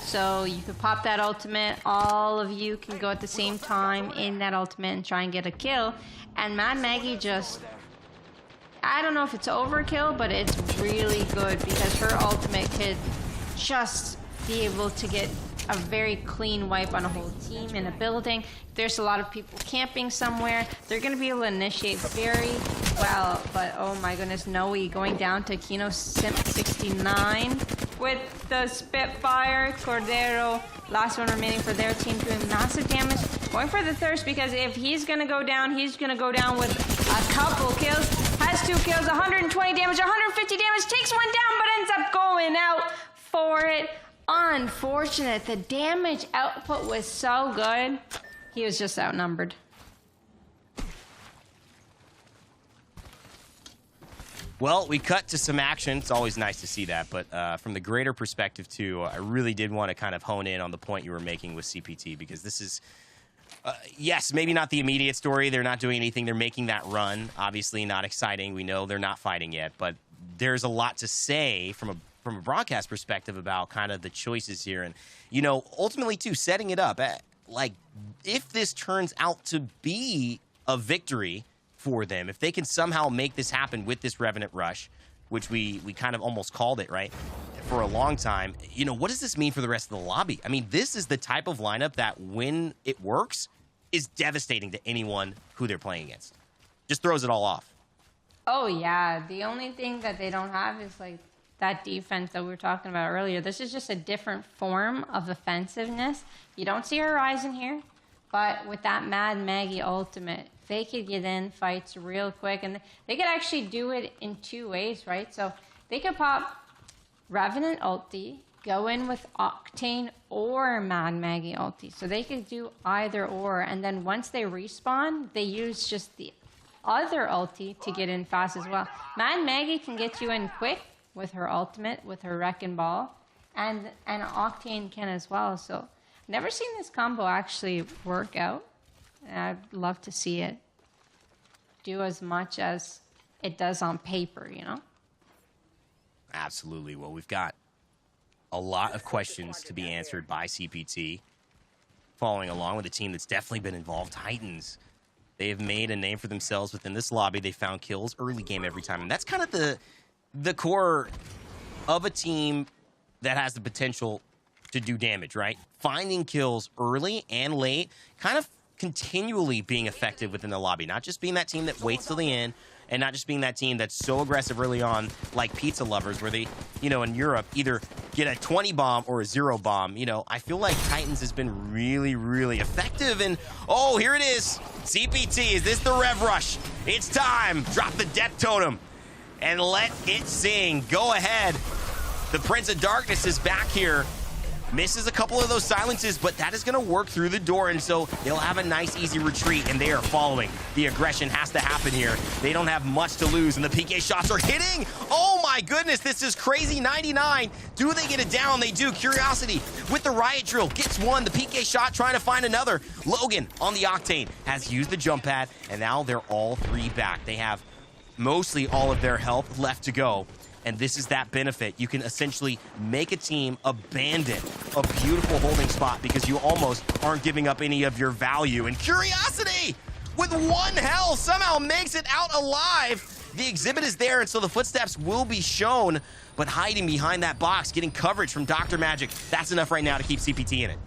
So you could pop that ultimate, all of you can go at the same time in that ultimate and try and get a kill. And Mad Maggie just, I don't know if it's overkill, but it's really good because her ultimate could just be able to get a very clean wipe on a whole team in a building. If there's a lot of people camping somewhere, they're going to be able to initiate very well. But oh my goodness, Noe going down to Kino Simp 69 with the Spitfire. Cordero, last one remaining for their team, doing massive damage. Going for the Thirst because if he's going to go down, he's going to go down with a couple kills. Has 2 kills, 120 damage, 150 damage, takes one down, but ends up going out for it. Unfortunate. The damage output was so good. He was just outnumbered. Well, we cut to some action. It's always nice to see that. But from the greater perspective, too, I really did want to kind of hone in on the point you were making with CPT, because this is, yes, maybe not the immediate story. They're not doing anything. They're making that run. Obviously not exciting. We know they're not fighting yet. But there's a lot to say from a broadcast perspective about kind of the choices here. And, you know, ultimately, too, setting it up, like, if this turns out to be a victory for them, if they can somehow make this happen with this Revenant rush, which we kind of almost called it, right, for a long time, you know, what does this mean for the rest of the lobby? I mean, this is the type of lineup that, when it works, is devastating to anyone who they're playing against. Just throws it all off. Oh, yeah. The only thing that they don't have is, like, that defense that we were talking about earlier. This is just a different form of offensiveness. You don't see Horizon here, but with that Mad Maggie ultimate, they could get in fights real quick, and they could actually do it in 2 ways, right? So they could pop Revenant ulti, go in with Octane or Mad Maggie ulti. So they could do either or, and then once they respawn, they use just the other ulti to get in fast as well. Mad Maggie can get you in quick with her ultimate, with her Wrecking Ball, and Octane can as well. So never seen this combo actually work out. I'd love to see it do as much as it does on paper, you know? Absolutely. Well, we've got a lot of questions to be answered by CPT, following along with a team that's definitely been involved. Titans, they have made a name for themselves within this lobby. They found kills early game every time, and that's kind of the core of a team that has the potential to do damage, right? Finding kills early and late, kind of continually being effective within the lobby, not just being that team that waits till the end, and not just being that team that's so aggressive early on, like Pizza Lovers, where they, you know, in Europe, either get a 20 bomb or a 0 bomb. You know, I feel like Titans has been really, really effective. And, oh, here it is. CPT, is this the Rev Rush? It's time. Drop the Death Totem. and let it sing. Go ahead. The Prince of Darkness is back here. Misses a couple of those silences, but that is going to work through the door, and so they'll have a nice, easy retreat, and they are following. The aggression has to happen here. They don't have much to lose, and the PK shots are hitting. Oh, my goodness, this is crazy. 99. Do they get it down? They do. Curiosity with the riot drill gets one. The PK shot trying to find another. Logan on the Octane has used the jump pad, and now they're all three back. They have mostly all of their health left to go. And this is that benefit. You can essentially make a team abandon a beautiful holding spot because you almost aren't giving up any of your value. And Curiosity, with one health, somehow makes it out alive. The exhibit is there, and so the footsteps will be shown, but hiding behind that box, getting coverage from Dr. Magic, that's enough right now to keep CPT in it.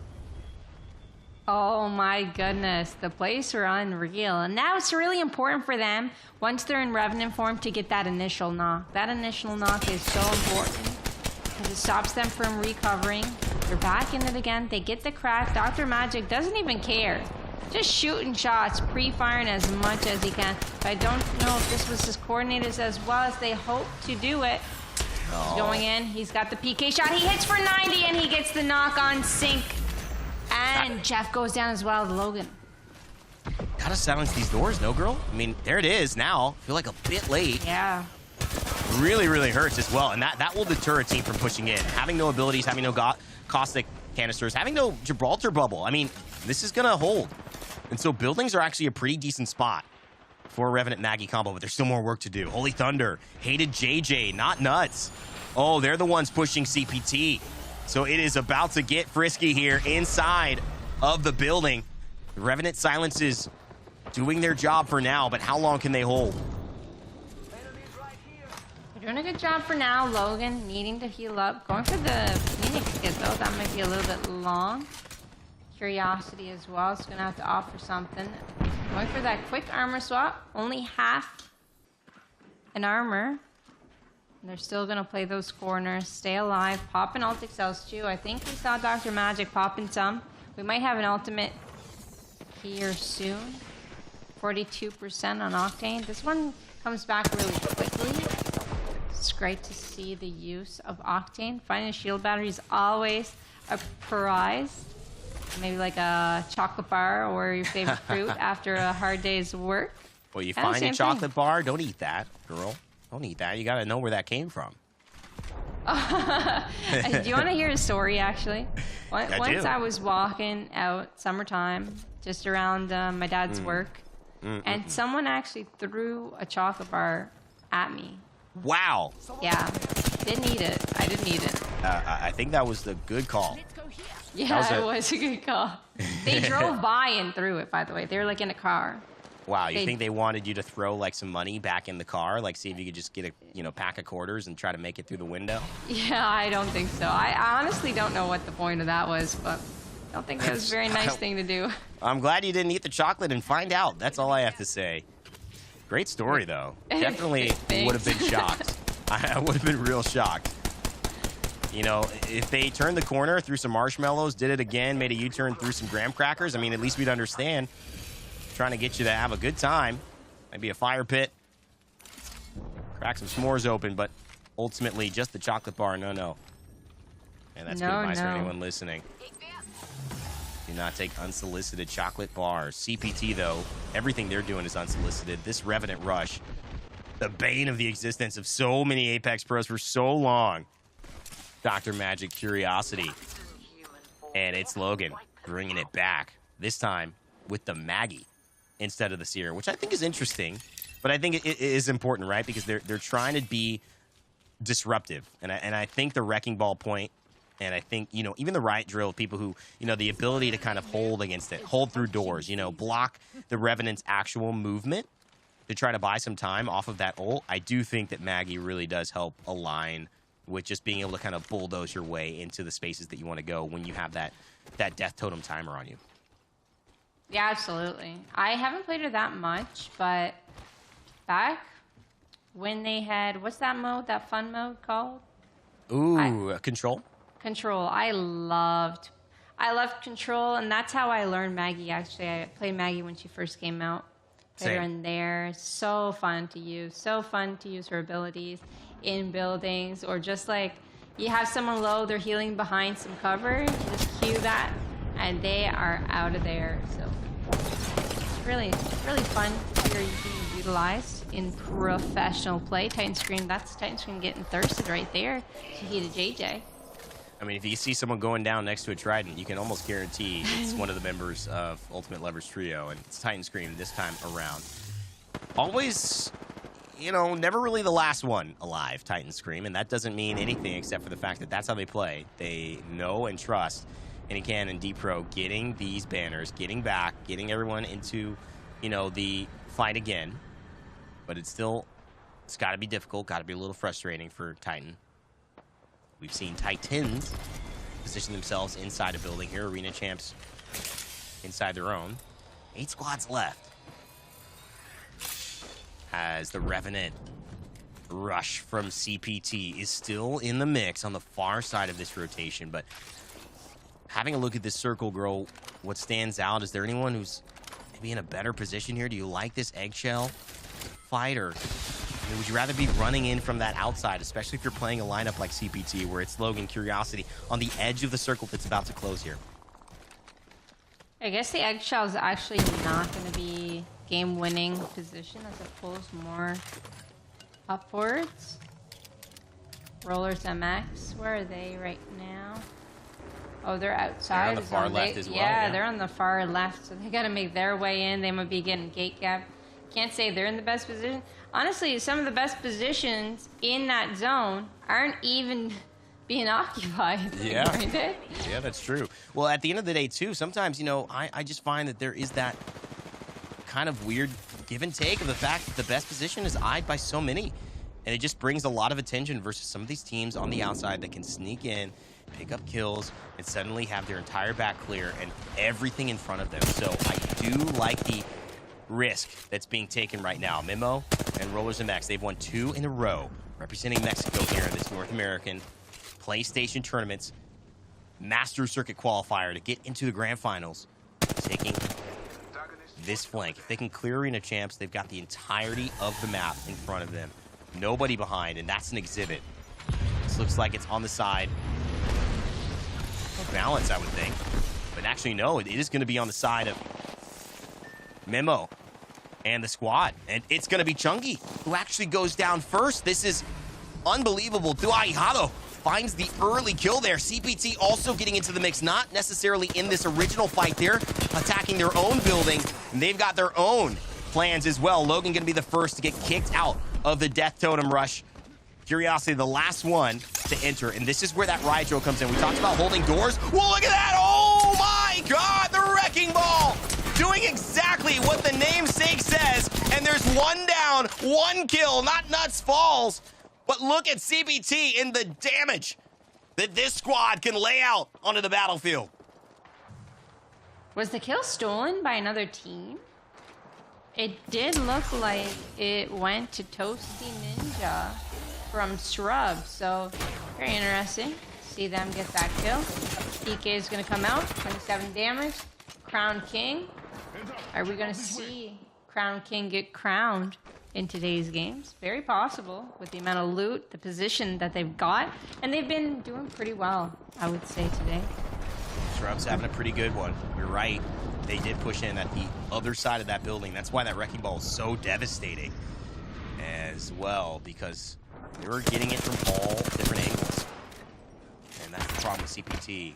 Oh my goodness, the plays are unreal. And now it's really important for them, once they're in Revenant form, to get that initial knock. That initial knock is so important because it stops them from recovering. They're back in it again. They get the crack. Dr. Magic doesn't even care. Just shooting shots, pre-firing as much as he can. But I don't know if this was as coordinated as well as they hoped to do it. He's going in. He's got the PK shot. He hits for 90 and he gets the knock on sync. And Jeff goes down as well, Logan. Gotta silence these doors, no, girl? I mean, there it is now. Feel like a bit late. Yeah. Really, really hurts as well. And that will deter a team from pushing in. Having no abilities, having no caustic canisters, having no Gibraltar bubble. I mean, this is going to hold. And so buildings are actually a pretty decent spot for a Revenant Maggie combo, but there's still more work to do. Holy Thunder, hated JJ, not nuts. Oh, they're the ones pushing CPT. So it is about to get frisky here inside of the building. The Revenant silences doing their job for now, but how long can they hold? They're doing a good job for now. Logan needing to heal up. Going for the Phoenix kit, though. That might be a little bit long. Curiosity as well. It's going to have to offer something. Going for that quick armor swap. Only half an armor. And they're still going to play those corners. Stay alive. Pop an ult excels too. I think we saw Dr. Magic popping some. We might have an ultimate here soon. 42% on Octane. This one comes back really quickly. It's great to see the use of Octane. Finding a shield battery is always a prize. Maybe like a chocolate bar or your favorite fruit after a hard day's work. Well, you find a chocolate bar, don't eat that, girl. Don't eat that. You got to know where that came from. Do you want to hear a story, actually? Once I was walking out summertime, just around my dad's work, and someone actually threw a chocolate bar at me. Wow. Yeah. Didn't eat it. I didn't eat it. I think that was the good call. Yeah, it was a good call. They drove by and threw it, by the way. They were like in a car. Wow, you think they wanted you to throw like some money back in the car? Like see if you could just get a pack of quarters and try to make it through the window? Yeah, I don't think so. I honestly don't know what the point of that was, but I don't think that was a very nice thing to do. I'm glad you didn't eat the chocolate and find out. That's all I have to say. Great story, though. Definitely would have been shocked. I would have been real shocked. You know, if they turned the corner, threw some marshmallows, did it again, made a U-turn, threw some graham crackers, I mean, at least we'd understand. Trying to get you to have a good time. Maybe a fire pit. Crack some s'mores open, but ultimately just the chocolate bar, no. And that's good advice for anyone listening. Do not take unsolicited chocolate bars. CPT, though, everything they're doing is unsolicited. This Revenant Rush, the bane of the existence of so many Apex pros for so long. Dr. Magic Curiosity. And it's Logan bringing it back. This time with the Maggie instead of the Seer, which I think is interesting. But I think it is important, right? Because they're trying to be disruptive. And I think the Wrecking Ball point, and I think, even the Riot Drill, people who, the ability to kind of hold against it, hold through doors, block the Revenant's actual movement to try to buy some time off of that ult. I do think that Maggie really does help align with just being able to kind of bulldoze your way into the spaces that you want to go when you have that Death Totem timer on you. Yeah, absolutely. I haven't played her that much, but back when they had, what's that mode, that fun mode called? Ooh, Control? Control. I loved Control, and that's how I learned Maggie, actually. I played Maggie when she first came out. Right in there. So fun to use. So fun to use her abilities in buildings, or just like you have someone low, they're healing behind some cover, you just cue that, and they are out of there. So it's really fun to hear you being utilized in professional play. Titan Scream, that's Titan Scream getting thirsted right there to heat a JJ. I mean, if you see someone going down next to a Trident, you can almost guarantee it's one of the members of Ultimate Lovers Trio, and it's Titan Scream this time around. Always, you know, never really the last one alive, Titan Scream, and that doesn't mean anything except for the fact that that's how they play. They know and trust Anycan and D-Pro getting these banners, getting back, getting everyone into, you know, the fight again. But it's got to be difficult, got to be a little frustrating for Titan. We've seen Titans position themselves inside a building here. Arena champs inside their own. 8 squads left. As the Revenant rush from CPT is still in the mix on the far side of this rotation. But having a look at this circle, girl, what stands out, is there anyone who's maybe in a better position here? Do you like this eggshell fight, or I mean, would you rather be running in from that outside, especially if you're playing a lineup like CPT, where it's Logan, Curiosity on the edge of the circle that's about to close here? I guess the eggshell is actually not going to be game-winning position, as opposed more upwards. Rollers MX, where are they right now? Oh, they're outside. They're on the far left as well. Yeah, they're on the far left, so they got to make their way in. They might be getting gate gap. Can't say they're in the best position. Honestly, some of the best positions in that zone aren't even being occupied. Yeah. Yeah, that's true. Well, at the end of the day, too, sometimes, you know, I just find that there is that kind of weird give and take of the fact that the best position is eyed by so many. And it just brings a lot of attention versus some of these teams on the outside that can sneak in, pick up kills, and suddenly have their entire back clear and everything in front of them. So I do like the risk that's being taken right now. Mimo and Rollers MX, they've won 2 in a row representing Mexico here in this North American PlayStation Tournaments Master Circuit qualifier to get into the grand finals, taking this flank. If they can clear Arena champs, they've got the entirety of the map in front of them. Nobody behind, and that's an exhibit. This looks like it's on the side of balance, I would think. But actually, no, it is going to be on the side of Memo and the squad. And it's going to be Chunky who actually goes down first. This is unbelievable. Duahihado finds the early kill there. CPT also getting into the mix, not necessarily in this original fight. They're attacking their own building, and they've got their own plans as well. Logan going to be the first to get kicked out of the Death Totem rush. Curiosity, the last one to enter, and this is where that riot drill comes in. We talked about holding doors. Well, look at that! Oh my God, the Wrecking Ball! Doing exactly what the namesake says, and there's 1 down, 1 kill, not Nuts Falls, but look at CPT in the damage that this squad can lay out onto the battlefield. Was the kill stolen by another team? It did look like it went to Toasty Ninja from Shrub, so very interesting. See them get that kill. PK is going to come out, 27 damage. Crown King. Are we going to see Crown King get crowned in today's games? Very possible with the amount of loot, the position that they've got, and they've been doing pretty well, I would say, today. Shrub's having a pretty good one. You're right. They did push in at the other side of that building. That's why that Wrecking Ball is so devastating as well, because they were getting it from all different angles. And that's the problem with CPT,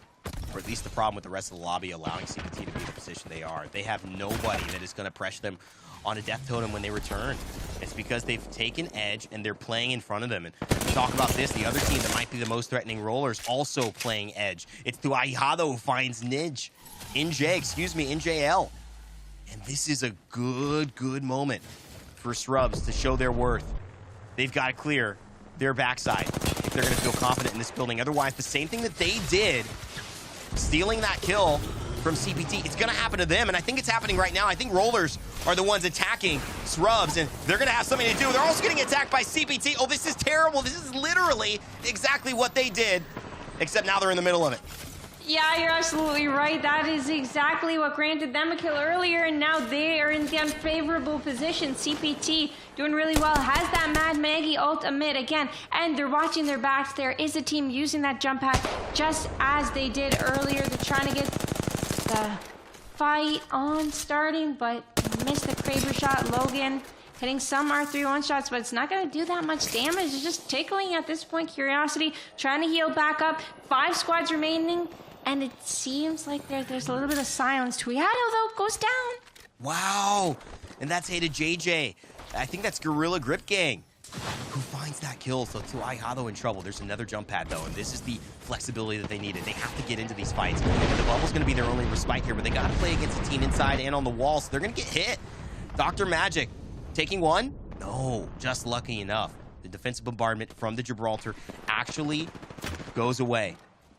or at least the problem with the rest of the lobby allowing CPT to be in the position they are. They have nobody that is going to pressure them on a Death Totem when they return. It's because they've taken edge and they're playing in front of them. And we talk about this, the other team that might be the most threatening, Rollers, also playing edge. It's Duahihado who finds NJL. And this is a good moment for Shrubs to show their worth. They've got to clear their backside if they're going to feel confident in this building. Otherwise, the same thing that they did, stealing that kill from CPT, it's going to happen to them, and I think it's happening right now. I think Rollers are the ones attacking Shrubs, and they're going to have something to do. They're also getting attacked by CPT. Oh, this is terrible. This is literally exactly what they did, except now they're in the middle of it. Yeah, you're absolutely right. That is exactly what granted them a kill earlier, and now they are in the unfavorable position. CPT doing really well, has that Mad Maggie ultimate again, and they're watching their backs. There is a team using that jump pad just as they did earlier. They're trying to get the fight on starting, but missed the Kraber shot. Logan hitting some R3 one-shots, but it's not going to do that much damage. It's just tickling at this point. Curiosity trying to heal back up. 5 squads remaining, and it seems like there's a little bit of silence. Tuiado, though, goes down. Wow. And that's hated JJ. I think that's Gorilla Grip Gang who finds that kill. So Tuiado in trouble. There's another jump pad, though, and this is the flexibility that they needed. They have to get into these fights. And the bubble's going to be their only respite here, but they got to play against a team inside and on the wall, so they're going to get hit. Dr. Magic taking one? No, just lucky enough. The defensive bombardment from the Gibraltar actually goes away.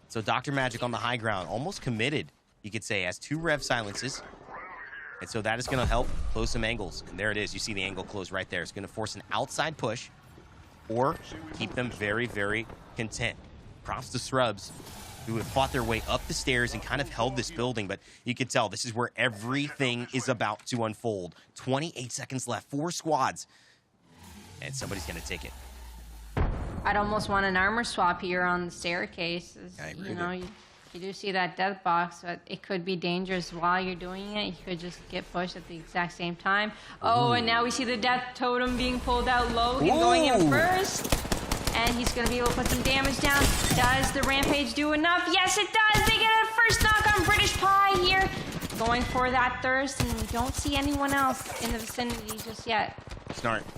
So Dr. Magic on the high ground, almost committed, you could say, has 2 rev silences. And so that is going to help close some angles. And there it is. You see the angle close right there. It's going to force an outside push or keep them very, very content. Props to Srubs, who have fought their way up the stairs and kind of held this building, but you can tell this is where everything is about to unfold. 28 seconds left, 4 squads, and somebody's going to take it. I'd almost want an armor swap here on the staircase. I agree You know, you do see that death box, but it could be dangerous while you're doing it. You could just get pushed at the exact same time. Oh, and now we see the death totem being pulled out. Logan going in first. And he's going to be able to put some damage down. Does the Rampage do enough? Yes, it does. They get a first knock on British Pie here. Going for that thirst, and we don't see anyone else in the vicinity just yet.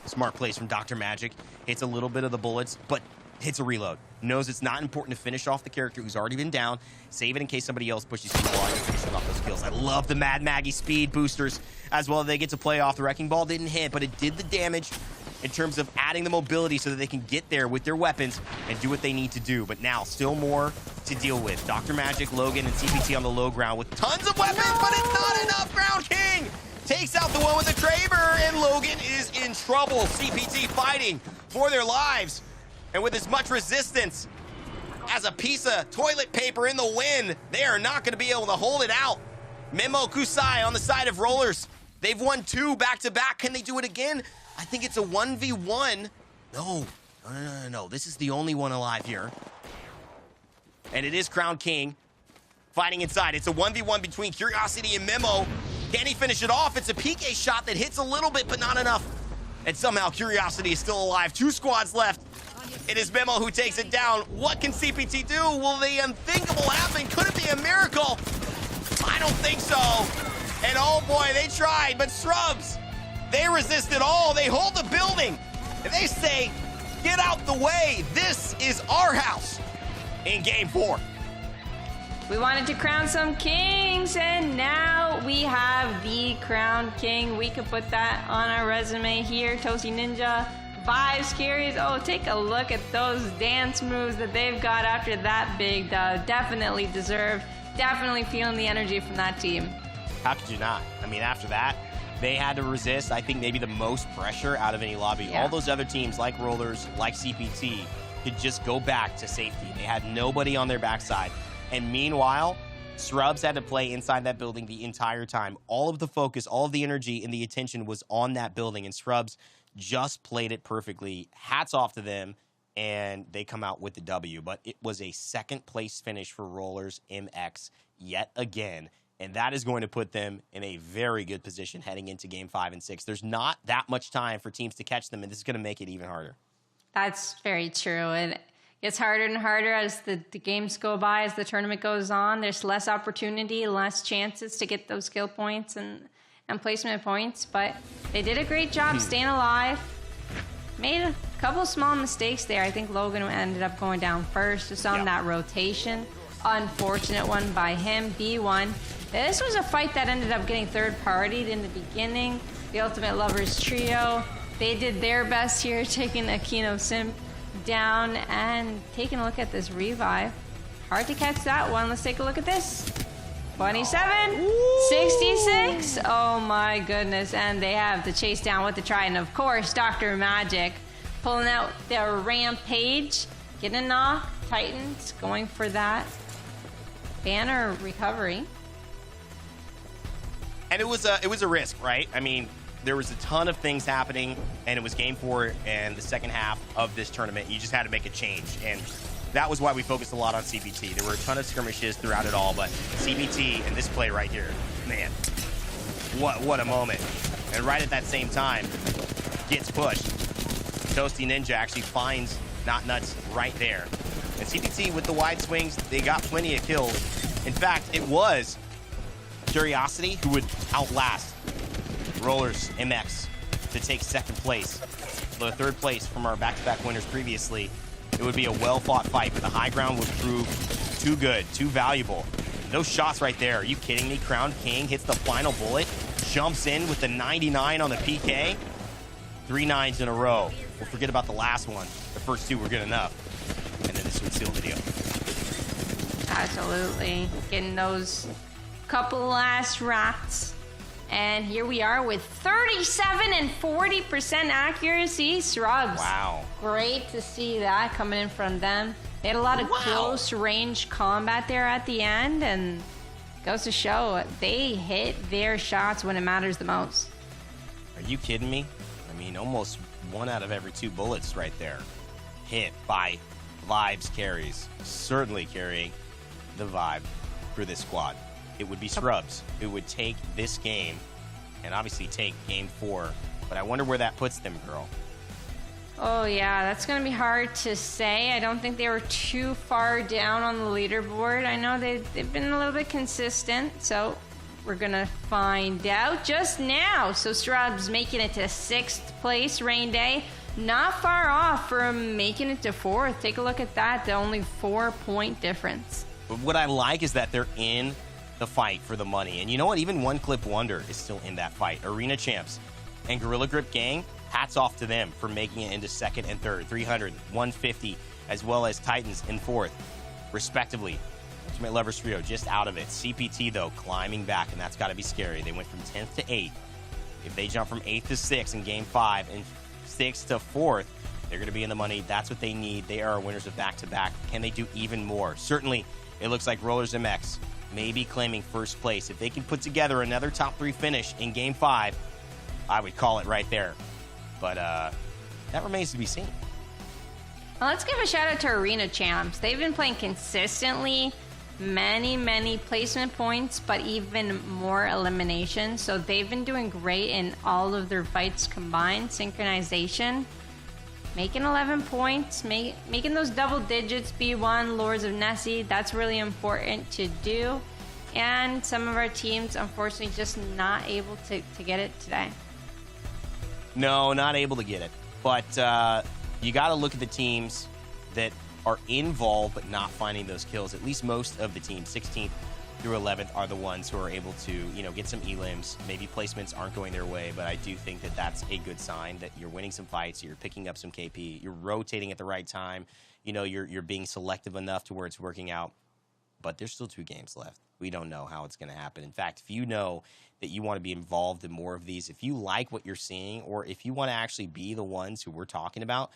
Smart plays from Dr. Magic. Hits a little bit of the bullets, but hits a reload. Knows it's not important to finish off the character who's already been down. Save it in case somebody else pushes you while you're finishing off those kills. I love the Mad Maggie speed boosters as well. They get to play off. The Wrecking Ball didn't hit, but it did the damage in terms of adding the mobility so that they can get there with their weapons and do what they need to do. But now, still more to deal with. Dr. Magic, Logan, and CPT on the low ground with tons of weapons, but it's not enough. Ground King takes out the one with the Kraber, and Logan is in trouble. CPT fighting for their lives. And with as much resistance as a piece of toilet paper in the wind, they are not going to be able to hold it out. Memo Kusai on the side of Rollers. They've won 2 back-to-back. Can they do it again? I think it's a 1v1. No. This is the only one alive here. And it is Crown King fighting inside. It's a 1v1 between Curiosity and Memo. Can he finish it off? It's a PK shot that hits a little bit, but not enough. And somehow Curiosity is still alive. 2 squads left. It is Memo who takes it down. What can CPT do? Will the unthinkable happen? Could it be a miracle? I don't think so. And oh boy, they tried, but Srubs, they resisted all. They hold the building. And they say, get out the way. This is our house in game 4. We wanted to crown some kings, and now we have the crown king. We could put that on our resume here. Toasty Ninja, Vibes Carries. Oh, take a look at those dance moves that they've got after that big dub. Definitely deserved. Definitely feeling the energy from that team. How could you not? I mean, after that, they had to resist, I think, maybe the most pressure out of any lobby. Yeah. All those other teams, like Rollers, like CPT, could just go back to safety. They had nobody on their backside. And meanwhile, Srubs had to play inside that building the entire time. All of the focus, all of the energy, and the attention was on that building, and Srubs just played it perfectly. Hats off to them, and they come out with the W. But it was a second-place finish for Rollers MX yet again. And that is going to put them in a very good position heading into Game 5 and 6. There's not that much time for teams to catch them, and this is going to make it even harder. That's very true. And it gets harder and harder as the games go by, as the tournament goes on. There's less opportunity, less chances to get those skill points and placement points. But they did a great job staying alive. Made a couple small mistakes there. I think Logan ended up going down first just on that rotation. Unfortunate one by him, B1. This was a fight that ended up getting third-partied in the beginning. The Ultimate Lovers trio, they did their best here, taking Aquino Simp down and taking a look at this revive. Hard to catch that one. Let's take a look at this. 27, 66. Oh my goodness. And they have the chase down with the Trident. Of course, Dr. Magic pulling out their Rampage, getting a knock. Titans going for that banner recovery. And it was a risk, right? I mean, there was a ton of things happening, and it was game 4 and the second half of this tournament. You just had to make a change, and that was why we focused a lot on CBT. There were a ton of skirmishes throughout it all, but CBT and this play right here, man, what a moment. And right at that same time, gets pushed. Toasty Ninja actually finds Not Nuts right there. And CBT with the wide swings, they got plenty of kills. In fact, it was Curiosity who would outlast Rollers MX to take second place. The third place from our back-to-back winners previously. It would be a well-fought fight, but the high ground would prove too good, too valuable. Those shots right there, are you kidding me? Crowned King hits the final bullet, jumps in with the 99 on the PK. 3 9s in a row. We'll forget about the last one. The first 2 were good enough. And then this would seal the deal. Absolutely. Getting those couple last rats. And here we are with 37 and 40% accuracy. Shrubs. Wow. Great to see that coming in from them. They had a lot of close range combat there at the end, and goes to show they hit their shots when it matters the most. Are you kidding me? I mean, almost 1 out of every 2 bullets right there hit by Vibes carries. Certainly carrying the vibe for this squad. It would be Scrubs who would take this game and obviously take game 4. But I wonder where that puts them, girl. Oh, yeah, that's going to be hard to say. I don't think they were too far down on the leaderboard. I know they've been a little bit consistent, so we're going to find out just now. So Scrubs making it to 6th place, Rain Day. Not far off from making it to 4th. Take a look at that. The only 4-point difference. But what I like is that they're in the fight for the money. And you know what? Even One Clip Wonder is still in that fight. Arena Champs and Gorilla Grip Gang, hats off to them for making it into 2nd and 3rd. 300, 150, as well as Titans in 4th, respectively. Ultimate Lovers Trio just out of it. CPT, though, climbing back, and that's got to be scary. They went from 10th to 8th. If they jump from 8th to 6th in Game 5 and 6th to 4th, they're going to be in the money. That's what they need. They are winners of back-to-back. Can they do even more? Certainly, it looks like Rollers MX may be claiming 1st place. If they can put together another top 3 finish in Game 5, I would call it right there. But that remains to be seen. Well, let's give a shout out to Arena Champs. They've been playing consistently, many placement points, but even more eliminations. So they've been doing great in all of their fights combined. Synchronization, making 11 points, making those double digits. B1, Lords of Nessie, that's really important to do. And some of our teams, unfortunately, just not able to get it today. No, not able to get it. But you got to look at the teams that are involved but not finding those kills. At least most of the teams, 16th through 11th, are the ones who are able to, get some elims. Maybe placements aren't going their way, but I do think that that's a good sign that you're winning some fights, you're picking up some KP, you're rotating at the right time. You're being selective enough to where it's working out. But there's still 2 games left. We don't know how it's going to happen. In fact, if you know that you want to be involved in more of these, if you like what you're seeing, or if you want to actually be the ones who we're talking about,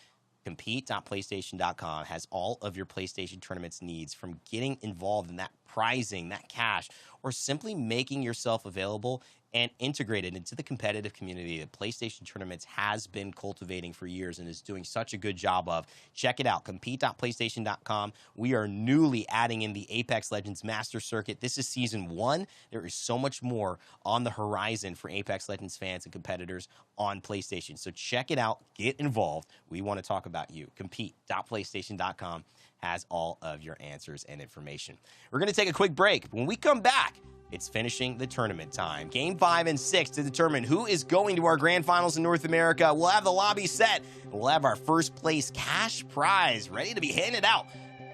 compete.playstation.com has all of your PlayStation tournaments needs, from getting involved in that prizing, that cash, or simply making yourself available and integrated into the competitive community that PlayStation Tournaments has been cultivating for years and is doing such a good job of. Check it out, compete.playstation.com. We are newly adding in the Apex Legends Master Circuit. This is Season 1. There is so much more on the horizon for Apex Legends fans and competitors on PlayStation. So check it out. Get involved. We want to talk about you. Compete.playstation.com has all of your answers and information. We're going to take a quick break. When we come back, it's finishing the tournament time. Game 5 and 6 to determine who is going to our grand finals in North America. We'll have the lobby set, and we'll have our first place cash prize ready to be handed out.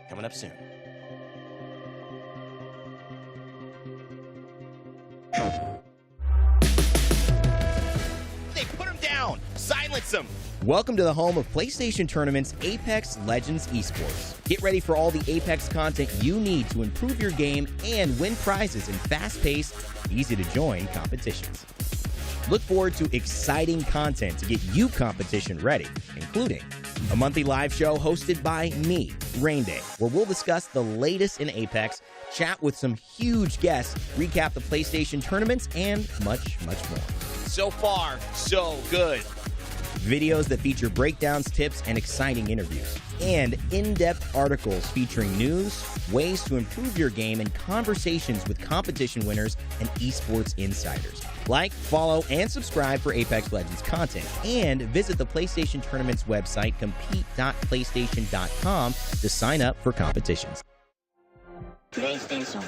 Coming up soon. They put him down. Silence him. Welcome to the home of PlayStation Tournament's Apex Legends Esports. Get ready for all the Apex content you need to improve your game and win prizes in fast-paced, easy-to-join competitions. Look forward to exciting content to get you competition ready, including a monthly live show hosted by me, Rain Day, where we'll discuss the latest in Apex, chat with some huge guests, recap the PlayStation tournaments, and much, much more. So far, so good. Videos that feature breakdowns, tips, and exciting interviews. And in-depth articles featuring news, ways to improve your game, and conversations with competition winners and esports insiders. Like, follow, and subscribe for Apex Legends content. And visit the PlayStation Tournament's website, compete.playstation.com, to sign up for competitions. PlayStation.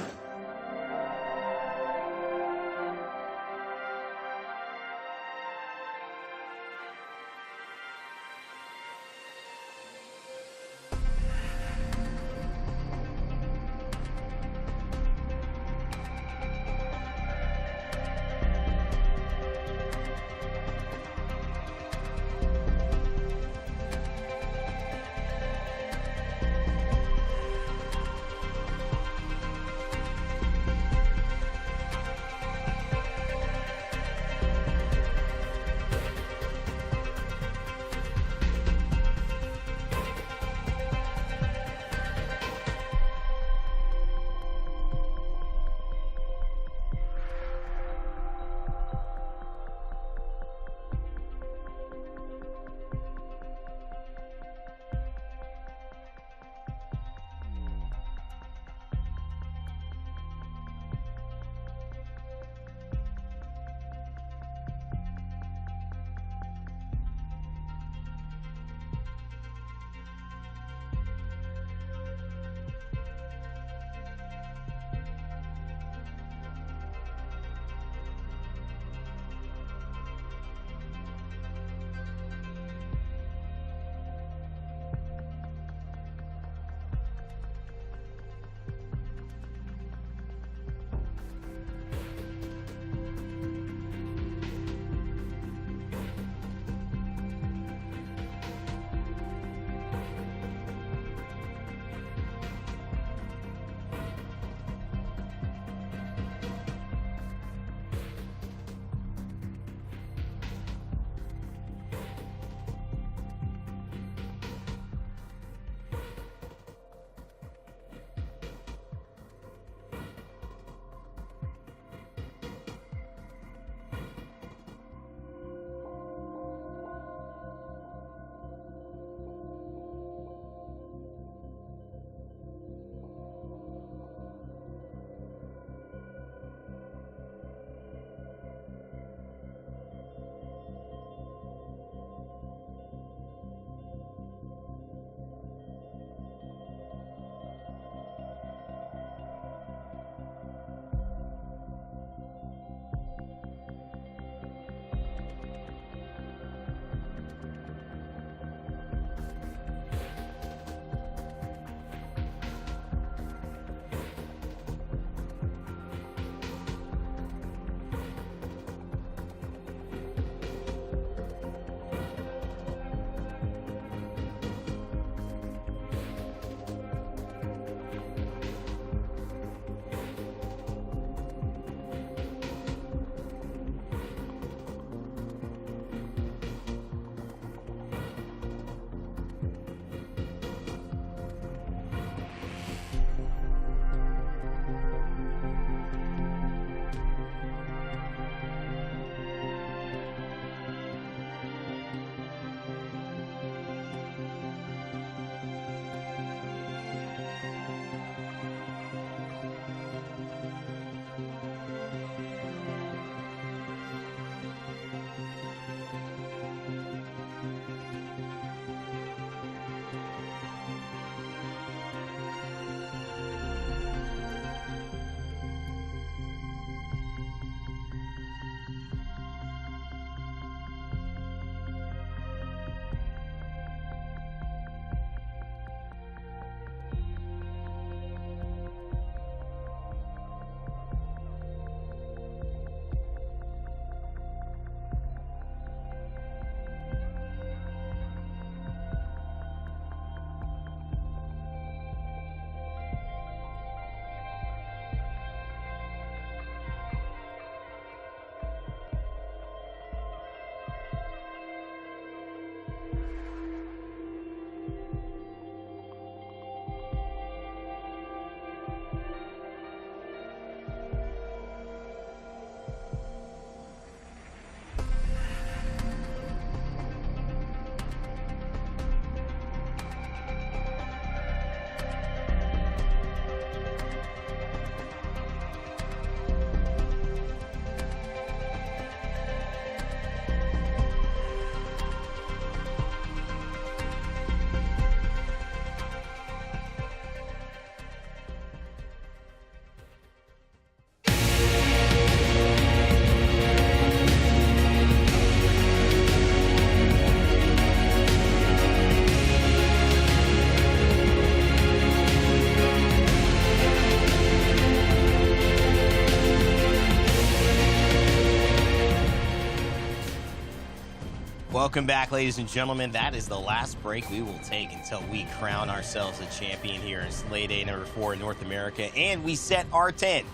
Welcome back, ladies and gentlemen. That is the last break we will take until we crown ourselves a champion here in Slay Day number 4 in North America, and we set our 10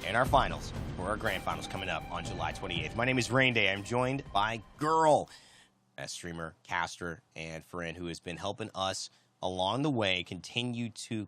in our finals for our grand finals coming up on July 28th. My name is Rain Day. I'm joined by Girl, a streamer, caster, and friend who has been helping us along the way continue to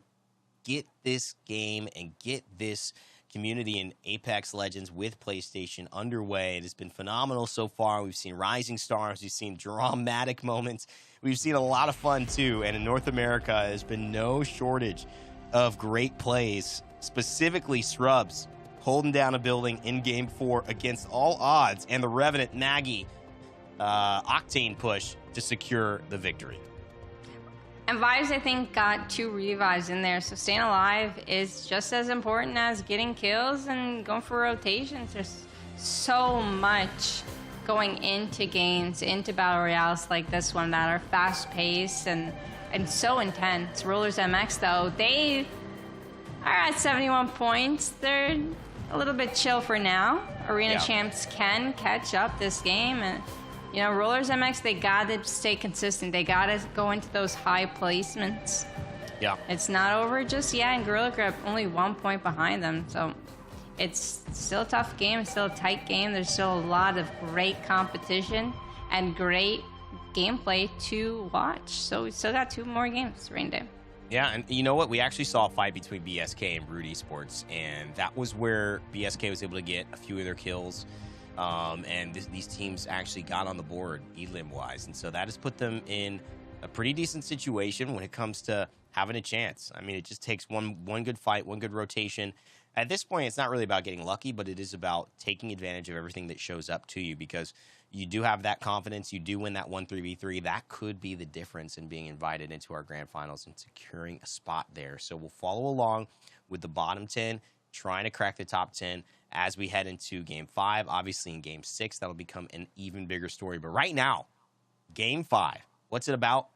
get this game and get this community in Apex Legends with PlayStation underway. It has been phenomenal so far. We've seen rising stars. We've seen dramatic moments. We've seen a lot of fun, too. And in North America, there's been no shortage of great plays, specifically Scrubs holding down a building in Game 4 against all odds, and the Revenant Maggie Octane push to secure the victory. And Vibes, I think, got 2 revives in there, so staying alive is just as important as getting kills and going for rotations. There's so much going into games, into Battle Royales like this one that are fast-paced and so intense. Rollers MX, though, they are at 71 points. They're a little bit chill for now. Arena champs can catch up this game, and you know, Rollers MX, they gotta stay consistent. They gotta go into those high placements. Yeah. It's not over just yet, and Gorilla Grip only 1 point behind them. So it's still a tough game. It's still a tight game. There's still a lot of great competition and great gameplay to watch. So we still got 2 more games, Rain Day. Yeah, and you know what? We actually saw a fight between BSK and Brood Esports, and that was where BSK was able to get a few of their kills. And these teams actually got on the board elim-wise, and so that has put them in a pretty decent situation when it comes to having a chance. I mean, it just takes one good fight, one good rotation. At this point, it's not really about getting lucky, but it is about taking advantage of everything that shows up to you, because you do have that confidence. You do win that 1-3v3. That could be the difference in being invited into our grand finals and securing a spot there. So we'll follow along with the bottom 10, trying to crack the top 10 as we head into Game 5. Obviously, in Game 6, that'll become an even bigger story. But right now, Game 5, what's it about?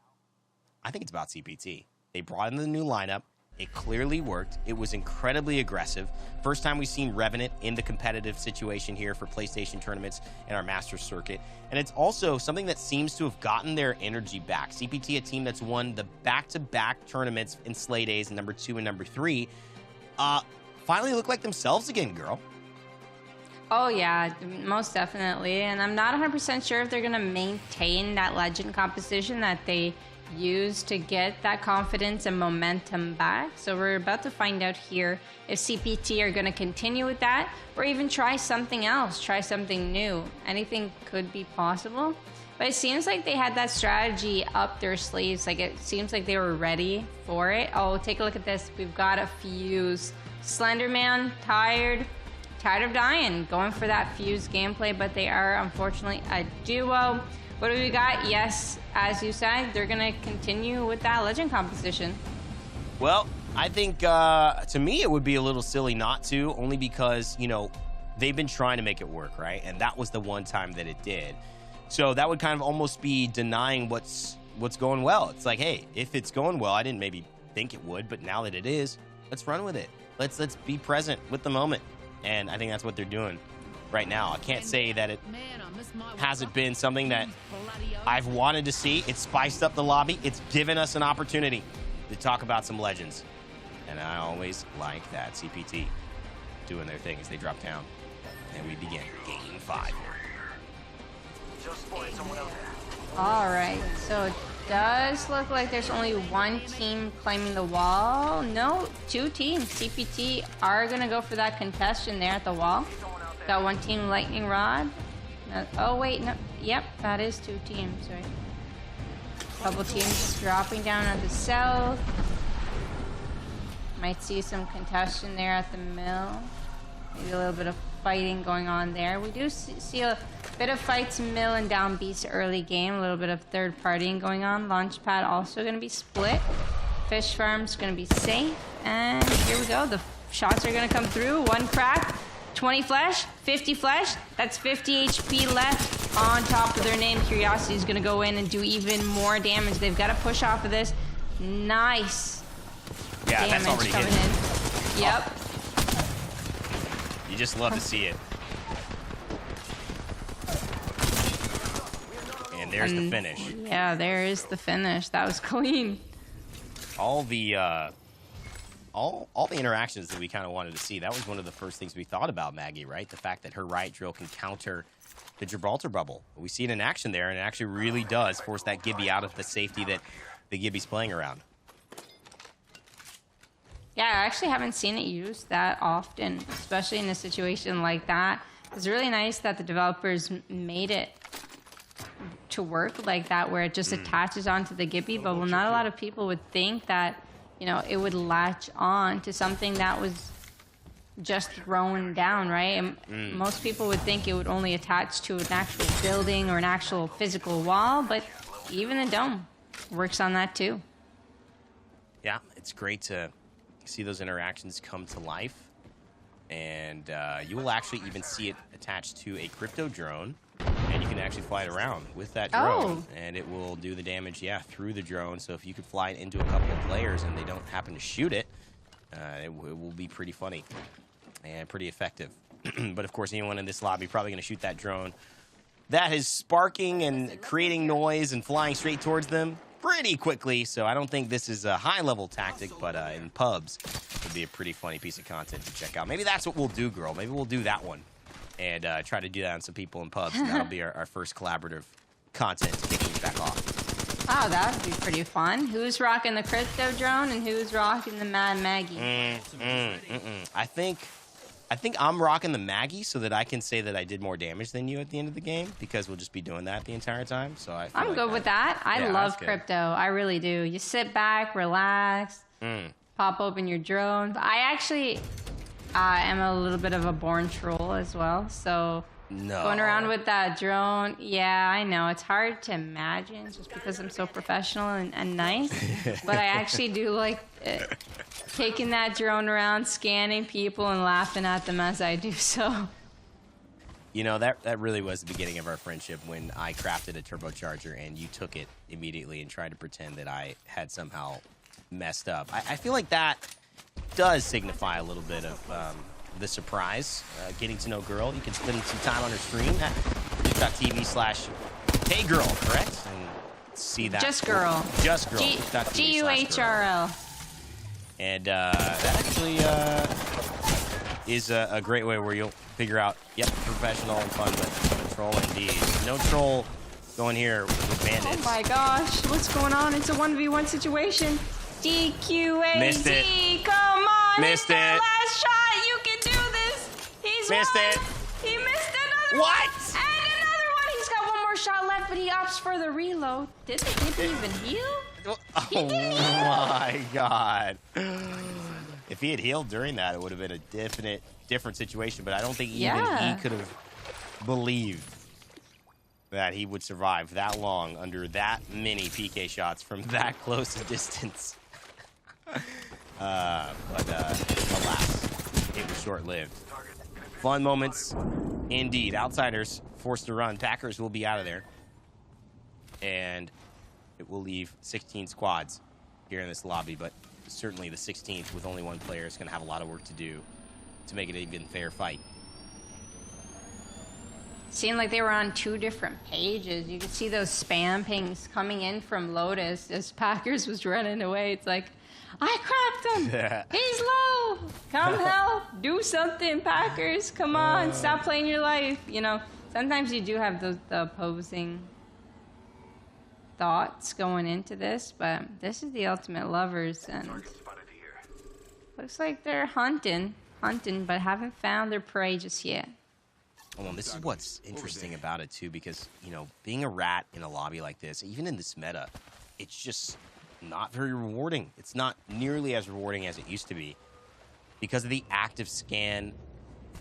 I think it's about CPT. They brought in the new lineup. It clearly worked. It was incredibly aggressive. First time we've seen Revenant in the competitive situation here for PlayStation tournaments in our Masters circuit. And it's also something that seems to have gotten their energy back. CPT, a team that's won the back-to-back tournaments in Slay Days, number 2 and number 3, finally look like themselves again, Girl. Oh, yeah, most definitely. And I'm not 100% sure if they're going to maintain that legend composition that they used to get that confidence and momentum back. So we're about to find out here if CPT are going to continue with that or even try something else, try something new. Anything could be possible. But it seems like they had that strategy up their sleeves. Like, it seems like they were ready for it. Oh, take a look at this. We've got a fuse. Slenderman, tired of dying, going for that fuse gameplay, but they are unfortunately a duo. What do we got? Yes, as you said, they're gonna continue with that legend composition. Well, I think to me it would be a little silly not to, only because, you know, they've been trying to make it work, right? And that was the one time that it did. So that would kind of almost be denying what's going well. It's like, hey, if it's going well, I didn't maybe think it would, but now that it is, let's run with it. Let's be present with the moment. And I think that's what they're doing right now. I can't say that it hasn't been something that I've wanted to see. It's spiced up the lobby. It's given us an opportunity to talk about some legends. And I always like that. CPT doing their thing as they drop down. And we begin Game 5 here. Just spotted someone else. All right, so it does look like there's only 1 team claiming the wall. No, 2 teams. CPT are going to go for that contestation there at the wall. Got 1 team Lightning Rod. Oh, wait, no. Yep, that is 2 teams, right? Couple teams dropping down at the south. Might see some contestation there at the mill. Maybe a little bit of fighting going on there. We do see a bit of fights mill and down beast early game. A little bit of third partying going on. Launchpad also going to be split. Fish farm's going to be safe. And here we go. The shots are going to come through. 1 crack. 20 flesh. 50 flesh. That's 50 HP left on top of their name. Curiosity is going to go in and do even more damage. They've got to push off of this. Nice. Yeah, damage that's already coming hit. in. Yep. You just love to see it. And there's the finish. Yeah, there is the finish. That was clean. All the interactions that we kind of wanted to see. That was one of the first things we thought about Maggie, right? The fact that her riot drill can counter the Gibraltar bubble. We see it in action there, and it actually really does force that Gibby out of the safety that the Gibby's playing around. Yeah, I actually haven't seen it used that often, especially in a situation like that. It's really nice that the developers made it to work like that, where it just attaches onto the Gibby bubble. Not a lot of people would think that, you know, it would latch on to something that was just thrown down, right? And most people would think it would only attach to an actual building or an actual physical wall, but even the dome works on that too. Yeah, it's great to see those interactions come to life. And you will actually even see it attached to a crypto drone, and you can actually fly it around with that drone, and it will do the damage, yeah, through the drone. So if you could fly it into a couple of players and they don't happen to shoot it, it will be pretty funny and pretty effective. But of course, anyone in this lobby probably going to shoot that drone that is sparking and creating noise and flying straight towards them pretty quickly. So I don't think this is a high-level tactic, but in pubs, it would be a pretty funny piece of content to check out. Maybe that's what we'll do, girl. Maybe we'll do that one and try to do that on some people in pubs. And that'll be our first collaborative content to kick things back off. Oh, that would be pretty fun. Who's rocking the crypto drone and who's rocking the Mad Maggie? I think I'm rocking the Maggie so that I can say that I did more damage than you at the end of the game, because we'll just be doing that the entire time. So I'm like good with that. I love crypto. I really do. You sit back, relax, pop open your drone. I actually am a little bit of a born troll as well. So going around with that drone, yeah, I know. It's hard to imagine just because I'm so professional and nice. But I actually do like it. Taking that drone around, scanning people, and laughing at them as I do so. You know, that really was the beginning of our friendship, when I crafted a turbocharger and you took it immediately and tried to pretend that I had somehow messed up. I feel like that does signify a little bit of the surprise. Getting to know girl. You can spend some time on her stream at twitch.tv/HeyGirl, correct? And see that. Just girl. Just girl. GUHRL. And that actually is a great way where you'll figure out, yep, professional and fun, but troll indeed. No troll going here with bandits. Oh my gosh, what's going on? It's a 1v1 situation. DQAD. Missed it. Come on. Missed it's it. The last shot. You can do this. He's missed won. it. He missed another what? one. And another one. He's got one more shot left, but he opts for the reload. Did the kid even heal? Oh my God. If he had healed during that, it would have been a different situation, but I don't think even he could have believed that he would survive that long under that many PK shots from that close a distance. But alas, it was short-lived. Fun moments indeed. Outsiders forced to run. Packers will be out of there. And it will leave 16 squads here in this lobby, but certainly the 16th with only one player is going to have a lot of work to do to make it an even fair fight. Seemed like they were on two different pages. You could see those spam pings coming in from Lotus as Packers was running away. It's like, I cracked him. He's low. Come help. Do something, Packers. Come on. Stop playing your life. You know, sometimes you do have the opposing thoughts going into this, but this is the Ultimate Lovers, and looks like they're hunting, but haven't found their prey just yet. Well, this is what's interesting about it, too, because, you know, being a rat in a lobby like this, even in this meta, it's just not very rewarding. It's not nearly as rewarding as it used to be because of the active scan,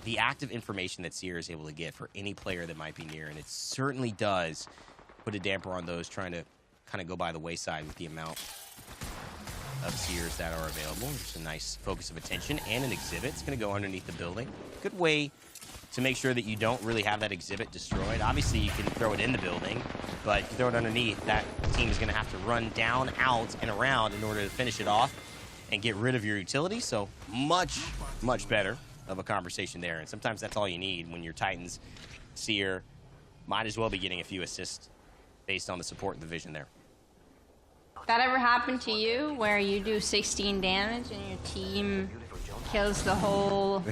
the active information that Seer is able to get for any player that might be near, and it certainly does put a damper on those trying to kind of go by the wayside with the amount of Seers that are available. There's a nice focus of attention and an exhibit. It's going to go underneath the building. Good way to make sure that you don't really have that exhibit destroyed. Obviously, you can throw it in the building, but if you throw it underneath, that team is going to have to run down, out, and around in order to finish it off and get rid of your utility. So much, much better of a conversation there. And sometimes that's all you need when your Titans, Seer, might as well be getting a few assists based on the support and the vision there. That ever happened to you where you do 16 damage and your team kills the whole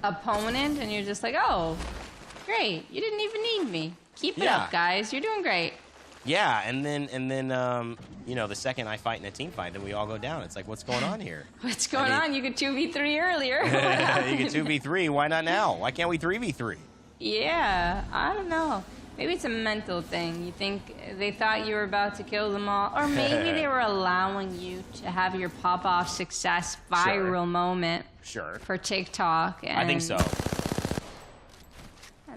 opponent and you're just like, oh, great, you didn't even need me. Keep it up, guys. You're doing great. Yeah, and then you know, the second I fight in a team fight, then we all go down. It's like, what's going on here? What's going on? You could 2v3 earlier. You could 2v3. Why not now? Why can't we 3v3? Yeah, I don't know. Maybe it's a mental thing. You think they thought you were about to kill them all, or maybe they were allowing you to have your pop-off success viral moment for TikTok. And I think so.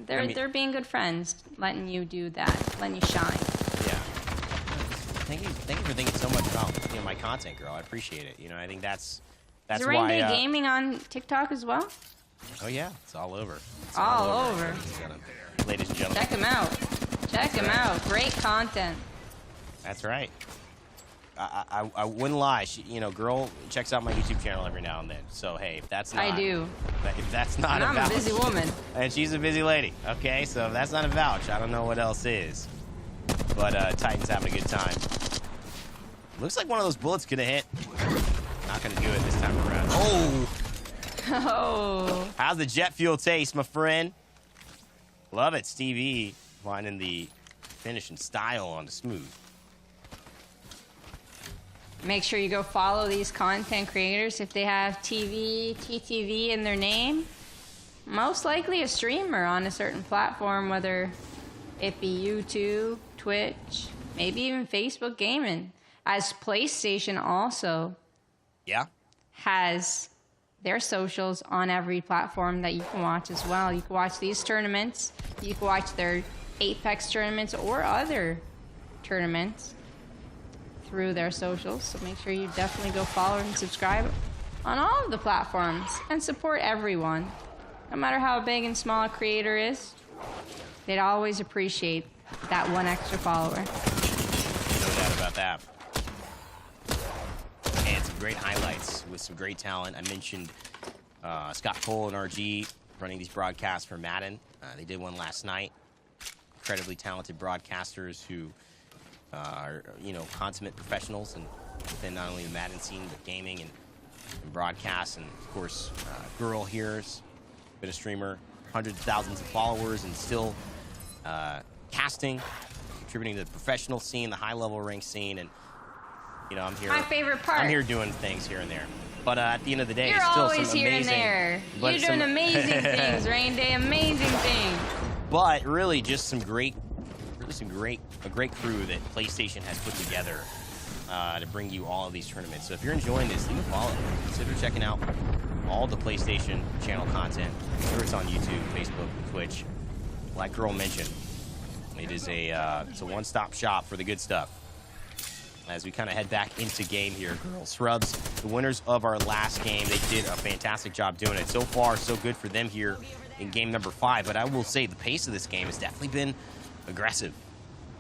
They're being good friends, letting you do that, letting you shine. Yeah. Thank you for thinking so much about my content, girl. I appreciate it. I think that's Is why. Rain Day Gaming on TikTok as well? Oh yeah, it's all over. It's all over. Ladies and gentlemen. Check him out. Check him out. Great content. That's right. I wouldn't lie. Girl checks out my YouTube channel every now and then. So hey, if that's not, I do. If that's not and a I'm vouch, a busy woman. And she's a busy lady. Okay, so if that's not a vouch, I don't know what else is. But Titan's having a good time. Looks like one of those bullets could have hit. Not gonna do it this time around. Oh. How's the jet fuel taste, my friend? Love it, Stevie. Finding the finish and style on the smooth. Make sure you go follow these content creators if they have TTV in their name. Most likely a streamer on a certain platform, whether it be YouTube, Twitch, maybe even Facebook Gaming. As PlayStation also has their socials on every platform that you can watch as well. You can watch these tournaments. You can watch their Apex tournaments or other tournaments through their socials. So make sure you definitely go follow and subscribe on all of the platforms and support everyone. No matter how big and small a creator is, they'd always appreciate that one extra follower. No doubt about that. And some great highlights with some great talent. I mentioned Scott Cole and RG running these broadcasts for Madden. They did one last night. Incredibly talented broadcasters who are, consummate professionals and within not only the Madden scene, but gaming and broadcasts. And, of course, Girl here's been a streamer, hundreds of thousands of followers, and still casting, contributing to the professional scene, the high-level rank scene. And, I'm here. My favorite part. I'm here doing things here and there. But at the end of the day, you're it's still always some here amazing, and there. You're doing amazing things, Rain Day. Amazing things. But really, just a great crew that PlayStation has put together to bring you all of these tournaments. So if you're enjoying this, leave a follow. Consider checking out all the PlayStation channel content, whether it's on YouTube, Facebook, Twitch. Like Girl mentioned, it's a one-stop shop for the good stuff. As we kind of head back into game here, Girl Scrubs, the winners of our last game, they did a fantastic job doing it. So far, so good for them here in game number 5. But I will say the pace of this game has definitely been aggressive.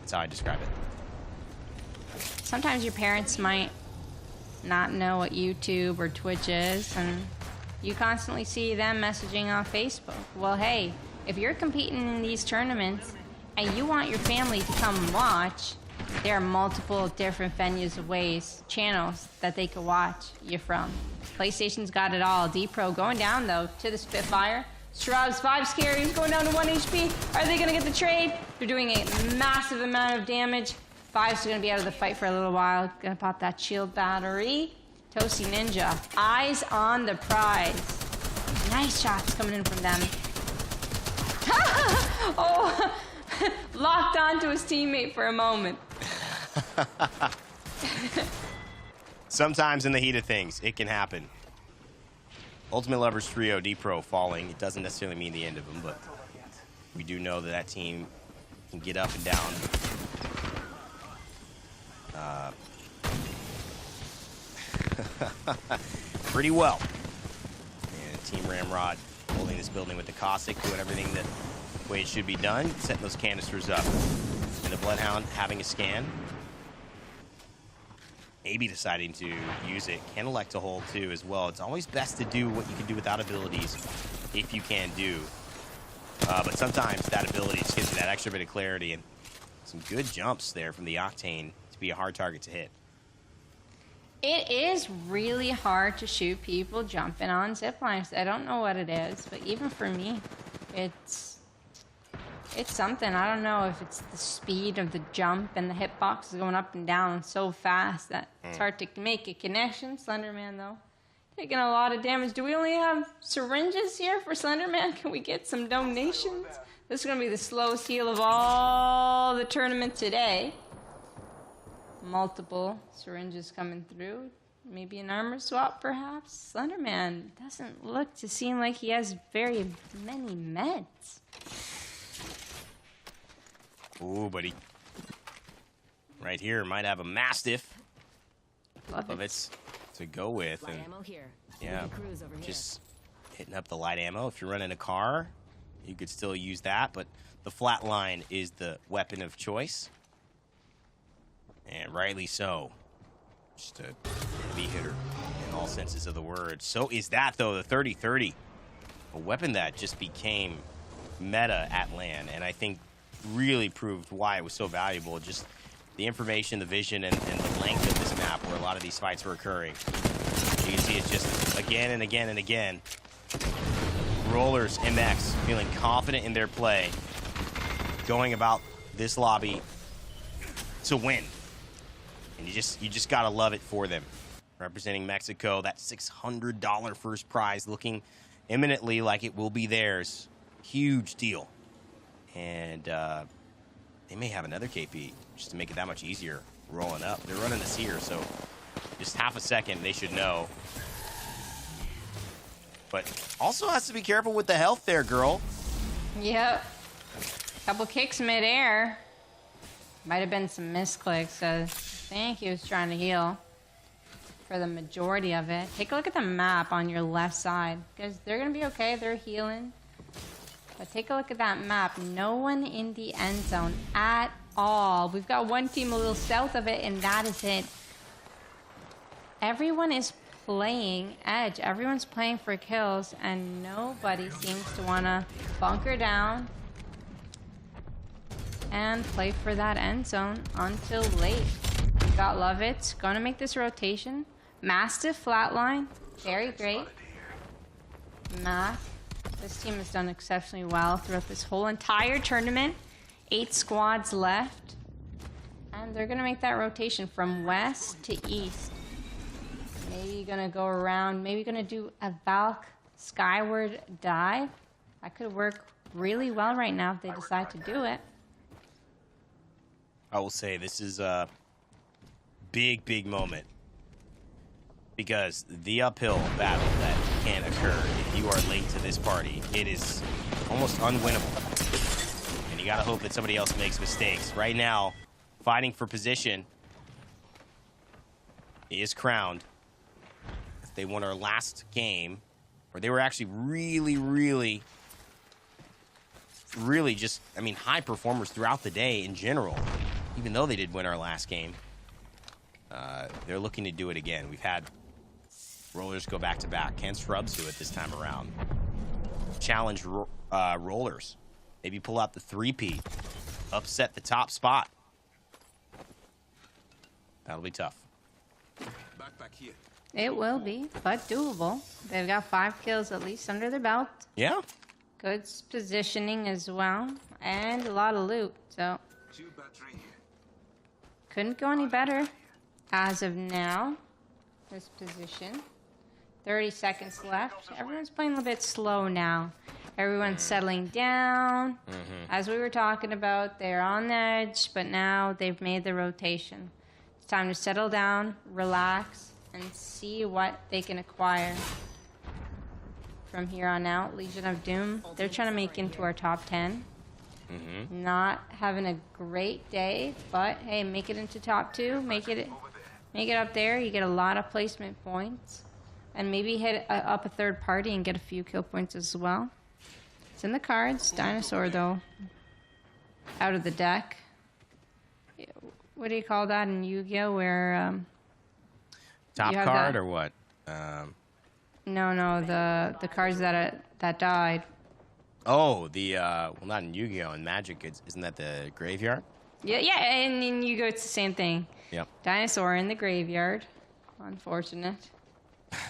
That's how I describe it. Sometimes your parents might not know what YouTube or Twitch is, and you constantly see them messaging on Facebook. Well, hey, if you're competing in these tournaments and you want your family to come watch, there are multiple different channels that they could watch you from. PlayStation's got it all. D-Pro going down, though, to the Spitfire. Scrubs, 5 scaries, going down to 1 HP. Are they going to get the trade? They're doing a massive amount of damage. 5's going to be out of the fight for a little while. Going to pop that shield battery. Toasty Ninja, eyes on the prize. Nice shots coming in from them. Oh, locked onto his teammate for a moment. Sometimes in the heat of things, it can happen. Ultimate Lovers Trio, D-Pro falling. It doesn't necessarily mean the end of them, but we do know that team can get up and down. Pretty well. And Team Ramrod holding this building with the Cossack, doing everything the way it should be done, setting those canisters up. And the Bloodhound having a scan. Maybe deciding to use it. Can elect to hold too as well. It's always best to do what you can do without abilities if you can do. But sometimes that ability just gives you that extra bit of clarity. And Some good jumps there from the Octane to be a hard target to hit. It is really hard to shoot people jumping on zip lines. I don't know what it is, but even for me, it's something. I don't know if it's the speed of the jump and the hitbox is going up and down so fast that it's hard to make a connection. Slenderman, though, taking a lot of damage. Do we only have syringes here for Slenderman? Can we get some donations? This is going to be the slowest heal of all the tournament today. Multiple syringes coming through. Maybe an armor swap, perhaps? Slenderman doesn't look to seem like he has very many meds. Ooh, buddy. Right here might have a Mastiff. Love it to go with. And yeah, just hitting up the light ammo. If you're running a car, you could still use that, but the flatline is the weapon of choice. And rightly so. Just a heavy hitter in all senses of the word. So is that, though, the 30-30. A weapon that just became meta at LAN, and I think really proved why it was so valuable. Just the information, the vision, and the length of this map where a lot of these fights were occurring. You can see it just again and again and again. Rollers, MX, feeling confident in their play, going about this lobby to win. And you just gotta love it for them. Representing Mexico, that $600 first prize looking imminently like it will be theirs. Huge deal. And they may have another KP just to make it that much easier rolling up. They're running this here, so just half a second they should know. But also has to be careful with the health there, girl. Yep. Couple kicks midair. Might have been some misclicks. I think he was trying to heal for the majority of it. Take a look at the map on your left side, because they're going to be okay. They're healing. But take a look at that map. No one in the end zone at all. We've got one team a little south of it, and that is it. Everyone is playing edge. Everyone's playing for kills, and nobody seems to want to bunker down and play for that end zone until late. Got Lovett. Gonna make this rotation. Mastiff flatline. Very great. Math. This team has done exceptionally well throughout this whole entire tournament. 8 squads left. And they're gonna make that rotation from west to east. Maybe gonna go around, maybe gonna do a Valk skyward dive. That could work really well right now if they decide to do it. I will say this is a big, big moment. Because the uphill battle that can occur if you are late to this party, it is almost unwinnable. And you gotta hope that somebody else makes mistakes. Right now, fighting for position is Crowned. They won our last game, where they were actually really just, I mean, high performers throughout the day in general. Even though they did win our last game, they're looking to do it again. We've had Rollers go back-to-back. Can Scrubs do it this time around? Challenge Rollers. Maybe pull out the 3P. Upset the top spot. That'll be tough. Backpack here. It will be, but doable. They've got 5 kills at least under their belt. Yeah. Good positioning as well, and a lot of loot, so couldn't go any better as of now. This position. 30 seconds left. Everyone's playing a little bit slow now. Everyone's settling down. As we were talking about, they're on the edge, but now they've made the rotation. It's time to settle down, relax, and see what they can acquire from here on out. Legion of Doom, they're trying to make into our top 10. Not having a great day, but hey, make it into top 2. Make it up there. You get a lot of placement points, and maybe hit up a third party and get a few kill points as well. It's in the cards. Dinosaur though, out of the deck. What do you call that in Yu-Gi-Oh? Where top card or what? No, the cards that died. Oh, well, not in Yu-Gi-Oh! In Magic, isn't that the graveyard? Yeah, and then you go, it's the same thing. Yep. Dinosaur in the graveyard. Unfortunate.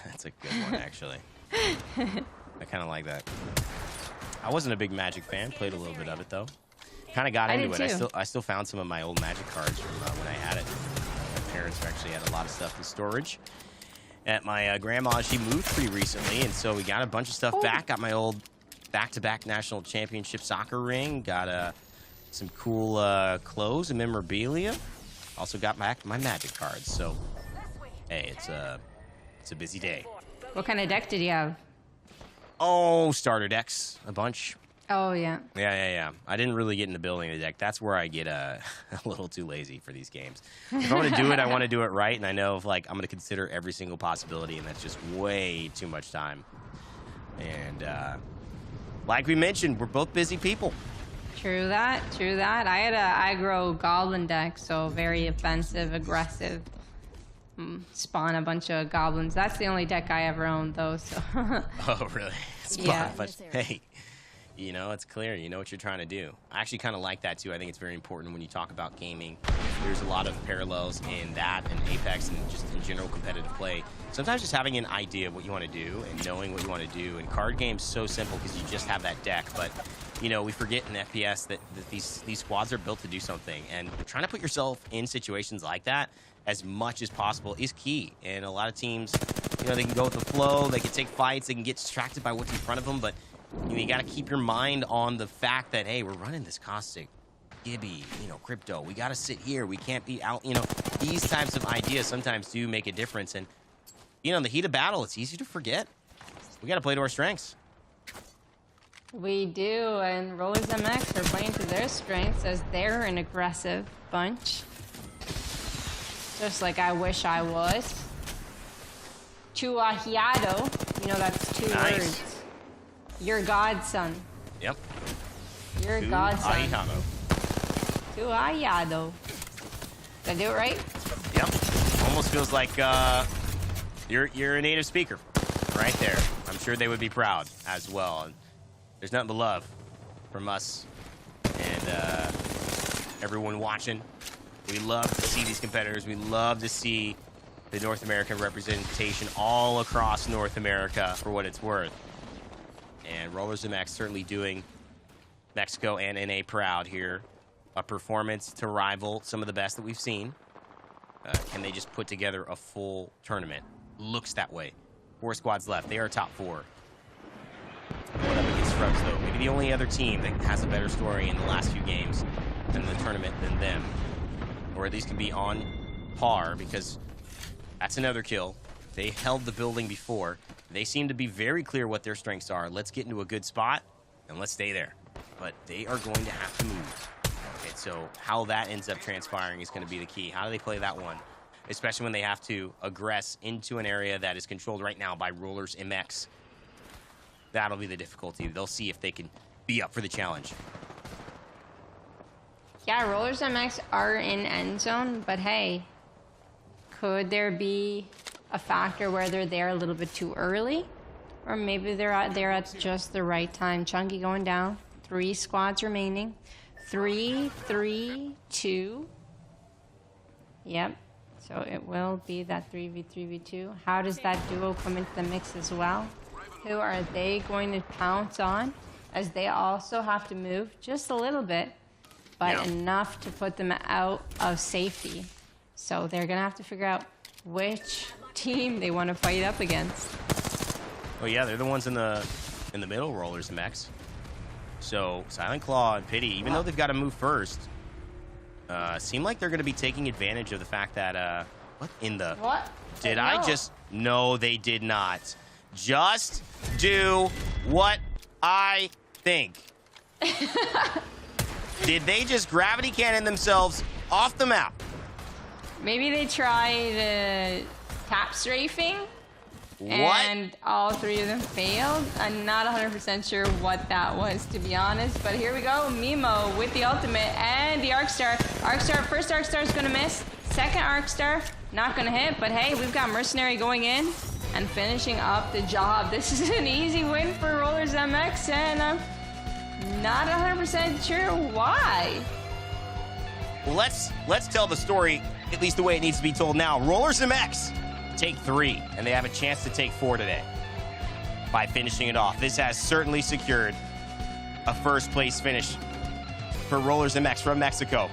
That's a good one, actually. I kind of like that. I wasn't a big Magic fan. Played a little bit of it, though. Kind of got I into did it. too. I still found some of my old Magic cards from when I had it. My parents actually had a lot of stuff in storage. At my grandma, she moved pretty recently, and so we got a bunch of stuff back. Got my old back-to-back national championship soccer ring. Got some cool clothes and memorabilia. Also got back my Magic cards. So, hey, it's a busy day. What kind of deck did you have? Oh, starter decks, a bunch. Oh, yeah. Yeah. I didn't really get into building a deck. That's where I get a little too lazy for these games. If I'm going to do it, I want to do it right, and I know if I'm going to consider every single possibility, and that's just way too much time. And like we mentioned, we're both busy people. True that. I had a aggro goblin deck, so very offensive, aggressive. Spawn a bunch of goblins. That's the only deck I ever owned, though. So. Oh, really? Yeah. But hey, you know, it's clear. You know what you're trying to do. I actually kind of like that, too. I think it's very important when you talk about gaming. There's a lot of parallels in that and Apex and just in general competitive play. Sometimes just having an idea of what you want to do and knowing what you want to do. And card games so simple because you just have that deck. But, you know, we forget in FPS that these squads are built to do something. And trying to put yourself in situations like that as much as possible is key. And a lot of teams, you know, they can go with the flow. They can take fights. They can get distracted by what's in front of them. But you got to keep your mind on the fact that, hey, we're running this caustic, Gibby, you know, crypto. We got to sit here. We can't be out. You know, these types of ideas sometimes do make a difference. And, you know, in the heat of battle, it's easy to forget. We got to play to our strengths. We do, and Rollers MX are playing to their strengths as they're an aggressive bunch. Just like I wish I was. Chuahiado, you know that's two words. Your godson. Yep. Your godson. Chuahiado. Chuahiado. Did I do it right? Yep. Almost feels like you're a native speaker right there. I'm sure they would be proud as well. And there's nothing but love from us and everyone watching. We love to see these competitors. We love to see the North American representation all across North America for what it's worth. And Rollers MX certainly doing Mexico and NA proud here. A performance to rival some of the best that we've seen. Can they just put together a full tournament? Looks that way. 4 squads left. They are top 4. Going up against Scrubs, though. Maybe the only other team that has a better story in the last few games in the tournament than them. Or at least can be on par, because that's another kill. They held the building before. They seem to be very clear what their strengths are. Let's get into a good spot, and let's stay there. But they are going to have to move. Okay, so how that ends up transpiring is going to be the key. How do they play that one? Especially when they have to aggress into an area that is controlled right now by Rollers MX. That'll be the difficulty. They'll see if they can be up for the challenge. Yeah, Rollers MX are in end zone, but hey, could there be a factor where they're there a little bit too early? Or maybe they're at just the right time. Chunky going down. 3 squads remaining. 3, 3, 2. Yep. So it will be that 3v3v2. How does that duo come into the mix as well? Who are they going to pounce on? As they also have to move just a little bit, but enough to put them out of safety. So they're going to have to figure out which team they want to fight up against. Well, yeah, they're the ones in the middle, Rollers MX. So Silent Claw and Pity, even though they've got to move first, seem like they're going to be taking advantage of the fact that what in the did I just? No, they did not. Just do what I think. Did they just gravity cannon themselves off the map? Maybe they tried tap strafing. What? And all 3 of them failed. I'm not 100% sure what that was, to be honest. But here we go. Mimo with the ultimate and the Arcstar. First Arcstar is going to miss. Second Arcstar, not going to hit. But hey, we've got Mercenary going in and finishing up the job. This is an easy win for Rollers MX, and I'm not 100% sure why. Well, let's tell the story at least the way it needs to be told now. Rollers MX take 3, and they have a chance to take 4 today by finishing it off. This has certainly secured a first-place finish for Rollers MX from Mexico.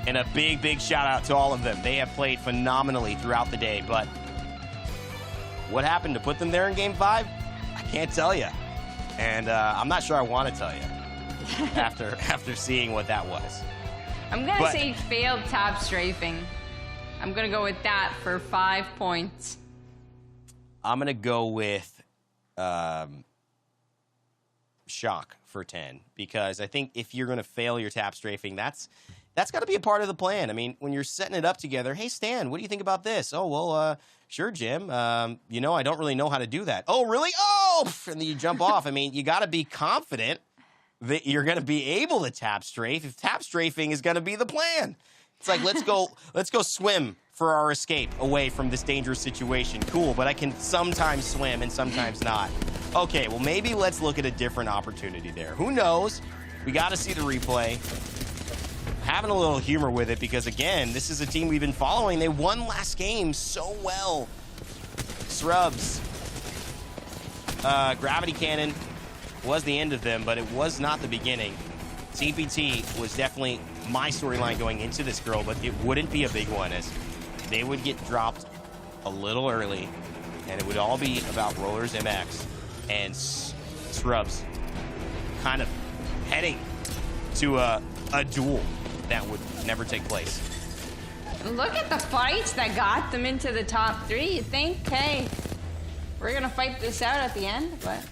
And a big, big shout-out to all of them. They have played phenomenally throughout the day, but what happened to put them there in Game 5? I can't tell you. And I'm not sure I want to tell you after seeing what that was. I'm going to say failed tap strafing. I'm going to go with that for 5 points. I'm going to go with shock for 10, because I think if you're going to fail your tap strafing, that's got to be a part of the plan. I mean, when you're setting it up together, hey, Stan, what do you think about this? Oh, well, sure, Jim. I don't really know how to do that. Oh, really? Oh, and then you jump off. I mean, you got to be confident that you're going to be able to tap strafe if tap strafing is going to be the plan. It's like, let's go swim for our escape away from this dangerous situation. Cool, but I can sometimes swim and sometimes not. Okay, well, maybe let's look at a different opportunity there. Who knows? We got to see the replay. Having a little humor with it because, again, this is a team we've been following. They won last game so well. Srubs. Gravity Cannon was the end of them, but it was not the beginning. TPT was definitely my storyline going into this girl, but it wouldn't be a big one as they would get dropped a little early, and it would all be about Rollers MX and Srubs kind of heading to a duel that would never take place. Look at the fights that got them into the top 3. You think, hey, we're going to fight this out at the end, but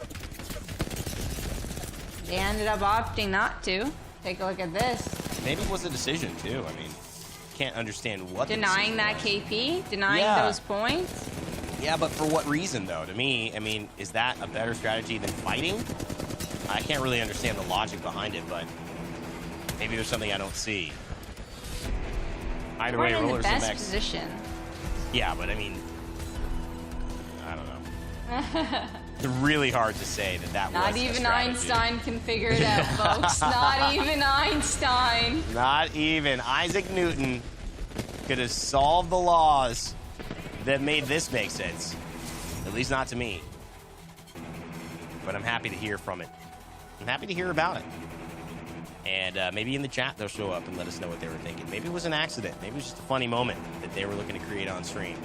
they ended up opting not to. Take a look at this. Maybe it was a decision, too. I mean, can't understand what denying that was. KP? Denying those points? Yeah, but for what reason, though? To me, I mean, is that a better strategy than fighting? I can't really understand the logic behind it, but maybe there's something I don't see. Either way, Rollers in Rollers the best MX. position. Yeah, but I mean, I don't know. It's really hard to say that Not was even a strategy. Einstein can figure it out, folks. Not even Einstein. Not even Isaac Newton could have solved the laws that made this make sense. At least not to me. But I'm happy to hear from it. I'm happy to hear about it. And maybe in the chat they'll show up and let us know what they were thinking. Maybe it was an accident. Maybe it was just a funny moment that they were looking to create on stream.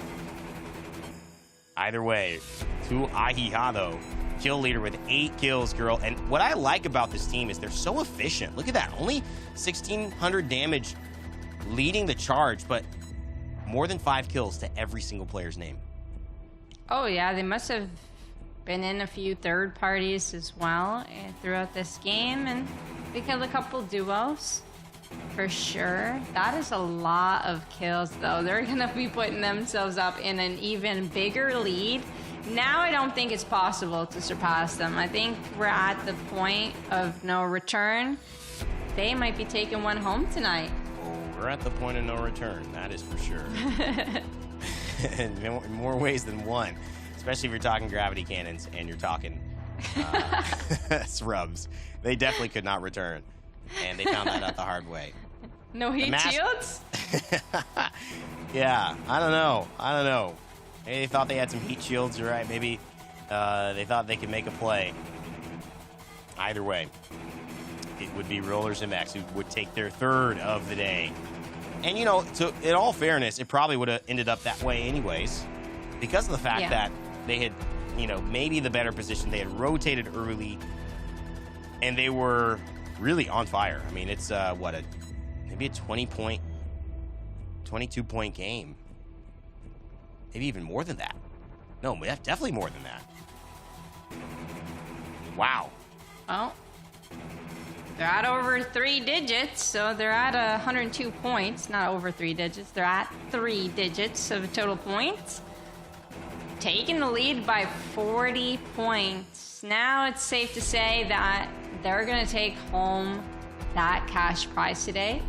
Either way, to Ahihado, kill leader with 8 kills, girl. And what I like about this team is they're so efficient. Look at that. Only 1,600 damage leading the charge, but more than 5 kills to every single player's name. Oh, yeah. They must have been in a few third parties as well throughout this game. And they killed a couple duos. For sure. That is a lot of kills, though. They're going to be putting themselves up in an even bigger lead. Now I don't think it's possible to surpass them. I think we're at the point of no return. They might be taking one home tonight. Oh, we're at the point of no return. That is for sure. In more ways than one. Especially if you're talking gravity cannons and you're talking Srubs. They definitely could not return. And they found that out the hard way. No heat shields? Yeah, I don't know. Maybe they thought they had some heat shields, right? Maybe they thought they could make a play. Either way, it would be Rollers MX who would take their 3rd of the day. And, so in all fairness, it probably would have ended up that way anyways. Because of the fact that they had, maybe the better position. They had rotated early. And they were really on fire. I mean, it's maybe a 20-point, 22-point game. Maybe even more than that. No, definitely more than that. Wow. Well, they're at over 3 digits, so they're at 102 points. Not over 3 digits. They're at 3 digits of total points. Taking the lead by 40 points. Now it's safe to say that they're going to take home that cash prize today.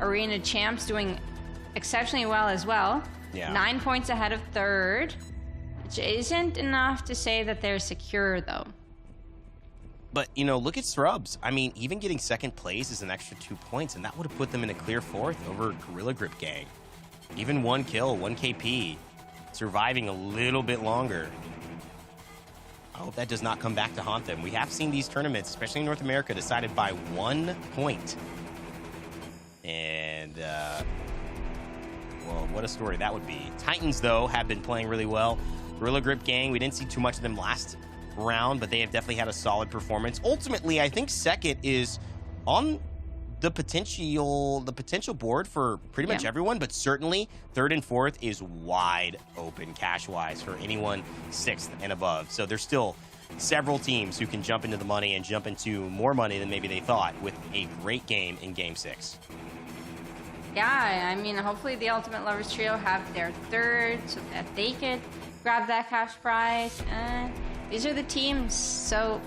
Arena Champs doing exceptionally well as well. Yeah. 9 points ahead of 3rd, which isn't enough to say that they're secure, though. But, you know, look at Scrubs. I mean, even getting second place is an extra 2 points, and that would have put them in a clear fourth over Gorilla Grip Gang. Even 1 kill, 1 KP, surviving a little bit longer. I hope that does not come back to haunt them. We have seen these tournaments, especially in North America, decided by 1 point. And, well, what a story that would be. Titans, though, have been playing really well. Gorilla Grip Gang, we didn't see too much of them last round, but they have definitely had a solid performance. Ultimately, I think second is on the potential board for pretty much everyone, but certainly third and fourth is wide open cash-wise for anyone sixth and above. So there's still several teams who can jump into the money and jump into more money than maybe they thought with a great game in Game 6. Yeah, I mean, hopefully the Ultimate Lovers Trio have their third so that they could grab that cash prize. These are the teams, so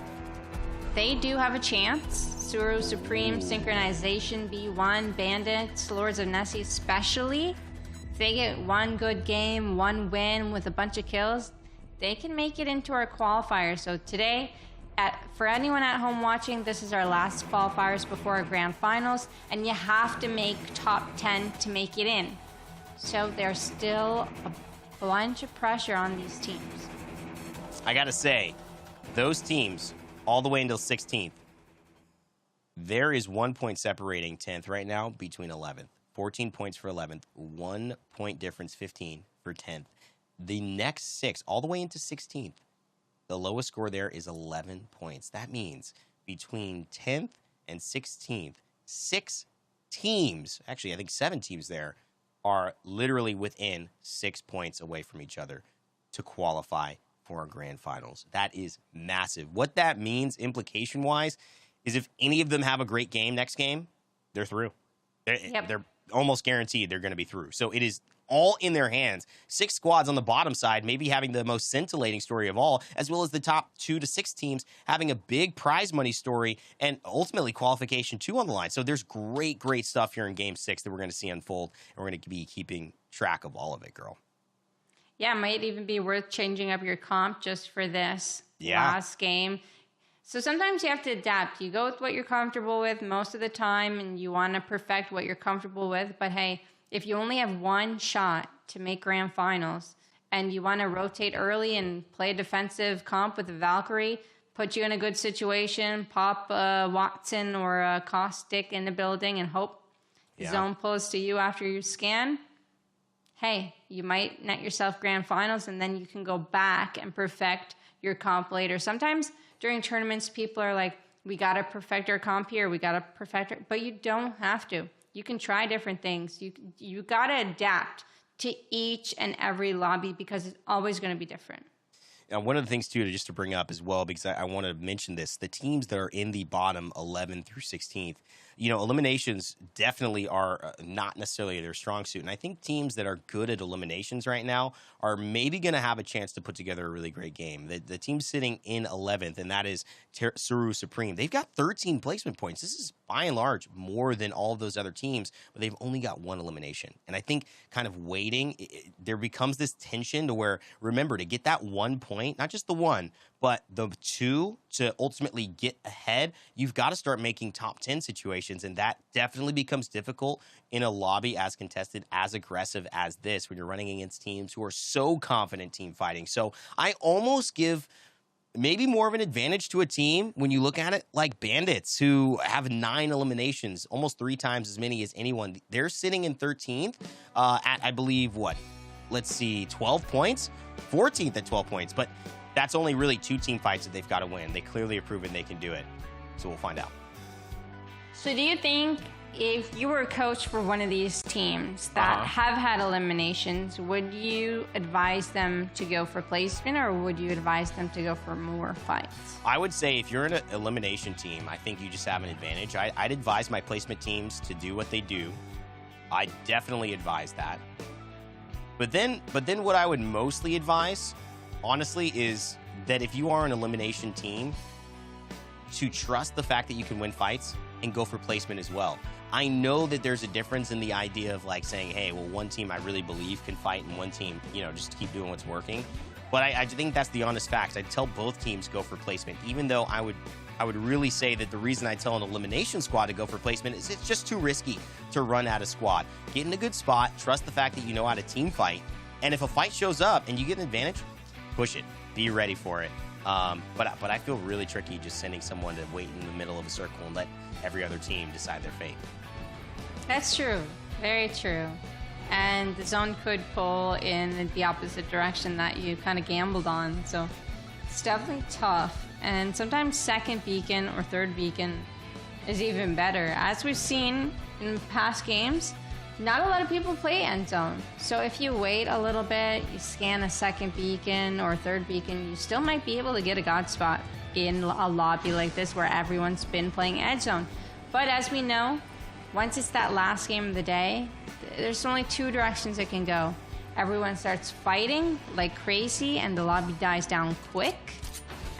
they do have a chance. Suru, Supreme, Synchronization, B1, Bandits, Lords of Nessie especially. If they get one good game, one win with a bunch of kills, they can make it into our qualifiers. So today, for anyone at home watching, this is our last qualifiers before our grand finals, and you have to make top 10 to make it in. So there's still a bunch of pressure on these teams. I gotta say, those teams, all the way until 16th, there is 1 point separating 10th right now between 11th. 14 points for 11th, 1 point difference, 15 for 10th. The next 6, all the way into 16th, the lowest score there is 11 points. That means between 10th and 16th, 6 teams, actually I think 7 teams there, are literally within 6 points away from each other to qualify for our grand finals. That is massive. What that means implication-wise is if any of them have a great game next game, they're through. They're almost guaranteed they're going to be through. So it is all in their hands. 6 squads on the bottom side maybe having the most scintillating story of all, as well as the top 2 to 6 teams having a big prize money story and ultimately qualification 2 on the line. So there's great stuff here in Game 6 that we're going to see unfold, and we're going to be keeping track of all of it, girl. Yeah, it might even be worth changing up your comp just for this last game. So sometimes you have to adapt. You go with what you're comfortable with most of the time, and you want to perfect what you're comfortable with. But hey, if you only have one shot to make grand finals and you want to rotate early and play a defensive comp with a Valkyrie, put you in a good situation, pop a Watson or a Caustic in the building and hope the zone pulls to you after you scan, hey, you might net yourself grand finals, and then you can go back and perfect your comp later. Sometimes during tournaments, people are like, we got to perfect our comp here, we got to perfect it, but you don't have to. You can try different things. You got to adapt to each and every lobby because it's always going to be different. Now, one of the things, too, just to bring up as well, because I want to mention this, the teams that are in the bottom 11 through 16th, you know, eliminations definitely are not necessarily their strong suit. And I think teams that are good at eliminations right now are maybe going to have a chance to put together a really great game. The team sitting in 11th, and that is Suru Supreme, they've got 13 placement points. This is, by and large, more than all of those other teams, but they've only got 1 elimination. And I think kind of waiting, there becomes this tension to where, remember, to get that 1 point, not just the 1, but the 2 to ultimately get ahead, you've got to start making top 10 situations, and that definitely becomes difficult in a lobby as contested, as aggressive as this, when you're running against teams who are so confident team fighting. So I almost give maybe more of an advantage to a team when you look at it like Bandits, who have 9 eliminations, almost 3 times as many as anyone. They're sitting in 13th at, I believe, what? Let's see, 12 points? 14th at 12 points, but that's only really 2 team fights that they've got to win. They clearly have proven they can do it. So we'll find out. So do you think if you were a coach for one of these teams that have had eliminations, would you advise them to go for placement, or would you advise them to go for more fights? I would say if you're in an elimination team, I think you just have an advantage. I'd advise my placement teams to do what they do. I definitely advise that. But then what I would mostly advise, honestly, is that if you are an elimination team, to trust the fact that you can win fights and go for placement as well. I know that there's a difference in the idea of like saying, hey, well, one team I really believe can fight and one team, you know, just keep doing what's working. But I think that's the honest facts. I'd tell both teams go for placement, even though I would really say that the reason I tell an elimination squad to go for placement is it's just too risky to run out of squad. Get in a good spot, trust the fact that you know how to team fight, and if a fight shows up and you get an advantage, push it. Be ready for it. But I feel really tricky just sending someone to wait in the middle of a circle and let every other team decide their fate. That's true. Very true. And the zone could pull in the opposite direction that you kind of gambled on. So it's definitely tough. And sometimes second beacon or third beacon is even better. As we've seen in past games, not a lot of people play end zone. So if you wait a little bit, you scan a second beacon or third beacon, you still might be able to get a god spot in a lobby like this where everyone's been playing end zone. But as we know, once it's that last game of the day, there's only two directions it can go. Everyone starts fighting like crazy and the lobby dies down quick,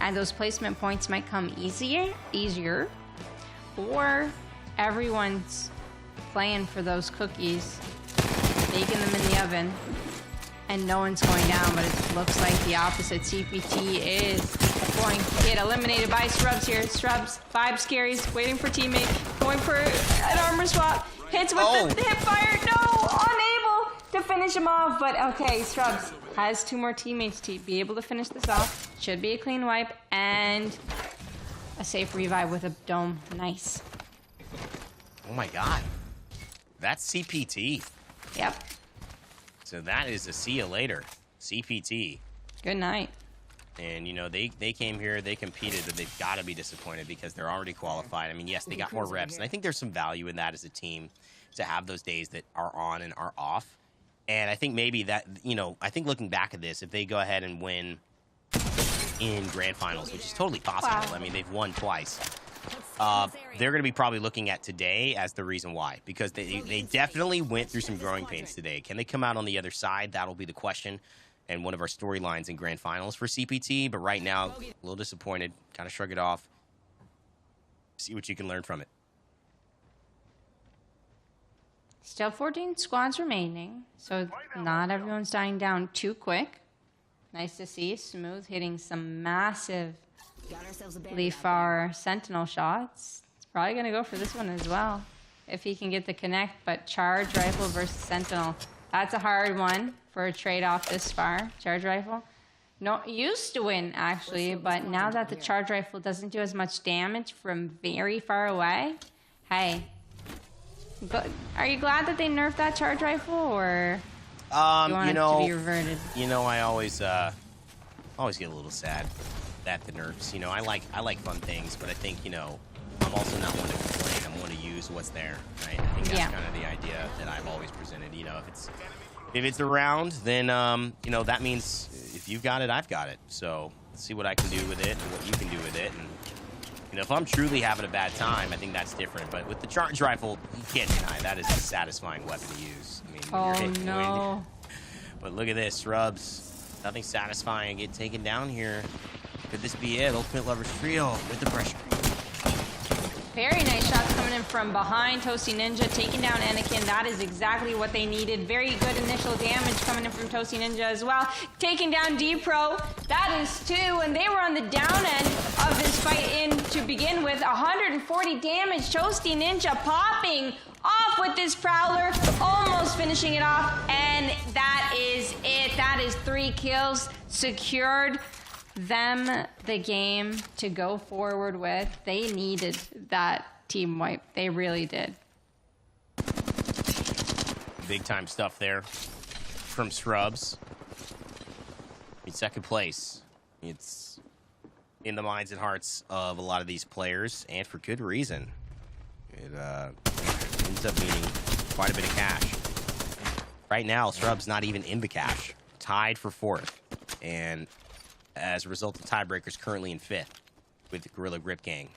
and those placement points might come easier, or everyone's playing for those cookies, baking them in the oven, and no one's going down, but it looks like the opposite. CPT is going to get eliminated by Scrubs here. Scrubs, 5 scaries, waiting for teammate, going for an armor swap, hits with the hip fire, no, unable to finish him off, but okay, Scrubs has 2 more teammates to be able to finish this off. Should be a clean wipe, and a safe revive with a dome, nice. Oh my god. That's CPT. Yep. So that is a see you later. CPT. Good night. And, you know, they came here, they competed, but they've got to be disappointed because they're already qualified. I mean, yes, they got more reps, and I think there's some value in that as a team to have those days that are on and are off. And I think maybe that, you know, I think looking back at this, if they go ahead and win in grand finals, which is totally possible. Wow. I mean, they've won twice. They're going to be probably looking at today as the reason why, because they definitely went through some growing pains today. Can they come out on the other side? That'll be the question, and one of our storylines in grand finals for CPT. But right now, a little disappointed. Kind of shrug it off. See what you can learn from it. Still 14 squads remaining, so not everyone's dying down too quick. Nice to see. Smooth hitting some massive far sentinel shots. It's probably going to go for this one as well if he can get the connect, but charge rifle versus sentinel, that's a hard one for a trade-off this far. Charge rifle used to win actually, but now that the charge rifle doesn't do as much damage from very far away, hey, are you glad that they nerfed that charge rifle, or do you want it to be reverted? You know, I always get a little sad at the nerfs. You know, I like fun things, but I think, you know, I'm also not one to complain. I'm one to use what's there, right? I think that's kind of the idea that I've always presented. You know, if it's around, then you know, that means if you've got it, I've got it. So let's see what I can do with it and what you can do with it. And you know, if I'm truly having a bad time, I think that's different. But with the charge rifle, you can't deny that is a satisfying weapon to use. I mean, when you're hitting but look at this, Shrubs. Nothing satisfying. Get taken down here. Could this be it? Ultimate Lovers Trio with the pressure. Very nice shots coming in from behind. Toasty Ninja taking down Anakin. That is exactly what they needed. Very good initial damage coming in from Toasty Ninja as well. Taking down D-Pro. That is 2, and they were on the down end of this fight to begin with. 140 damage. Toasty Ninja popping off with this Prowler. Almost finishing it off, and that is it. That is 3 kills secured them the game to go forward with. They needed that team wipe. They really did. Big time stuff there from Scrubs. In second place. It's in the minds and hearts of a lot of these players, and for good reason. It ends up meaning quite a bit of cash. Right now, Scrubs not even in the cash. Tied for 4th. And as a result of tiebreakers, currently in 5th with the Gorilla Grip Gang.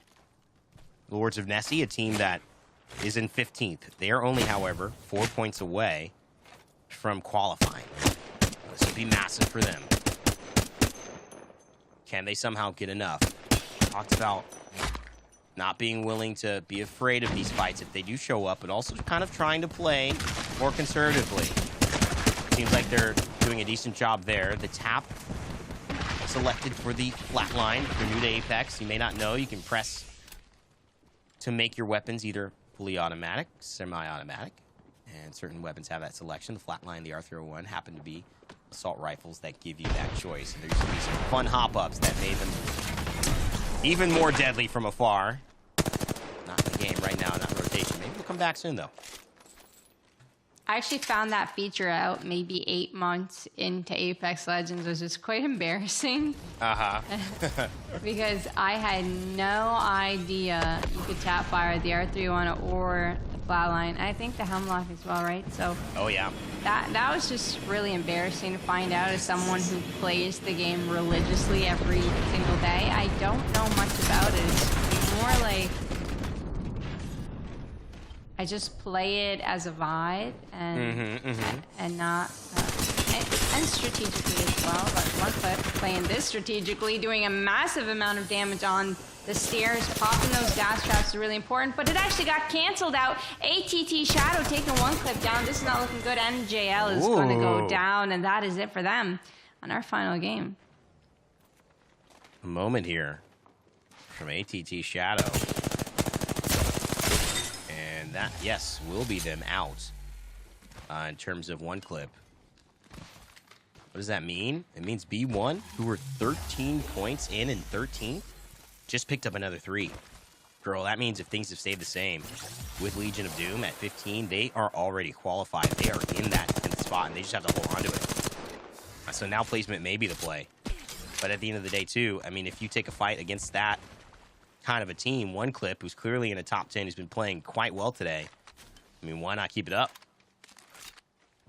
Lords of Nessie, a team that is in 15th. They are only, however, 4 points away from qualifying. This would be massive for them. Can they somehow get enough? Talked about not being willing to be afraid of these fights if they do show up, but also kind of trying to play more conservatively. Seems like they're doing a decent job there. The tap selected for the flatline. If you're new to Apex, you may not know, you can press to make your weapons either fully automatic, semi-automatic, and certain weapons have that selection. The flatline, the R301 happen to be assault rifles that give you that choice. And there's going to be some fun hop-ups that made them even more deadly from afar. Not in the game right now, not in rotation. Maybe we'll come back soon, though. I actually found that feature out maybe 8 months into Apex Legends, which is quite embarrassing. Because I had no idea you could tap fire the R301 or the flatline. I think the Hemlock as well, right? So. Oh yeah. That was just really embarrassing to find out as someone who plays the game religiously every single day. I don't know much about it. It's more like I just play it as a vibe and not and strategically as well. But one clip playing this strategically, doing a massive amount of damage on the stairs, popping those gas traps is really important. But it actually got canceled out. ATT Shadow taking one clip down. This is not looking good. NJL is going to go down, and that is it for them on our final game. A moment here from ATT Shadow. And that, yes, will be them out in terms of one clip. What does that mean? It means B1, who were 13 points in 13th, just picked up another 3. Girl, that means if things have stayed the same with Legion of Doom at 15, they are already qualified. They are in that 10th spot, and they just have to hold on to it. So now placement may be the play. But at the end of the day, too, I mean, if you take a fight against that kind of a team, one clip who's clearly in a top 10, who's been playing quite well today, I mean, why not keep it up?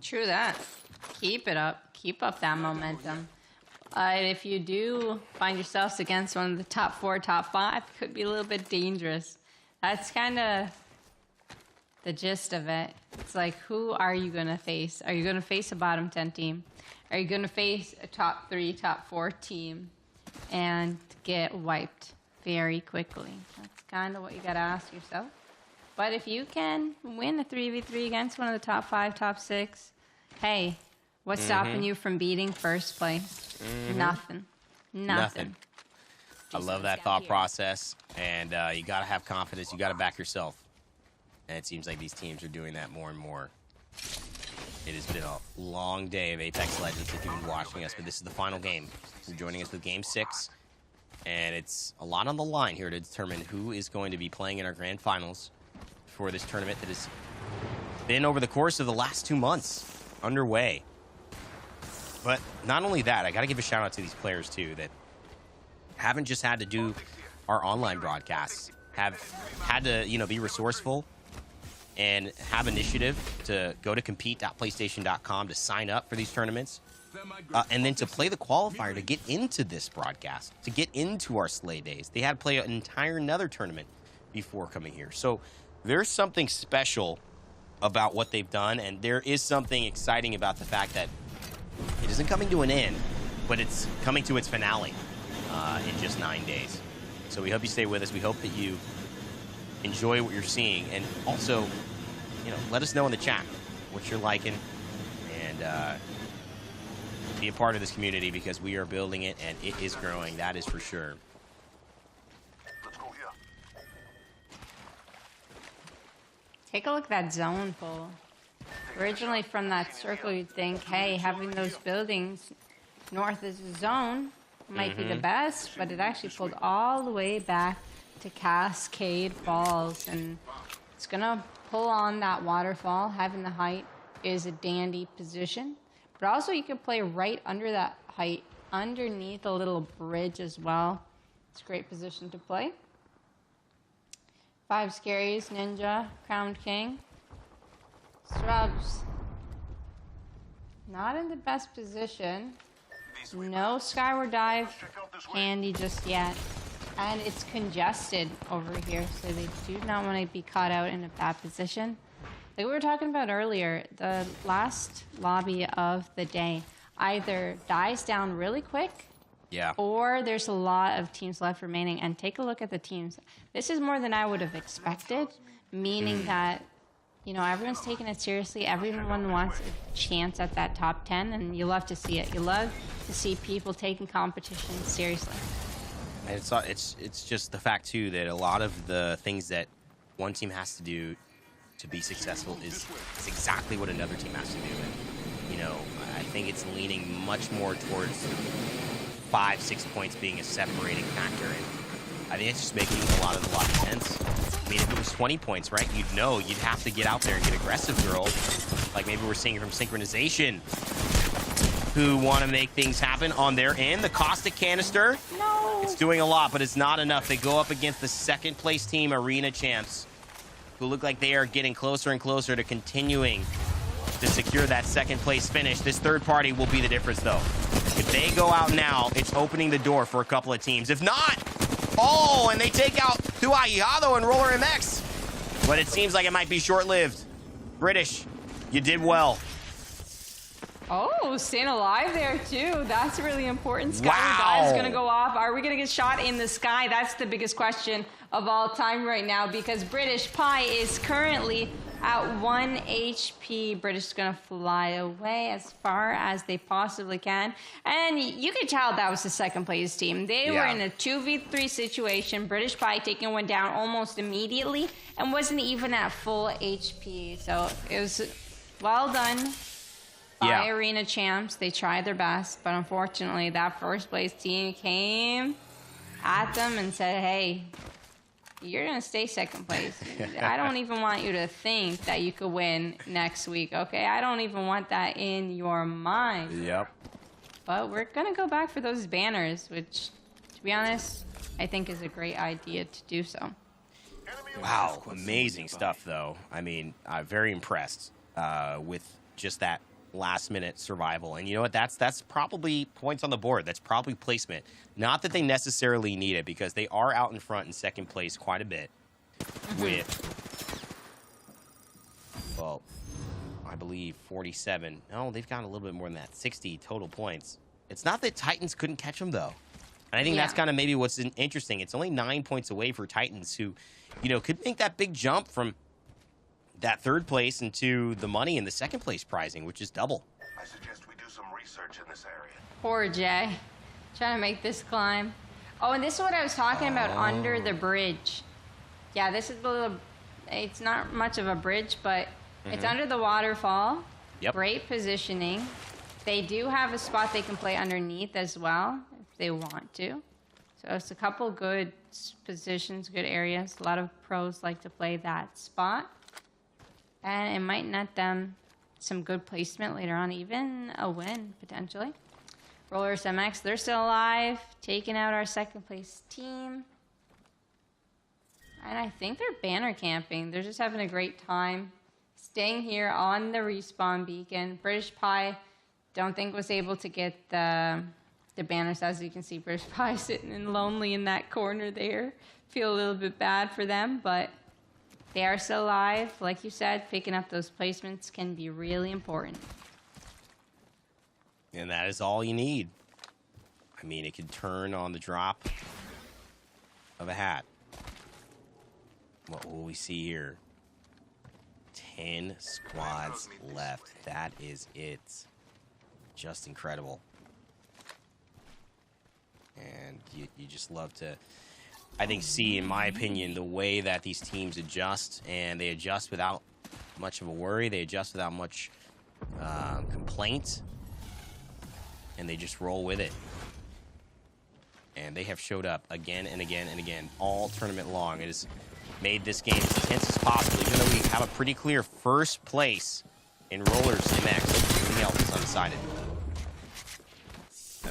True that. Keep it up. Keep up that momentum. If you do find yourselves against one of the top 4, top 5, it could be a little bit dangerous. That's kind of the gist of it. It's like, who are you going to face? Are you going to face a bottom 10 team? Are you going to face a top 3, top 4 team and get wiped very quickly? That's kind of what you got to ask yourself. But if you can win a 3v3 against one of the top 5, top 6, hey, what's stopping you from beating first place? Nothing. I love that thought process, and you got to have confidence. You got to back yourself, and it seems like these teams are doing that more and more. It has been a long day of Apex Legends if you've been watching us, but this is the final game. You're joining us with Game 6, and it's a lot on the line here to determine who is going to be playing in our grand finals for this tournament that has been over the course of the last 2 months underway. But not only that, I got to give a shout out to these players too that haven't just had to do our online broadcasts, have had to, you know, be resourceful and have initiative to go to compete.playstation.com to sign up for these tournaments, and then to play the qualifier to get into this broadcast, to get into our Slay Days. They had to play an entire another tournament before coming here. So there's something special about what they've done, and there is something exciting about the fact that it isn't coming to an end, but it's coming to its finale in just 9 days. So we hope you stay with us. We hope that you enjoy what you're seeing, and also, you know, let us know in the chat what you're liking, and be a part of this community because we are building it and it is growing. That is for sure. Take a look at that zone pull. Originally from that circle, you'd think, hey, having those buildings north as a zone might be the best, but it actually pulled all the way back to Cascade Falls, and it's going to pull on that waterfall. Having the height is a dandy position, but also you can play right under that height, underneath a little bridge as well. It's a great position to play. 5 Scaries, Ninja, Crowned King. Scrubs, not in the best position. No Skyward Dive handy just yet. And it's congested over here, so they do not want to be caught out in a bad position. Like we were talking about earlier, the last lobby of the day either dies down really quick, or there's a lot of teams left remaining. And take a look at the teams. This is more than I would have expected, meaning that You know, everyone's taking it seriously. Everyone wants a chance at that top 10, and you love to see it. You love to see people taking competition seriously. And it's just the fact, too, that a lot of the things that one team has to do to be successful is exactly what another team has to do. And, you know, I think it's leaning much more towards 5-6 points being a separating factor. And I think it's just making a lot of sense. I mean, if it was 20 points, right, you'd know you'd have to get out there and get aggressive, girls. Like maybe we're seeing from Synchronization, who want to make things happen on their end. The caustic canister, No. it's doing a lot, but it's not enough. They go up against the second place team, Arena Champs, who look like they are getting closer and closer to continuing to secure that second place finish. This third party will be the difference, though. If they go out now, it's opening the door for a couple of teams. If not, oh, and they take out Tuahihado and Roller MX. But it seems like it might be short-lived. British, you did well. Oh, staying alive there, too. That's really important. Sky Wow. is going to go off. Are we going to get shot in the sky? That's the biggest question of all time right now, because British Pie is currently at 1 HP. British is going to fly away as far as they possibly can. And you could tell that was the second place team. They were in a 2v3 situation. British Pie taking one down almost immediately and wasn't even at full HP. So it was well done by Arena Champs. They tried their best, but unfortunately that first place team came at them and said, hey, you're going to stay second place. I don't even want you to think that you could win next week, okay? I don't even want that in your mind. Yep. But we're going to go back for those banners, which, to be honest, I think is a great idea to do so. Wow, amazing stuff, though. I mean, I'm very impressed with just that last-minute survival. And you know what? That's probably points on the board. That's probably placement. Not that they necessarily need it, because they are out in front in second place quite a bit with, well, I believe 47. No, they've got a little bit more than that. 60 total points. It's not that Titans couldn't catch them, though. And I think that's kind of maybe what's interesting. It's only 9 points away for Titans, who, you know, could make that big jump from that third place into the money in the second place prizing, which is double. I suggest we do some research in this area. Poor Jay. Trying to make this climb. Oh, and this is what I was talking about under the bridge. Yeah, this is the little, it's not much of a bridge, but it's under the waterfall. Yep. Great positioning. They do have a spot they can play underneath as well, if they want to. So it's a couple good positions, good areas. A lot of pros like to play that spot. And it might net them some good placement later on, even a win, potentially. Rollers MX, they're still alive, taking out our second place team. And I think they're banner camping. They're just having a great time staying here on the respawn beacon. British Pie, don't think was able to get the banners. As you can see, British Pie sitting in lonely in that corner there. Feel a little bit bad for them, but they are still alive. Like you said, picking up those placements can be really important. And that is all you need. I mean, it could turn on the drop of a hat. What will we see here? 10 squads left. That is it. Just incredible. And you just love to, I think, see, in my opinion, the way that these teams adjust, and they adjust without much of a worry. They adjust without much complaint, and they just roll with it. And they have showed up again and again and again all tournament long. It has made this game as intense as possible, even though we have a pretty clear first place in Rollers MX. Everything else is undecided.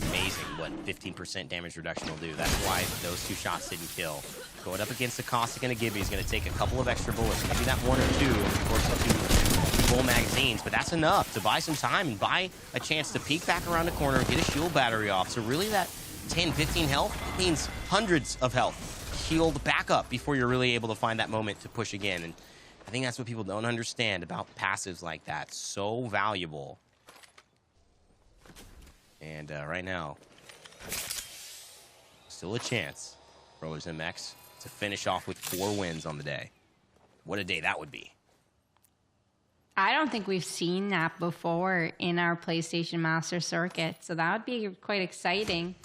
Amazing what 15% damage reduction will do. That's why those two shots didn't kill. Going up against the Caustic and a Gibby is going to take a couple of extra bullets. Maybe that one or two, of course, two full magazines. But that's enough to buy some time and buy a chance to peek back around the corner and get a shield battery off. So really that 10, 15 health means hundreds of health healed back up before you're really able to find that moment to push again. And I think that's what people don't understand about passives like that. So valuable. And right now, still a chance, Rollers MX, to finish off with 4 wins on the day. What a day that would be. I don't think we've seen that before in our PlayStation Master Circuit. So that would be quite exciting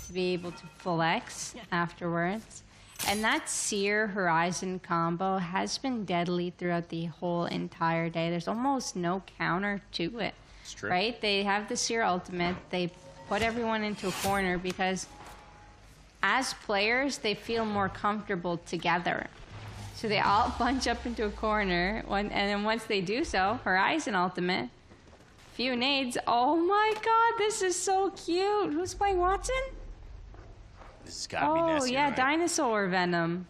to be able to flex afterwards. And that Seer Horizon combo has been deadly throughout the whole entire day. There's almost no counter to it. It's true. Right? They have the Seer ultimate. They put everyone into a corner because as players, they feel more comfortable together. So they all bunch up into a corner, and then once they do so, Horizon ultimate, few nades. Oh my god, this is so cute. Who's playing Watson? This has got to be Nessie, yeah, right? Dinosaur Venom.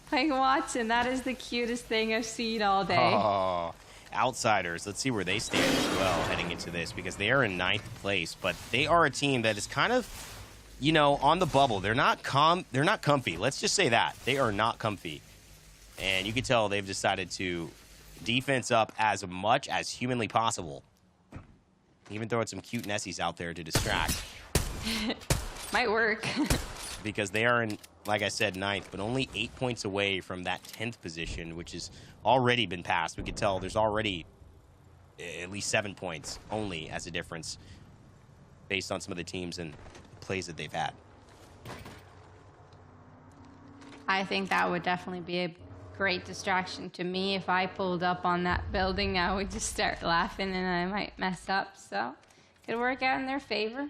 Playing Watson, that is the cutest thing I've seen all day. Oh, Outsiders. Let's see where they stand as well heading into this, because they are in 9th place, but they are a team that is kind of, you know, on the bubble. They're not comfy. Let's just say that. They are not comfy. And you can tell they've decided to defense up as much as humanly possible. Even throwing some cute Nessies out there to distract. Might work. Because they are in, like I said, 9th, but only 8 points away from that 10th position, which has already been passed. We could tell there's already at least 7 points only as a difference based on some of the teams and plays that they've had. I think that would definitely be a great distraction to me. If I pulled up on that building, I would just start laughing and I might mess up. So it could work out in their favor.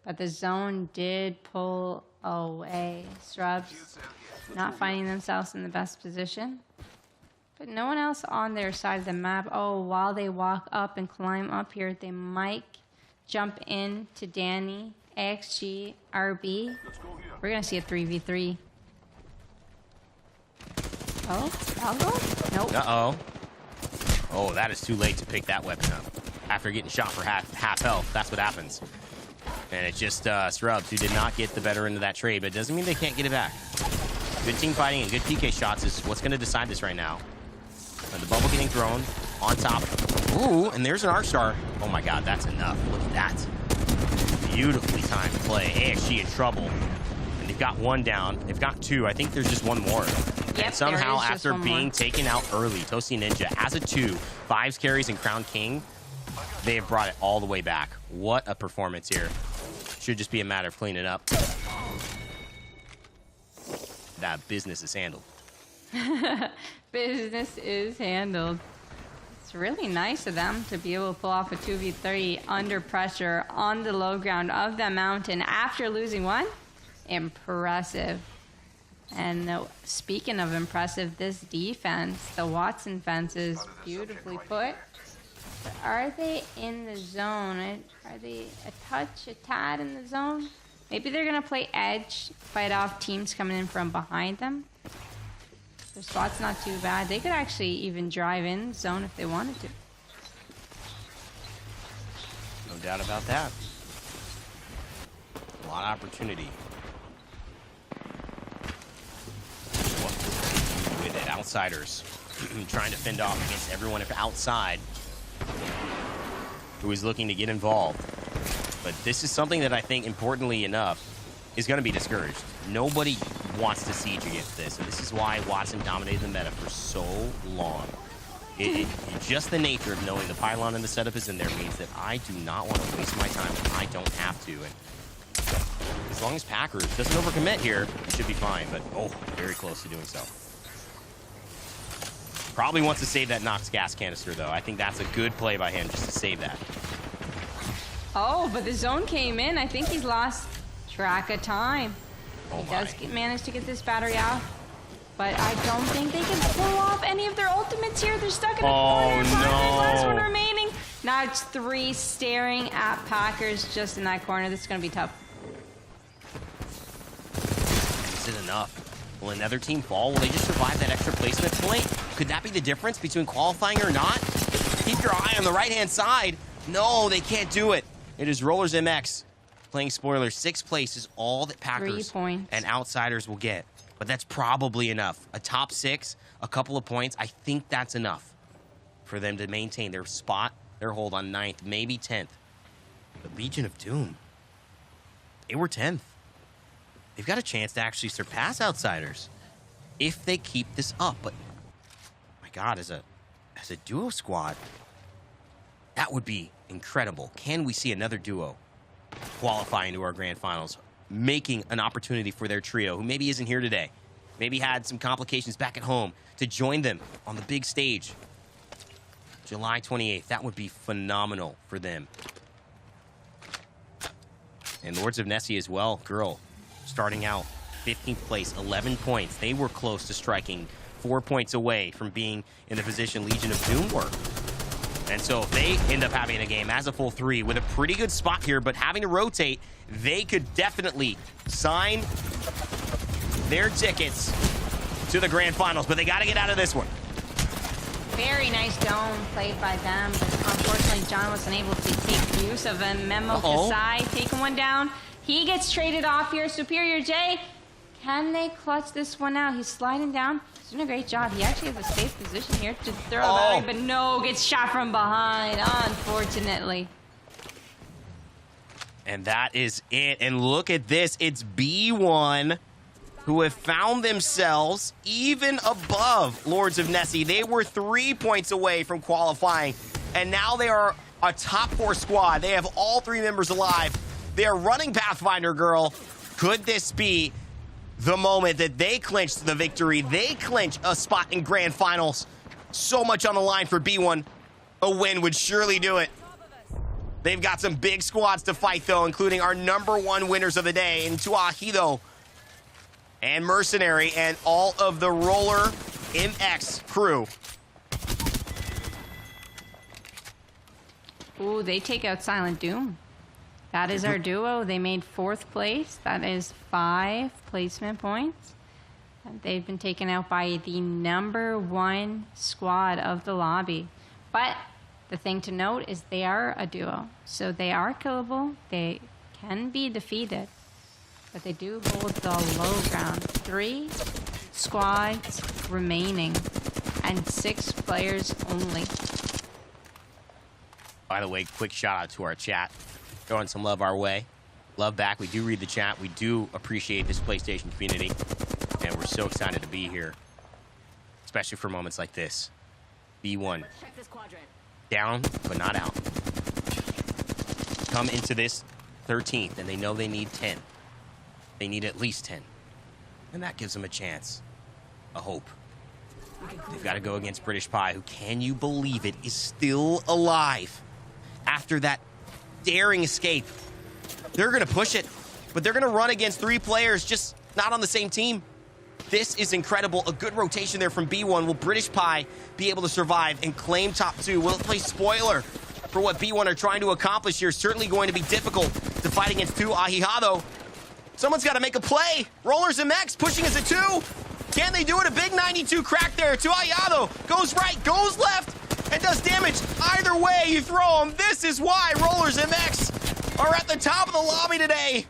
But the zone did pull away. Scrubs not finding themselves in the best position. But no one else on their side of the map. Oh, while they walk up and climb up here, they might jump in to Danny, AXG, RB. We're going to see a 3v3. Oh, I'll go? Nope. Uh-oh. Oh, that is too late to pick that weapon up. After getting shot for half health, that's what happens. And it's just Scrubs who did not get the better end of that trade, but it doesn't mean they can't get it back. Good team fighting and good PK shots is what's going to decide this right now. And the bubble getting thrown on top. Ooh, and there's an Arc Star. Oh my god, that's enough. Look at that. Beautifully timed play. AXG in trouble. And they've got one down. They've got two. I think there's just one more. Yep, and somehow, there is just after one being more. taken out early, Toasty Ninja, as a 2, 5s carries and Crown King, they have brought it all the way back. What a performance here. Should just be a matter of cleaning up. That business is handled. Business is handled. It's really nice of them to be able to pull off a 2v3 under pressure on the low ground of the mountain after losing one. Impressive. And speaking of impressive, this defense, the Watson fence is beautifully put. But are they in the zone? Are they a tad in the zone? Maybe they're going to play edge, fight off teams coming in from behind them. Their spot's not too bad. They could actually even drive in zone if they wanted to. No doubt about that. A lot of opportunity. What with it? Outsiders trying to fend off against everyone outside who is looking to get involved. But this is something that I think, importantly enough, is going to be discouraged. Nobody wants to siege against this, and this is why Watson dominated the meta for so long. Just the nature of knowing the pylon and the setup is in there means that I do not want to waste my time if I don't have to. And as long as Packers doesn't overcommit here, it should be fine. But, oh, very close to doing so. Probably wants to save that Nox gas canister, though. I think that's a good play by him, just to save that. Oh, but the zone came in. I think he's lost track of time. Oh, He my. does manage to get this battery off. But I don't think they can pull off any of their ultimates here. They're stuck in a corner. no. Last one remaining. Now it's 3 staring at Packers just in that corner. This is going to be tough. Is it enough? Will another team fall? Will they just survive that extra placement point? Could that be the difference between qualifying or not? Keep your eye on the right-hand side. No, they can't do it. It is Rollers MX playing spoilers. 6th place is all that 3 Packers points. and Outsiders will get. But that's probably enough. A top 6, a couple of points. I think that's enough for them to maintain their spot, their hold on 9th, maybe 10th. But Legion of Doom, they were 10th. They've got a chance to actually surpass Outsiders if they keep this up. But my God, as a duo squad, That would be incredible. Can we see another duo qualifying to our grand finals, making an opportunity for their trio who maybe isn't here today, maybe had some complications back at home, to join them on the big stage July 28th? That would be phenomenal for them. And Lords of Nessie as well, girl, starting out 15th place, 11 points. They were close to striking 4 points away from being in the position Legion of Doom were. And so if they end up having a game as a full 3 with a pretty good spot here, but having to rotate, they could definitely sign their tickets to the grand finals, but they got to get out of this one. Very nice dome played by them, but unfortunately John wasn't able to take use of a Memo Kasai taking one down. He gets traded off here. Superior J, can they clutch this one out? He's sliding down. He's doing a great job. He actually has a safe position here to throw that way, but no, gets shot from behind, unfortunately. And that is it. And look at this. It's B1 who have found themselves even above Lords of Nessie. They were 3 points away from qualifying, and now they are a top 4 squad. They have all 3 members alive. They are running Pathfinder, girl. Could this be the moment that they clinch the victory? They clinch a spot in grand finals. So much on the line for B1. A win would surely do it. They've got some big squads to fight, though, including our #1 winners of the day in Tuahido and Mercenary and all of the Roller MX crew. Ooh, they take out Silent Doom. That is our duo. They made 4th place. That is 5 placement points. And they've been taken out by the #1 squad of the lobby. But the thing to note is they are a duo. So they are killable. They can be defeated. But they do hold the low ground. 3 squads remaining and 6 players only. By the way, quick shout out to our chat. Throwing some love our way. Love back. We do read the chat. We do appreciate this PlayStation community. And we're so excited to be here. Especially for moments like this. B1. Down, but not out. Come into this 13th, and they know they need 10. They need at least 10. And that gives them a chance. A hope. They've got to go against British Pie, who, can you believe it, is still alive after that daring escape. They're going to push it, but they're going to run against 3 players, just not on the same team. This is incredible. A good rotation there from B1. Will British Pie be able to survive and claim top 2? Will it play spoiler for what B1 are trying to accomplish here? Certainly going to be difficult to fight against 2 Ahijado. Someone's got to make a play. Rollers MX pushing as a 2. Can they do it? A big 92 crack there to Ahijado. Goes right, goes left, and does damage. Either way you throw them. This is why Rollers MX are at the top of the lobby today.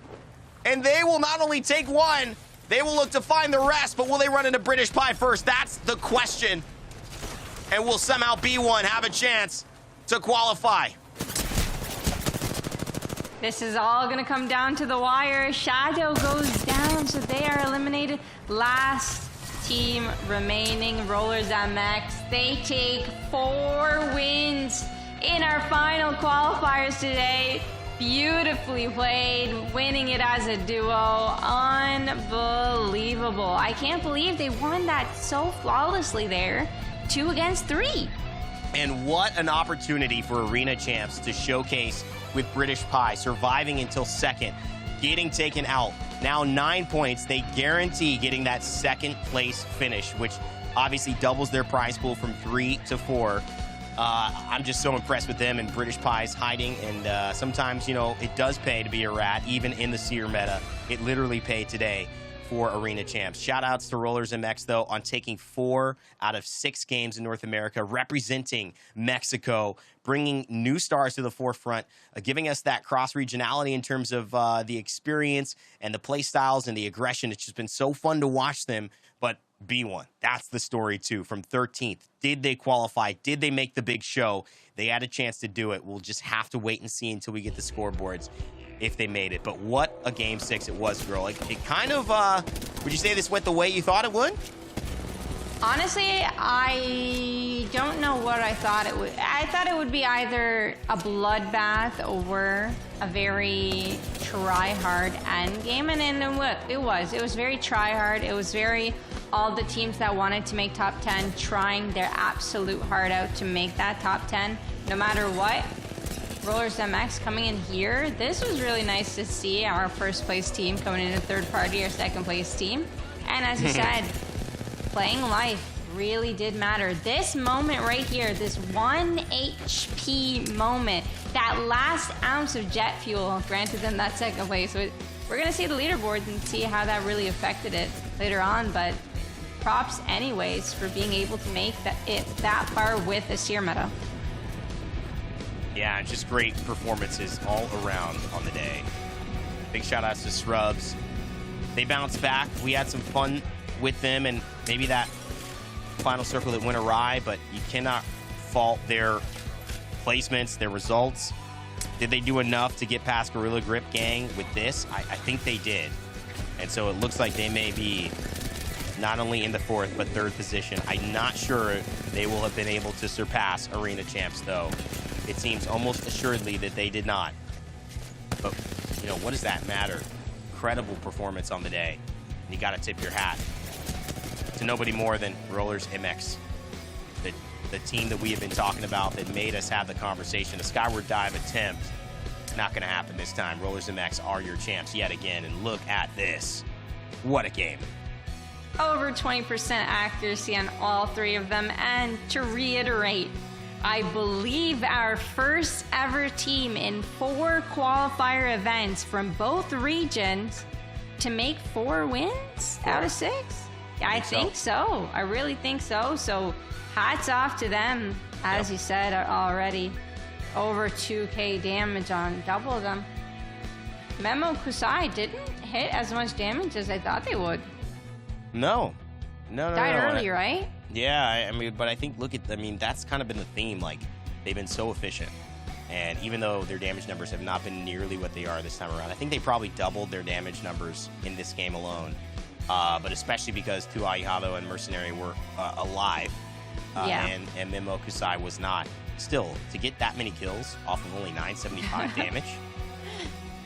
And they will not only take 1, they will look to find the rest, but will they run into British Pie first? That's the question. And will somehow B1 have a chance to qualify? This is all going to come down to the wire. Shadow goes down, so they are eliminated. Last team remaining, Rollers MX. They take 4 wins in our final qualifiers today. Beautifully played, winning it as a duo. Unbelievable. I can't believe they won that so flawlessly there. 2 against 3. And what an opportunity for Arena Champs to showcase with British Pie, surviving until 2nd, getting taken out. Now 9 points. They guarantee getting that 2nd place finish, which obviously doubles their prize pool from 3 to 4. I'm just so impressed with them, and British Pie's hiding, and sometimes, you know, it does pay to be a rat, even in the Seer meta. It literally paid today for Arena Champs. Shout-outs to Rollers MX, though, on taking 4 out of 6 games in North America, representing Mexico, bringing new stars to the forefront, giving us that cross-regionality in terms of the experience and the play styles and the aggression. It's just been so fun to watch them, but B1, that's the story, too. From 13th, did they qualify? Did they make the big show? They had a chance to do it. We'll just have to wait and see until we get the scoreboards if they made it. But what a Game 6 it was, girl. It kind of, would you say this went the way you thought it would? Honestly, I don't know what I thought it would. I thought it would be either a bloodbath or a very try-hard end game, and then it was. It was very try-hard. It was very all the teams that wanted to make top 10 trying their absolute heart out to make that top 10, no matter what. Rollers MX coming in here. This was really nice to see our first place team coming in a third party or second place team. And as you said, playing life really did matter. This moment right here, this 1 HP moment, that last ounce of jet fuel granted them that second place. So we're going to see the leaderboards and see how that really affected it later on. But props anyways for being able to make it that far with a Seer meta. Yeah, just great performances all around on the day. Big shout outs to Scrubs. They bounced back. We had some fun with them, and maybe that final circle that went awry, but you cannot fault their placements, their results. Did they do enough to get past Gorilla Grip Gang with this? I think they did. And so it looks like they may be not only in the 4th, but 3rd position. I'm not sure they will have been able to surpass Arena Champs, though. It seems almost assuredly that they did not. But, you know, what does that matter? Incredible performance on the day. You got to tip your hat to nobody more than Rollers MX, the team that we have been talking about that made us have the conversation. A skyward dive attempt, not going to happen this time. Rollers MX are your champs yet again, and look at this. What a game. Over 20% accuracy on all 3 of them, and to reiterate, I believe our first ever team in 4 qualifier events from both regions to make 4 wins out of 6. Yeah, I think so. I really think so. So hats off to them, as you said already. Over 2k damage on double of them. Memo Kusai didn't hit as much damage as I thought they would. No. Died early, right? Yeah, I mean, but I think, that's kind of been the theme. Like, they've been so efficient. And even though their damage numbers have not been nearly what they are this time around, I think they probably doubled their damage numbers in this game alone. But especially because Tu Ahihado and Mercenary were alive. And Memo Kusai was not. Still, to get that many kills off of only 975 damage.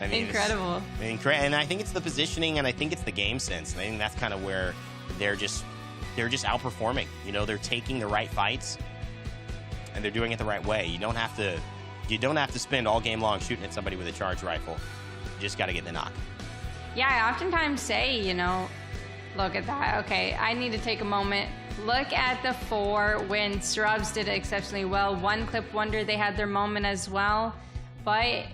I mean, incredible. And I think it's the positioning, and I think it's the game sense. And I think that's kind of where they're just outperforming. You know, they're taking the right fights, and they're doing it the right way. You don't have to spend all game long shooting at somebody with a charged rifle. You just got to get the knock. Yeah, I oftentimes say, you know, look at that. Okay, I need to take a moment. Look at the 4 when Scrubs did it exceptionally well. One Clip Wonder, they had their moment as well. But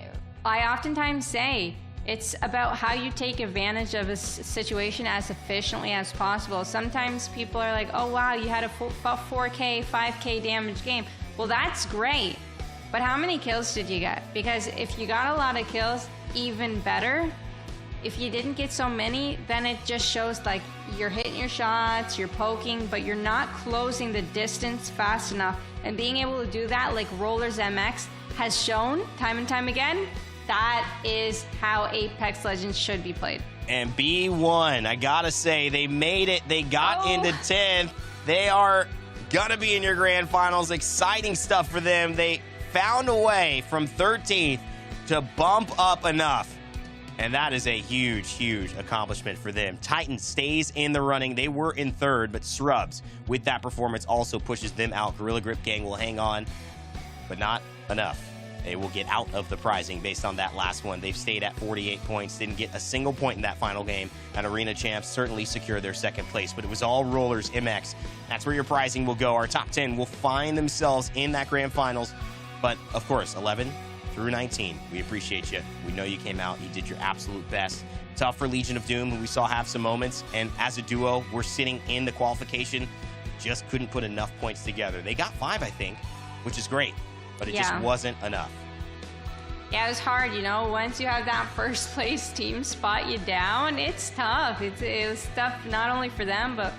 I oftentimes say it's about how you take advantage of a situation as efficiently as possible. Sometimes people are like, oh, wow, you had a 4K, 5K damage game. Well, that's great. But how many kills did you get? Because if you got a lot of kills, even better. If you didn't get so many, then it just shows like you're hitting your shots, you're poking, but you're not closing the distance fast enough. And being able to do that, like Rollers MX has shown time and time again, that is how Apex Legends should be played. And B1, I gotta say, they made it. They got into 10th. They are gonna be in your grand finals. Exciting stuff for them. They found a way from 13th to bump up enough. And that is a huge, huge accomplishment for them. Titan stays in the running. They were in 3rd, but Scrubs, with that performance, also pushes them out. Gorilla Grip Gang will hang on, but not enough. They will get out of the prizing based on that last one. They've stayed at 48 points, didn't get a single point in that final game. And Arena Champs certainly secured their 2nd place, but it was all Rollers MX. That's where your prizing will go. Our top 10 will find themselves in that grand finals. But, of course, 11 through 19, we appreciate you. We know you came out. You did your absolute best. Tough for Legion of Doom, who we saw have some moments. And as a duo, we're sitting in the qualification. Just couldn't put enough points together. They got 5, I think, which is great. But it just wasn't enough. Yeah, it was hard, you know. Once you have that first place team spot you down, it's tough. It was tough not only for them, but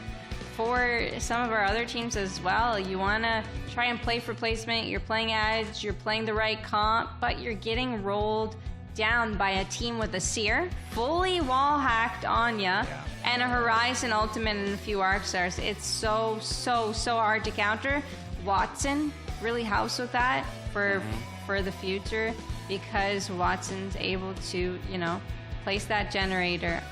for some of our other teams as well. You want to try and play for placement. You're playing edge, you're playing the right comp, but you're getting rolled down by a team with a Seer, fully wall hacked on ya, and a Horizon Ultimate and a few Arc Stars. It's so hard to counter. Watson really helps with that for the future, because Watson's able to, place that generator,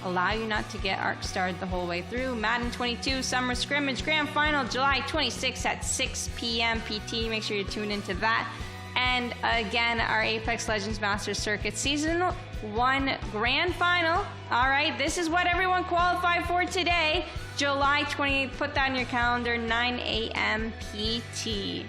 allow you not to get Arc Starred the whole way through. Madden 22 Summer Scrimmage Grand Final, July 26th at 6 p.m. PT. Make sure you tune into that. And again, our Apex Legends Masters Circuit Season 1 Grand Final. All right, this is what everyone qualified for today. July 28th, put that in your calendar, 9 a.m. PT.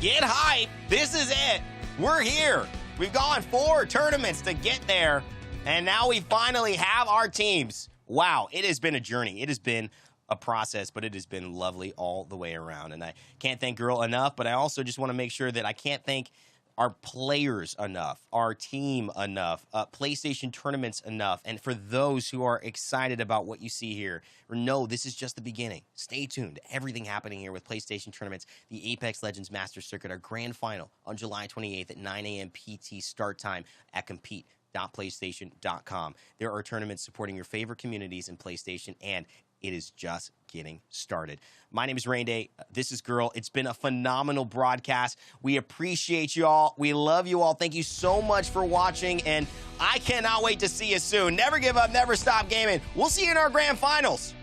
Get hype. This is it. We're here. We've gone 4 tournaments to get there, and now we finally have our teams. Wow, it has been a journey. It has been a process, but it has been lovely all the way around. And I can't thank Girl enough, but I also just want to make sure that I can't thank our players enough, our team enough, PlayStation tournaments enough. And for those who are excited about what you see here, know this is just the beginning. Stay tuned. Everything happening here with PlayStation tournaments, the Apex Legends Masters Circuit, our grand final on July 28th at 9 a.m. PT start time at compete.playstation.com. There are tournaments supporting your favorite communities in PlayStation, and it is just getting started. My name is Rain Day. This is Girl. It's been a phenomenal broadcast. We appreciate you all. We love you all. Thank you so much for watching, and I cannot wait to see you soon. Never give up, never stop gaming. We'll see you in our grand finals.